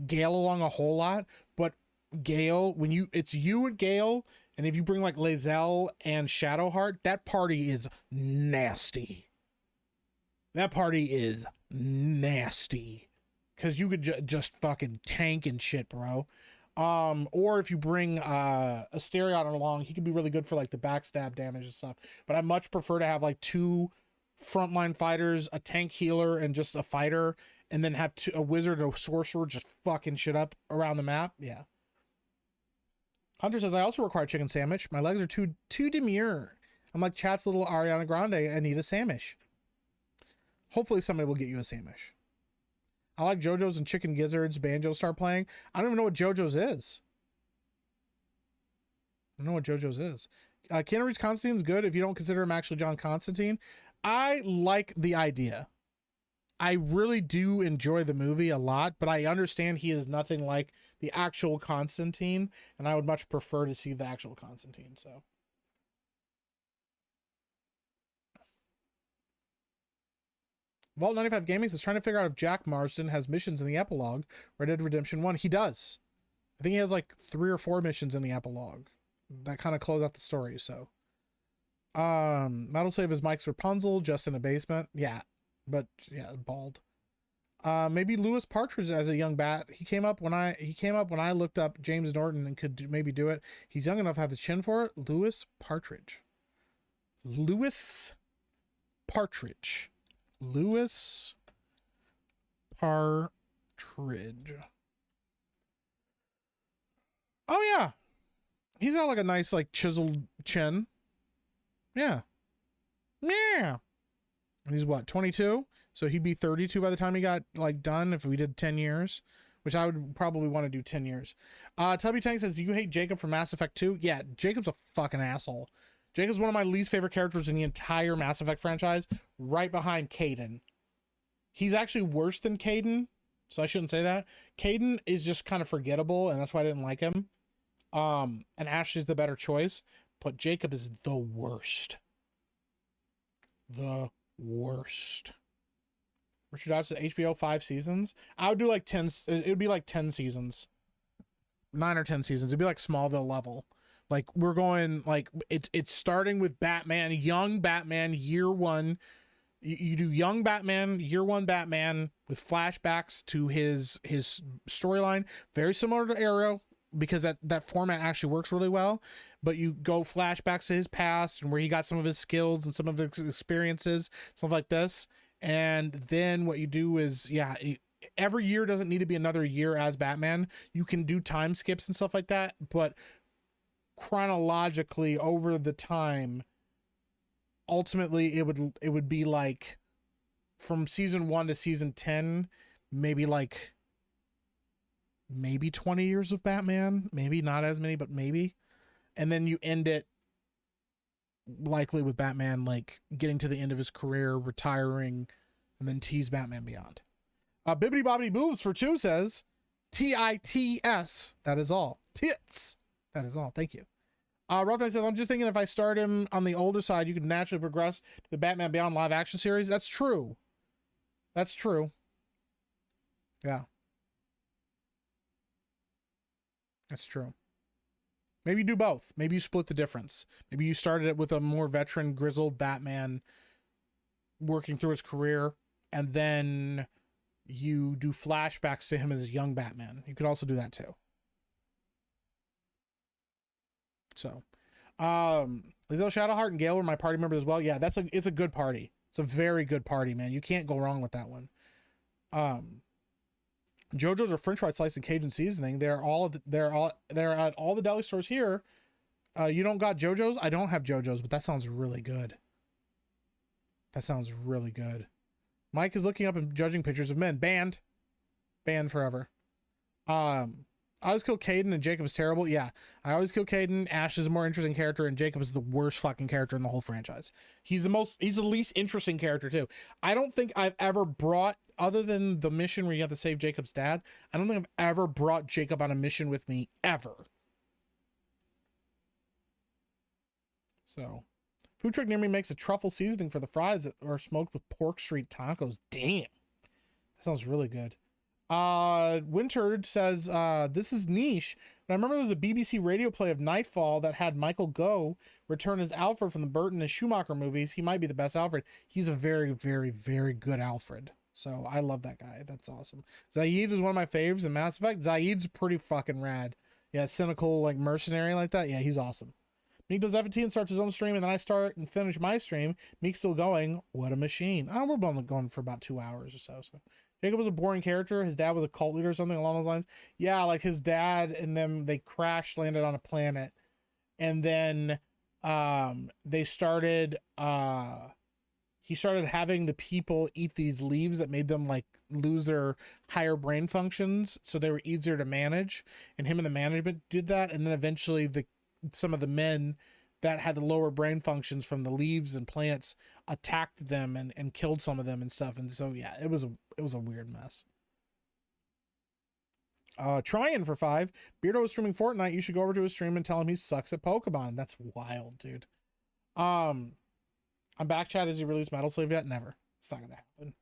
Gale along a whole lot, but Gale, it's you and Gale, and if you bring like Lae'zel and Shadowheart, that party is nasty. That party is nasty. Because you could just fucking tank and shit, bro. Or if you bring Asterion along, he could be really good for like the backstab damage and stuff. But I much prefer to have like 2 frontline fighters, a tank healer, and just a fighter, and then have a wizard or sorcerer just fucking shit up around the map. Yeah. Hunter says, I also require chicken sandwich. My legs are too demure. I'm like chat's little Ariana Grande. I need a sandwich. Hopefully somebody will get you a sandwich. I like JoJo's and Chicken Gizzards. Banjo start playing. I don't even know what JoJo's is. I don't know what JoJo's is. Keanu Reeves Constantine's good if you don't consider him actually John Constantine. I like the idea. I really do enjoy the movie a lot, but I understand he is nothing like the actual Constantine, and I would much prefer to see the actual Constantine, so. Vault 95 Gaming is trying to figure out if Jack Marsden has missions in the epilogue. Red Dead Redemption 1. He does. I think he has like 3 or 4 missions in the epilogue that kind of close out the story. So, Metal Save is Mike's Rapunzel, just in a basement. Yeah, but yeah, bald. Maybe Lewis Partridge as a young bat. He came up when I looked up James Norton and could maybe do it. He's young enough to have the chin for it. Lewis Partridge. Lewis Partridge. Lewis Partridge. Oh yeah, he's got like a nice like chiseled chin. Yeah. And he's what, 22? So he'd be 32 by the time he got like done if we did 10 years, which I would probably want to do 10 years. Tubby Tank says, you hate Jacob from Mass Effect 2? Yeah, Jacob's a fucking asshole. Jacob's one of my least favorite characters in the entire Mass Effect franchise, right behind Caden. He's actually worse than Caden, so I shouldn't say that. Caden is just kind of forgettable, and that's why I didn't like him. And Ashley's the better choice, but Jacob is the worst. The worst. Richard Dodge said HBO 5 seasons. I would do like 10. It would be like 10 seasons. 9 or 10 seasons. It'd be like Smallville level. Like we're going like it's starting with Batman, young Batman, year 1. You do young Batman, year 1 Batman with flashbacks to his storyline, very similar to Arrow because that format actually works really well. But you go flashbacks to his past and where he got some of his skills and some of his experiences, stuff like this. And then what you do is, yeah, every year doesn't need to be another year as Batman. You can do time skips and stuff like that, but chronologically over the time, ultimately it would be like from season 1 to season 10, maybe 20 years of Batman, maybe not as many, but maybe. And then you end it likely with Batman like getting to the end of his career, retiring, and then tease Batman Beyond. Bibbidi Bobbidi Boobs for 2 says TITS. That is all. Tits. That is all. Thank you. Rough Night says, I'm just thinking if I start him on the older side, you could naturally progress to the Batman Beyond live action series. That's true. That's true. Yeah. That's true. Maybe you do both. Maybe you split the difference. Maybe you started it with a more veteran, grizzled Batman working through his career, and then you do flashbacks to him as a young Batman. You could also do that too. So, Lae'zel, Shadowheart, and Gale were my party members as well. Yeah, it's a good party. It's a very good party, man. You can't go wrong with that one. JoJo's are French fry slice and Cajun seasoning. They're at all the deli stores here. You don't got JoJo's? I don't have JoJo's, but that sounds really good. That sounds really good. Mike is looking up and judging pictures of men. Banned forever. I always kill Caden and Jacob is terrible. Yeah, I always kill Caden. Ash is a more interesting character and Jacob is the worst fucking character in the whole franchise. He's the least interesting character too. I don't think I've ever brought, other than the mission where you have to save Jacob's dad, I don't think I've ever brought Jacob on a mission with me ever. So, Food truck near me makes a truffle seasoning for the fries that are smoked with pork street tacos. Damn. That sounds really good. Winterd says, this is niche, but I remember there was a BBC radio play of Nightfall that had Michael Gough return as Alfred from the Burton and Schumacher movies. He might be the best Alfred. He's a very, very, very good Alfred. So I love that guy. That's awesome. Zaid is one of my faves in Mass Effect. Zaid's pretty fucking rad. Yeah, cynical, like mercenary like that. Yeah, he's awesome. Meek does F&T and starts his own stream, and then I start and finish my stream. Meek's still going. What a machine. Oh, we're both going for about 2 hours or so. Jacob was a boring character. His dad was a cult leader or something along those lines. Yeah, like his dad and them, they crash landed on a planet. And then they started, he started having the people eat these leaves that made them like lose their higher brain functions. So they were easier to manage. And him and the management did that. And then eventually some of the men that had the lower brain functions from the leaves and plants attacked them and killed some of them and stuff. And so, yeah, it was a weird mess. Trying for 5. Beardo is streaming Fortnite. You should go over to his stream and tell him he sucks at Pokemon. That's wild, dude. I'm back, chat. Has he released Metal Slave yet? Never. It's not going to happen.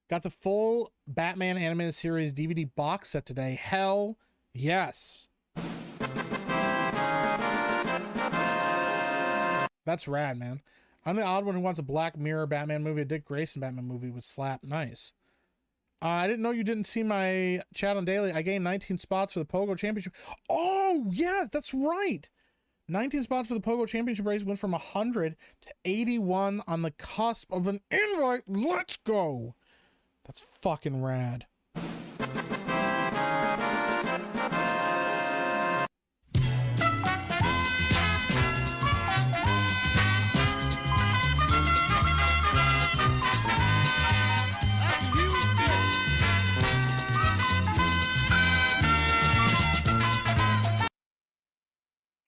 Got the full Batman animated series DVD box set today. Hell yes. That's rad, man. I'm the odd one who wants a Black Mirror Batman movie. A Dick Grayson Batman movie would slap. Nice. I didn't know you didn't see my chat on daily. I gained 19 spots for the Pogo Championship. Oh, yeah, that's right. 19 spots for the Pogo Championship race went from 100 to 81 on the cusp of an invite. Let's go. That's fucking rad.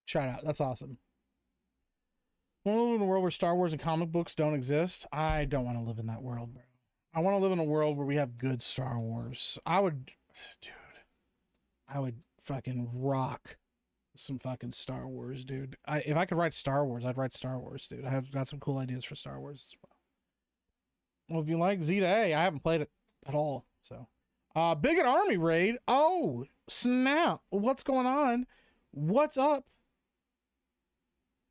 Shout out. That's awesome. I want to live in a world where Star Wars and comic books don't exist. I don't want to live in that world, bro. I want to live in a world where we have good Star Wars. I would fucking rock some fucking Star Wars, dude. If I could write Star Wars, I'd write Star Wars, dude. I have got some cool ideas for Star Wars as well. Well, if you like Z to A, I haven't played it at all. So, Bigot Army raid. Oh, snap. What's going on? What's up?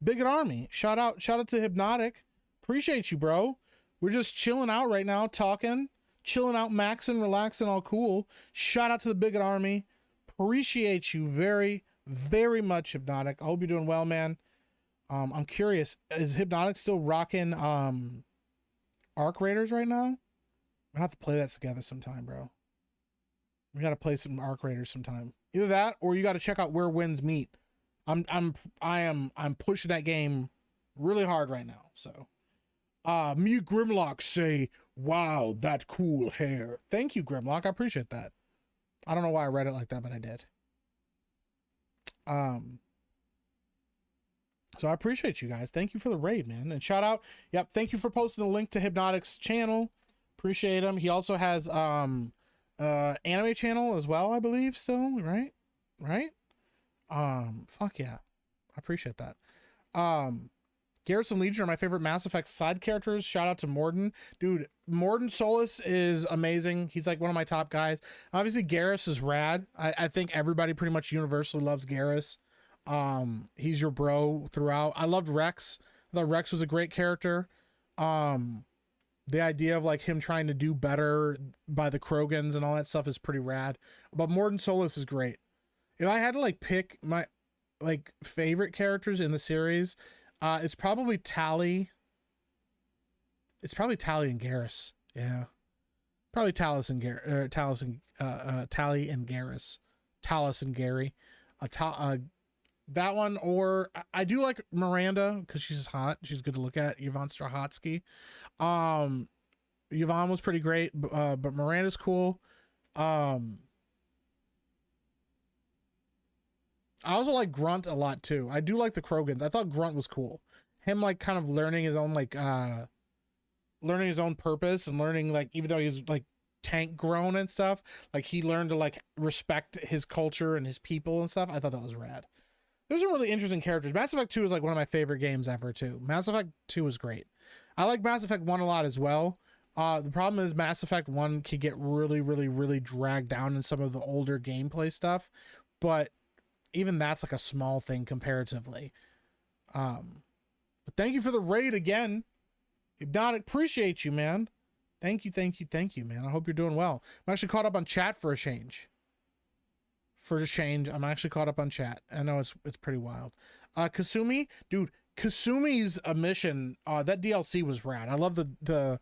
Bigot Army. Shout out to Hypnotic. Appreciate you, bro. We're just chilling out right now, talking, chilling out, maxing, relaxing, all cool. Shout out to the Bigot Army. Appreciate you very, very much, Hypnotic. I hope you're doing well, man. I'm curious, is Hypnotic still rocking Arc Raiders right now? We have to play that together sometime, bro. We gotta play some Arc Raiders sometime. Either that, or you gotta check out Where Winds Meet. I'm pushing that game really hard right now. So, me Grimlock say, wow, that cool hair. Thank you, Grimlock. I appreciate that. I don't know why I read it like that, but I did. So I appreciate you guys. Thank you for the raid, man. And shout out. Yep. Thank you for posting the link to Hypnotic's channel. Appreciate him. He also has, anime channel as well, I believe still, right? Fuck yeah. I appreciate that. Garrison Legion are my favorite Mass Effect side characters. Shout out to Morden. Dude, Morden Solus is amazing. He's like one of my top guys. Obviously, Garrus is rad. I think everybody pretty much universally loves Garrus. He's your bro throughout. I loved Rex. I thought Rex was a great character. The idea of like him trying to do better by the Krogans and all that stuff is pretty rad. But Morden Solus is great. If I had to like pick my like favorite characters in the series, it's probably Tali. It's probably Tali and Garrus. Yeah. Probably Talis and Tali and Garrus. Talis and Gary. That one, or I do like Miranda because she's hot. She's good to look at. Yvonne Strahotsky. Yvonne was pretty great, but Miranda's cool. I also like Grunt a lot too. I do like the Krogans. I thought Grunt was cool. Him like kind of learning his own learning his own purpose and learning like even though he's like tank grown and stuff, like he learned to like respect his culture and his people and stuff. I thought that was rad. There's some really interesting characters. Mass Effect 2 is like one of my favorite games ever too. Mass Effect 2 is great. I like Mass Effect 1 a lot as well. The problem is Mass Effect 1 can get really dragged down in some of the older gameplay stuff, but even that's like a small thing comparatively. But thank you for the raid again. Hypnotic, appreciate you, man. Thank you, man. I hope you're doing well. I'm actually caught up on chat for a change. I'm actually caught up on chat. I know it's pretty wild. Kasumi, dude, Kasumi's mission, that DLC was rad. I love the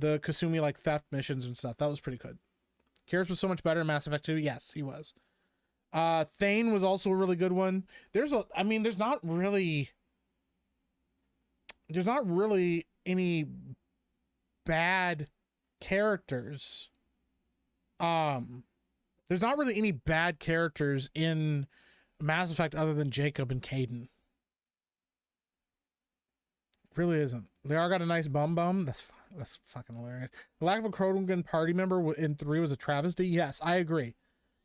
Kasumi like theft missions and stuff. That was pretty good. Karis was so much better in Mass Effect 2. Yes, he was. Thane was also a really good one. There's not really any bad characters. There's not really any bad characters in Mass Effect other than Jacob and Caden. Really isn't. Liara got a nice bum. That's fucking hilarious. The lack of a Krogan party member in 3 was a travesty. Yes, I agree.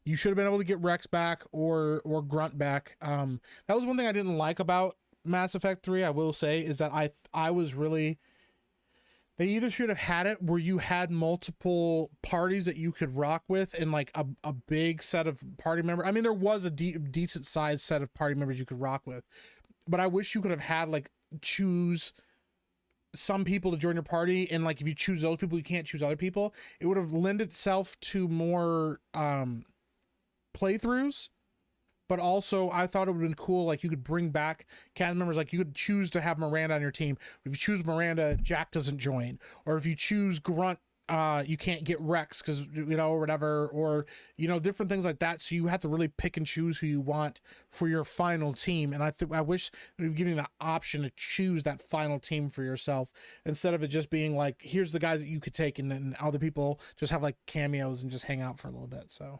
You should have been able to get Rex back or Grunt back. That was one thing I didn't like about Mass Effect 3, I will say, is that I was really... They either should have had it where you had multiple parties that you could rock with and like a big set of party members. I mean, there was a decent sized set of party members you could rock with, but I wish you could have had like choose some people to join your party, and like if you choose those people, you can't choose other people. It would have lent itself to more playthroughs. But also, I thought it would have been cool, like, you could bring back cast members, like, you could choose to have Miranda on your team. If you choose Miranda, Jack doesn't join. Or if you choose Grunt, you can't get Rex, because, you know, or whatever. Or, you know, different things like that. So you have to really pick and choose who you want for your final team. And I wish they would give you the option to choose that final team for yourself, instead of it just being like, here's the guys that you could take, and then other people just have, like, cameos and just hang out for a little bit. So,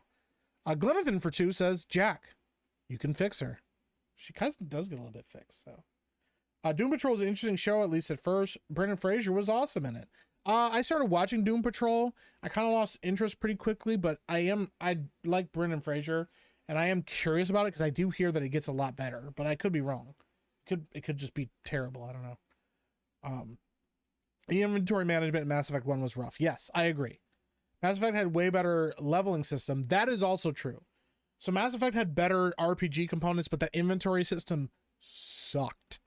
Glenathan for 2 says, Jack, you can fix her. She kind of does get a little bit fixed. So, Doom Patrol is an interesting show, at least at first. Brendan Fraser was awesome in it. I started watching Doom Patrol. I kind of lost interest pretty quickly, but I like Brendan Fraser, and I am curious about it because I do hear that it gets a lot better, but I could be wrong. It could just be terrible. I don't know. The inventory management in Mass Effect 1 was rough. Yes, I agree. Mass Effect had way better leveling system. That is also true. So Mass Effect had better RPG components, but that inventory system sucked.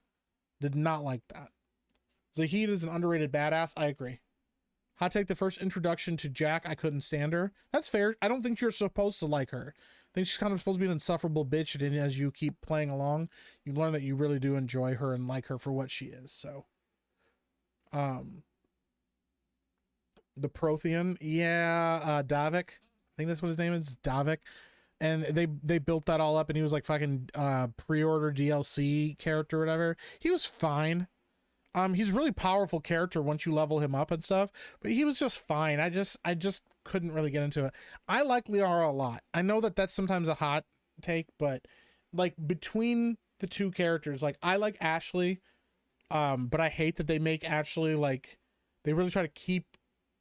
Did not like that. Zahid is an underrated badass. I agree. Hot take, the first introduction to Jack, I couldn't stand her. That's fair. I don't think you're supposed to like her. I think she's kind of supposed to be an insufferable bitch, and as you keep playing along, you learn that you really do enjoy her and like her for what she is. So, the Prothean, yeah, Davik. I think that's what his name is, Davik. And they built that all up, and he was like fucking pre-order DLC character or whatever. He was fine. He's a really powerful character once you level him up and stuff, but he was just fine. I just couldn't really get into it. I like Liara a lot. I know that that's sometimes a hot take, but like between the two characters, like I like Ashley, but I hate that they make Ashley, like, they really try to keep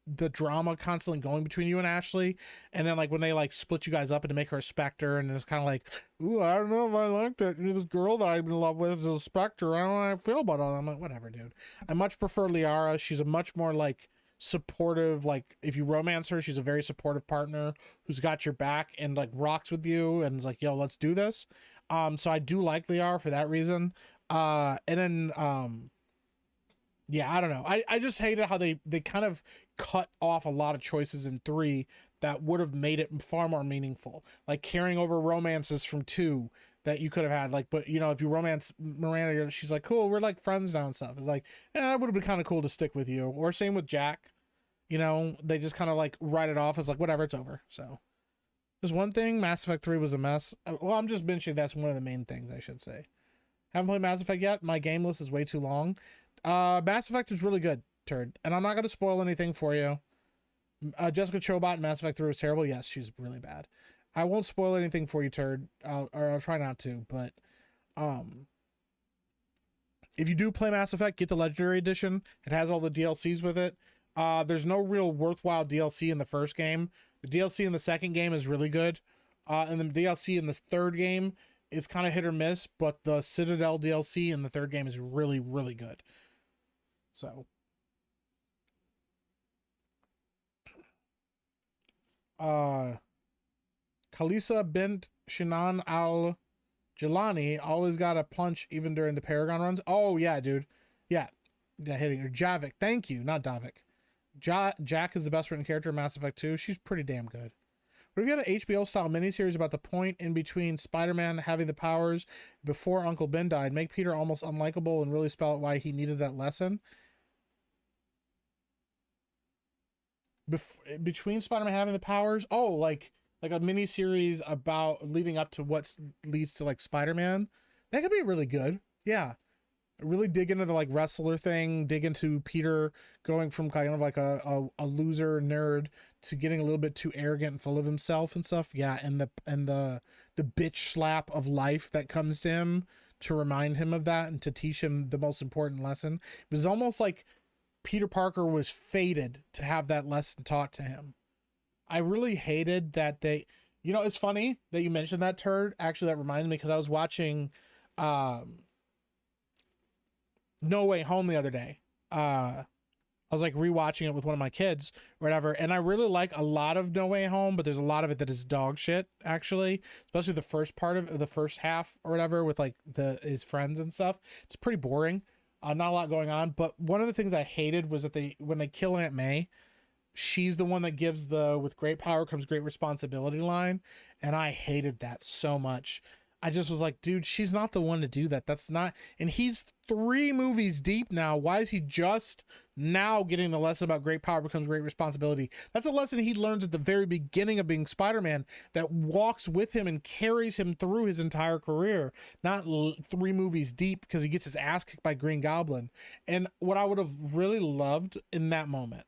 the drama constantly going between you and Ashley, and then like when they like split you guys up and to make her a Spectre, and it's kind of like, ooh, I don't know if I like that. This girl that I'm in love with is a Spectre. I don't know how I feel about it. I'm like, whatever, dude. I much prefer Liara. She's a much more like supportive, like if you romance her, she's a very supportive partner who's got your back and like rocks with you and is like, yo, let's do this. So I do like Liara for that reason. And then yeah, I don't know. I just hated how they kind of cut off a lot of choices in 3 that would have made it far more meaningful. Like carrying over romances from 2 that you could have had. Like, but you know, if you romance Miranda, she's like, cool, we're like friends now and stuff. It's like, yeah, it would have been kind of cool to stick with you. Or same with Jack. You know, they just kind of like write it off as like, whatever, it's over. So there's one thing, Mass Effect 3 was a mess. Well, I'm just mentioning that's one of the main things I should say. Haven't played Mass Effect yet. My game list is way too long. Mass Effect is really good, turd, and I'm not going to spoil anything for you. Jessica Chobot in Mass Effect 3 was terrible. Yes, she's really bad. I won't spoil anything for you, turd, or I'll try not to, but if you do play Mass Effect, get the Legendary Edition. It has all the DLCs with it. There's no real worthwhile DLC in the first game. The DLC in the second game is really good, and the DLC in the third game is kind of hit or miss, but the Citadel DLC in the third game is really, really good. So, Khalisa bint Shinan al Jelani always got a punch even during the Paragon runs. Oh yeah, dude. Yeah, hitting her. Javik, thank you, not Davik. Jack is the best written character in Mass Effect 2. She's pretty damn good. What if you had an HBO style miniseries about the point in between Spider-Man having the powers before Uncle Ben died, make Peter almost unlikable and really spell out why he needed that lesson? Between Spider-Man having the powers? Oh, like a miniseries about leading up to what leads to like Spider-Man. That could be really good. Yeah. Really dig into the like wrestler thing, dig into Peter going from kind of like a loser nerd to getting a little bit too arrogant and full of himself and stuff. Yeah, and the bitch slap of life that comes to him to remind him of that and to teach him the most important lesson. It was almost like Peter Parker was fated to have that lesson taught to him. I really hated that they, you know, it's funny that you mentioned that, Turd. Actually, that reminds me because I was watching No Way Home the other day. I was like rewatching it with one of my kids or whatever, and I really like a lot of No Way Home, but there's a lot of it that is dog shit, actually, especially the first part of the first half or whatever with like his friends and stuff. It's pretty boring. Not a lot going on, but one of the things I hated was that when they kill Aunt May, she's the one that gives the "with great power comes great responsibility" line, and I hated that so much. I just was like, dude, she's not the one to do that. That's not, and he's 3 movies deep now. Why is he just now getting the lesson about great power becomes great responsibility? That's a lesson he learns at the very beginning of being Spider-Man that walks with him and carries him through his entire career, not 3 movies deep because he gets his ass kicked by Green Goblin. And what I would have really loved in that moment,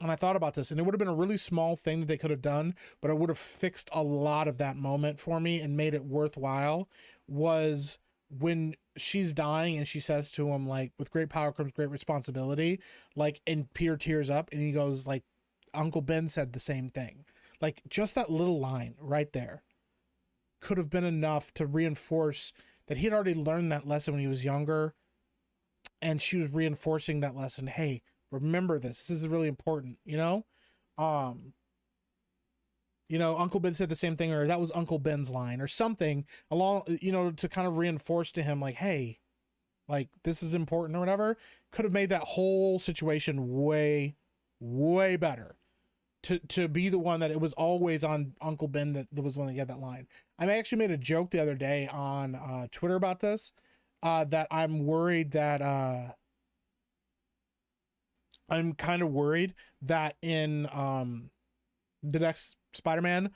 and I thought about this, and it would have been a really small thing that they could have done, but it would have fixed a lot of that moment for me and made it worthwhile, was when she's dying and she says to him, like, with great power comes great responsibility, like, and Peter tears up and he goes, like, Uncle Ben said the same thing. Like, just that little line right there could have been enough to reinforce that he had already learned that lesson when he was younger, and she was reinforcing that lesson. Hey, remember this. This is really important, you know? Uncle Ben said the same thing, or that was Uncle Ben's line or something along, to kind of reinforce to him, like, hey, like, this is important or whatever. Could have made that whole situation way, way better to be the one that it was always on Uncle Ben that was the one that had that line. I actually made a joke the other day on Twitter about this, that I'm worried that, I'm kind of worried that in the next Spider-Man,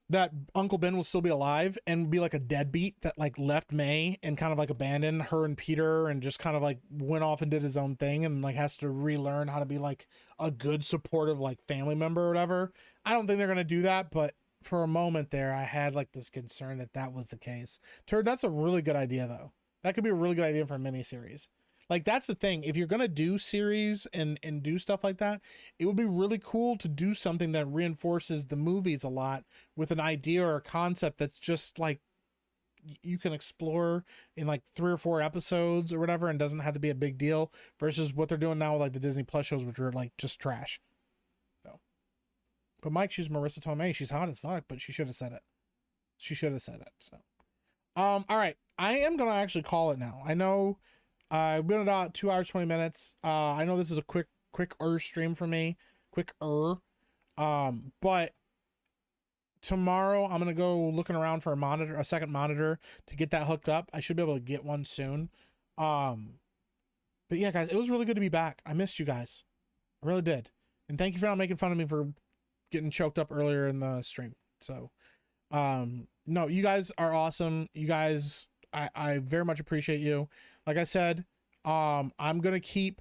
that Uncle Ben will still be alive and be like a deadbeat that like left May and kind of like abandoned her and Peter and just kind of like went off and did his own thing and like has to relearn how to be like a good supportive like family member or whatever. I don't think they're going to do that, but for a moment there, I had like this concern that was the case. Turd, that's a really good idea though. That could be a really good idea for a miniseries. Like, that's the thing. If you're going to do series and do stuff like that, it would be really cool to do something that reinforces the movies a lot with an idea or a concept that's just like you can explore in like 3 or 4 episodes or whatever and doesn't have to be a big deal versus what they're doing now with like the Disney Plus shows, which are like just trash. So, but Mike, she's Marissa Tomei. She's hot as fuck, but she should have said it. So, all right. I am going to actually call it now. I know we've been about 2 hours, 20 minutes. I know this is a quicker stream for me. But tomorrow I'm going to go looking around for a second monitor to get that hooked up. I should be able to get one soon. But yeah, guys, it was really good to be back. I missed you guys. I really did. And thank you for not making fun of me for getting choked up earlier in the stream. So, no, you guys are awesome. You guys, I very much appreciate you. Like I said, I'm going to keep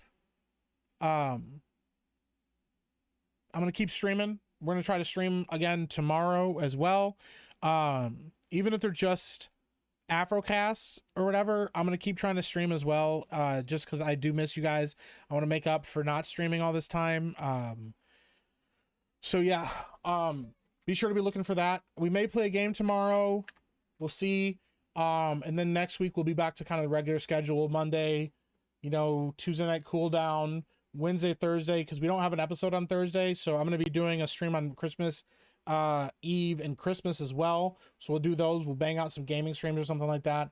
streaming. We're going to try to stream again tomorrow as well. Even if they're just Afro Casts or whatever, I'm going to keep trying to stream as well. Just cause I do miss you guys. I want to make up for not streaming all this time. So yeah, be sure to be looking for that. We may play a game tomorrow. We'll see. And then next week we'll be back to kind of the regular schedule. Monday, Tuesday night cool down, Wednesday, Thursday, because we don't have an episode on Thursday. So I'm going to be doing a stream on Christmas Eve and Christmas as well. So we'll do those. We'll bang out some gaming streams or something like that.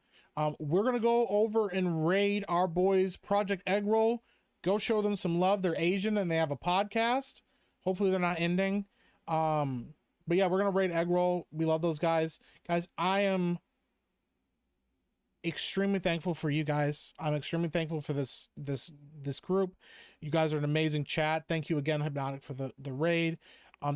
We're going to go over and raid our boys Project Egg Roll. Go show them some love. They're Asian and they have a podcast. Hopefully they're not ending. But yeah, we're going to raid Egg Roll. We love those guys. Guys, I am extremely thankful for you guys. I'm extremely thankful for this group. You guys are an amazing chat. Thank you again, Hypnotic, for the raid.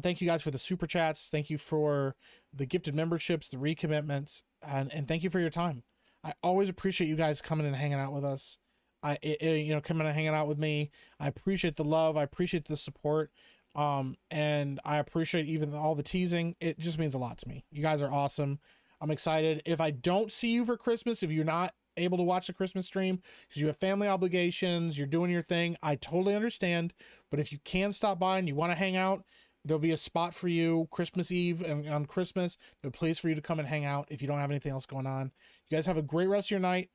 Thank you guys for the super chats. Thank you for the gifted memberships, the recommitments, and thank you for your time. I always appreciate you guys coming and hanging out with us. Coming and hanging out with me. I appreciate the love. I appreciate the support. And I appreciate even all the teasing. It just means a lot to me. You guys are awesome. I'm excited. If I don't see you for Christmas, if you're not able to watch the Christmas stream because you have family obligations, you're doing your thing, I totally understand. But if you can stop by and you want to hang out, there'll be a spot for you Christmas Eve and on Christmas. There's a place for you to come and hang out if you don't have anything else going on. You guys have a great rest of your night.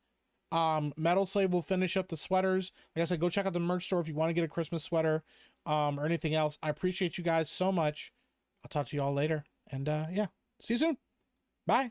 Metal Slave will finish up the sweaters. Like I said, go check out the merch store if you want to get a Christmas sweater or anything else. I appreciate you guys so much. I'll talk to you all later. And yeah, see you soon. Bye.